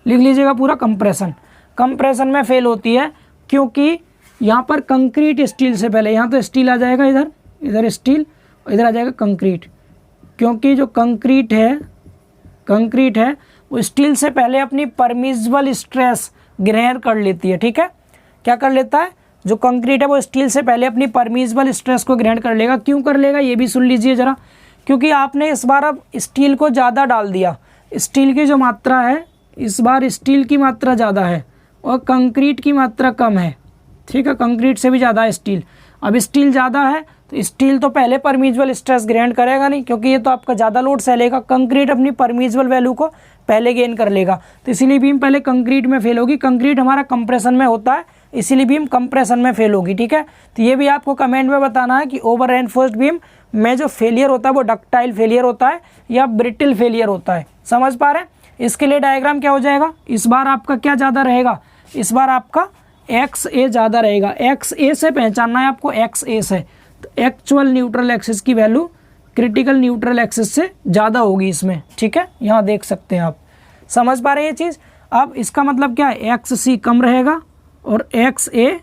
लिख लीजिएगा पूरा, कंप्रेशन, कंप्रेशन में फेल होती है, क्योंकि यहाँ पर कंक्रीट स्टील से पहले, यहाँ तो स्टील आ जाएगा, इधर इधर स्टील, इधर आ जाएगा कंक्रीट, क्योंकि जो कंक्रीट है, कंक्रीट है वो स्टील से पहले अपनी परमिसिबल स्ट्रेस ग्रहण कर लेती है, ठीक है। क्या कर लेता है, जो कंक्रीट है वो स्टील से पहले अपनी परमिसिबल स्ट्रेस को ग्रहण कर लेगा। क्यों कर लेगा, ये भी सुन लीजिए ज़रा, क्योंकि आपने इस बार अब स्टील को ज़्यादा डाल दिया, स्टील की जो मात्रा है इस बार स्टील की मात्रा ज़्यादा है और कंक्रीट की मात्रा कम है, ठीक है, कंक्रीट से भी ज़्यादा है स्टील। अब स्टील ज़्यादा है तो स्टील तो पहले परमिसिबल स्ट्रेस ग्रहण करेगा नहीं, क्योंकि ये तो आपका ज़्यादा लोड सहलेगा, कंक्रीट अपनी परमिसिबल वैल्यू को पहले गेन कर लेगा, तो इसीलिए बीम पहले कंक्रीट में फेल होगी। कंक्रीट हमारा कंप्रेशन में होता है, इसीलिए बीम कंप्रेशन में फेल होगी, ठीक है। तो ये भी आपको कमेंट में बताना है कि ओवर रेनफोर्स्ड बीम में जो फेलियर होता है वो डक्टाइल फेलियर होता है या ब्रिटिल फेलियर होता है, समझ पा रहे हैं। इसके लिए डायग्राम क्या हो जाएगा, इस बार आपका क्या ज़्यादा रहेगा, इस बार आपका एक्स ए ज़्यादा रहेगा, एक्स ए से पहचानना है आपको, एक्स ए से, तो एक्चुअल न्यूट्रल एक्सिस की वैल्यू क्रिटिकल न्यूट्रल एक्सिस से ज़्यादा होगी इसमें, ठीक है, यहाँ देख सकते हैं आप, समझ पा रहे हैं ये चीज़। अब इसका मतलब क्या है, एक्स सी कम रहेगा और एक्स ए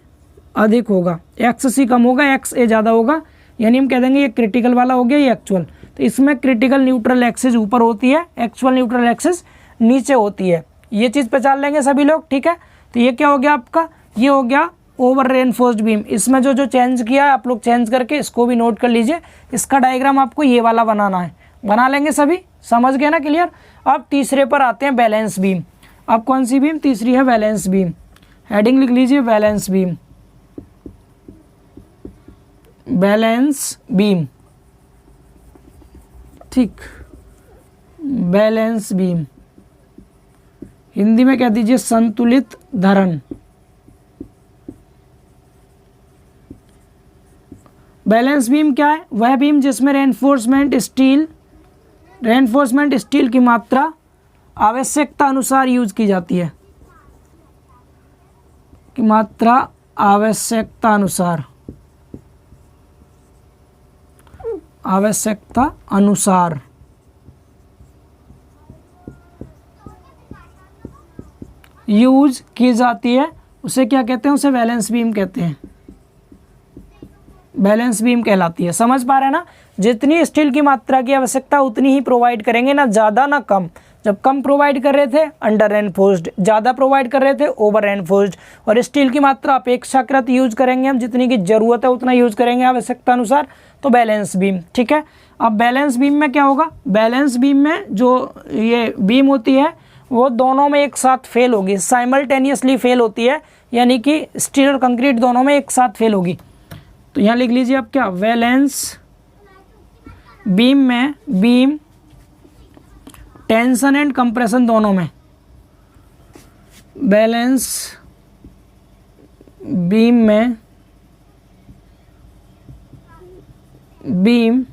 अधिक होगा, एक्स सी कम होगा, एक्स ए ज़्यादा होगा, यानी हम कह देंगे ये क्रिटिकल वाला हो गया, ये एक्चुअल। तो इसमें क्रिटिकल न्यूट्रल एक्सिस ऊपर होती है, एक्चुअल न्यूट्रल एक्सिस नीचे होती है, ये चीज़ पहचान लेंगे सभी लोग, ठीक है। तो ये क्या हो गया आपका, ये हो गया ओवर रेनफोर्स्ड बीम। इसमें जो जो चेंज किया है आप लोग चेंज करके इसको भी नोट कर लीजिए। इसका डायग्राम आपको ये वाला बनाना है, बना लेंगे सभी, समझ गए ना, क्लियर। अब तीसरे पर आते हैं, बैलेंस बीम। अब कौन सी बीम, तीसरी है बैलेंस बीम, हेडिंग लिख लीजिए बैलेंस बीम, बैलेंस बीम, ठीक, बैलेंस बीम, हिंदी में कह दीजिए संतुलित धरण। बैलेंस बीम क्या है, वह बीम जिसमें रेनफोर्समेंट स्टील की मात्रा आवश्यकता अनुसार यूज की जाती है, की मात्रा आवश्यकता अनुसार, आवश्यकता अनुसार यूज की जाती है, उसे क्या कहते हैं, उसे बैलेंस बीम कहते हैं, बैलेंस बीम कहलाती है। समझ पा रहे हैं ना, जितनी स्टील की मात्रा की आवश्यकता उतनी ही प्रोवाइड करेंगे, ना ज़्यादा ना कम। जब कम प्रोवाइड कर रहे थे अंडर रेनफोर्स्ड, ज़्यादा प्रोवाइड कर रहे थे ओवर रेनफोर्स्ड, और स्टील की मात्रा अपेक्षाकृत यूज करेंगे हम, जितनी की ज़रूरत है उतना यूज करेंगे आवश्यकता अनुसार, तो बैलेंस बीम, ठीक है। अब बैलेंस बीम में क्या होगा, बैलेंस बीम में जो ये बीम होती है वो दोनों में एक साथ फेल होगी, साइमल्टेनियसली फेल होती है, यानी कि स्टील और कंक्रीट दोनों में एक साथ फेल होगी। तो यहाँ लिख लीजिए आप क्या, बैलेंस बीम में बीम टेंशन एंड कंप्रेशन दोनों में, बैलेंस बीम में बीम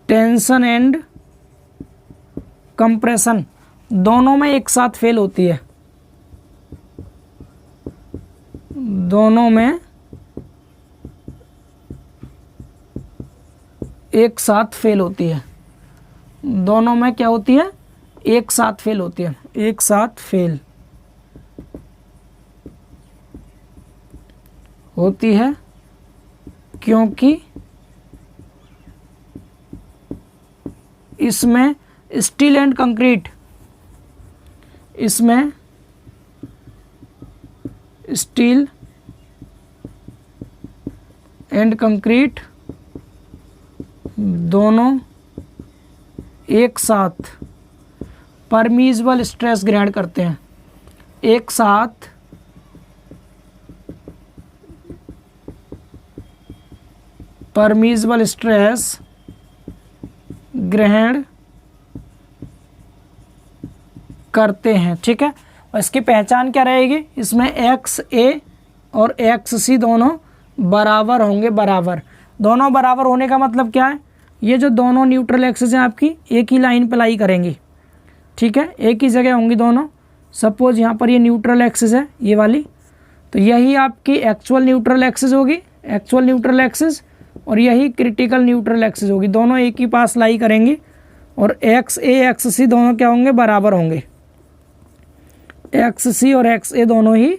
टेंशन एंड कंप्रेशन दोनों में एक साथ फेल होती है, दोनों में एक साथ फेल होती है, दोनों में क्या होती है, एक साथ फेल होती है, एक साथ फेल होती है, क्योंकि इसमें स्टील एंड कंक्रीट, इसमें स्टील एंड कंक्रीट दोनों एक साथ परमिसिबल स्ट्रेस ग्रहण करते हैं, एक साथ परमिसिबल स्ट्रेस ग्रहण करते हैं। ठीक है, और इसकी पहचान क्या रहेगी, इसमें एक्स ए और एक्स सी दोनों बराबर होंगे। बराबर, दोनों बराबर होने का मतलब क्या है, ये जो दोनों न्यूट्रल एक्सिस हैं आपकी एक ही लाइन पे लाई करेंगी। ठीक है, एक ही जगह होंगी दोनों। सपोज यहाँ पर ये न्यूट्रल एक्सिस है ये वाली, तो यही आपकी एक्चुअल न्यूट्रल एक्सिस होगी, एक्चुअल न्यूट्रल एक्सिस, और यही क्रिटिकल न्यूट्रल एक्सिस होगी। दोनों एक ही पास लाई करेंगी और एक्स ए एक्स सी दोनों क्या होंगे, बराबर होंगे। एक्स सी और एक्स ए दोनों ही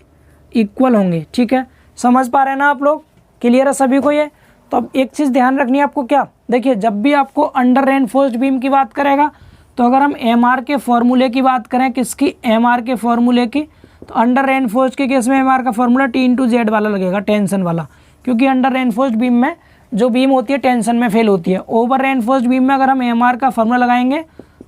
इक्वल होंगे। ठीक है, समझ पा रहे हैं ना आप लोग, क्लियर है सभी को ये। तो अब एक चीज़ ध्यान रखनी है आपको, क्या देखिए, जब भी आपको अंडर रेनफोर्स्ड बीम की बात करेगा, तो अगर हम एम आर के फॉर्मूले की बात करें, किसकी, एम आर के फॉर्मूले की, तो अंडर रेनफोर्स्ड के केस में एम आर का फॉर्मूला T/Z वाला लगेगा, टेंशन वाला, क्योंकि अंडर रेनफोर्स्ड बीम में जो बीम होती है टेंशन में फेल होती है। ओवर रेनफोर्स्ड बीम में अगर हम एम आर का फॉर्मूला लगाएंगे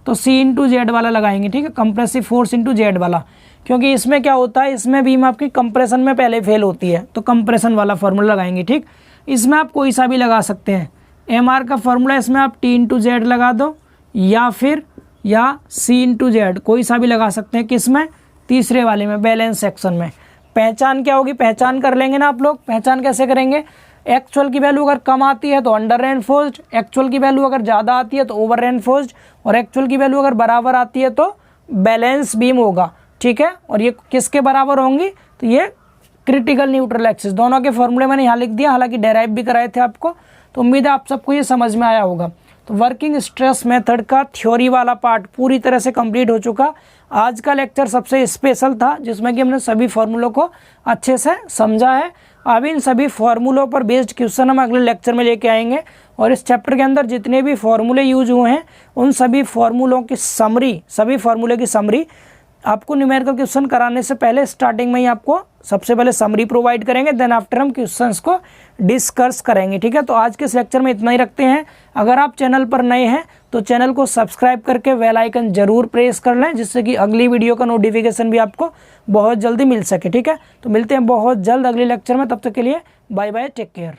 तो C/Z वाला लगाएंगे। ठीक है, कंप्रेसिव फोर्स इंटू जेड वाला, क्योंकि इसमें क्या होता है, इसमें बीम आपकी कंप्रेशन में पहले फेल होती है, तो कंप्रेशन वाला फॉर्मूला लगाएंगे। ठीक, इसमें आप कोई सा भी लगा सकते हैं। एम आर का फॉर्मूला इसमें आप T/Z लगा दो, या फिर C/Z, कोई सा भी लगा सकते हैं। किसमें, तीसरे वाले में, बैलेंस सेक्शन में। पहचान क्या होगी, पहचान कर लेंगे ना आप लोग। पहचान कैसे करेंगे, एक्चुअल की वैल्यू अगर कम आती है तो अंडर रेनफोर्स्ड, एक्चुअल की वैल्यू अगर ज़्यादा आती है तो ओवर रेनफोर्स्ड, और एक्चुअल की वैल्यू अगर बराबर आती है तो बैलेंस बीम होगा। ठीक है, और ये किसके बराबर होंगी, तो ये क्रिटिकल न्यूट्रल एक्सिस। दोनों के फॉर्मूले मैंने यहाँ लिख दिया, हालांकि डेराइव भी कराए थे आपको, तो उम्मीद है आप सबको ये समझ में आया होगा। तो वर्किंग स्ट्रेस मेथड का थ्योरी वाला पार्ट पूरी तरह से कंप्लीट हो चुका। आज का लेक्चर सबसे स्पेशल था, जिसमें कि हमने सभी फॉर्मूलों को अच्छे से समझा है। अब इन सभी फॉर्मूलों पर बेस्ड क्वेश्चन हम अगले लेक्चर में लेके आएंगे, और इस चैप्टर के अंदर जितने भी फॉर्मूले यूज हुए हैं उन सभी फॉर्मूलों की समरी, सभी फॉर्मूले की समरी आपको न्यूमेरिकल क्वेश्चन कराने से पहले स्टार्टिंग में ही आपको सबसे पहले समरी प्रोवाइड करेंगे, देन आफ्टर हम क्वेश्चंस को डिस्कस करेंगे। ठीक है, तो आज के इस लेक्चर में इतना ही रखते हैं। अगर आप चैनल पर नए हैं तो चैनल को सब्सक्राइब करके बेल आइकन जरूर प्रेस कर लें, जिससे कि अगली वीडियो का नोटिफिकेशन भी आपको बहुत जल्दी मिल सके। ठीक है, तो मिलते हैं बहुत जल्द अगले लेक्चर में, तब तक के लिए बाय बाय, टेक केयर।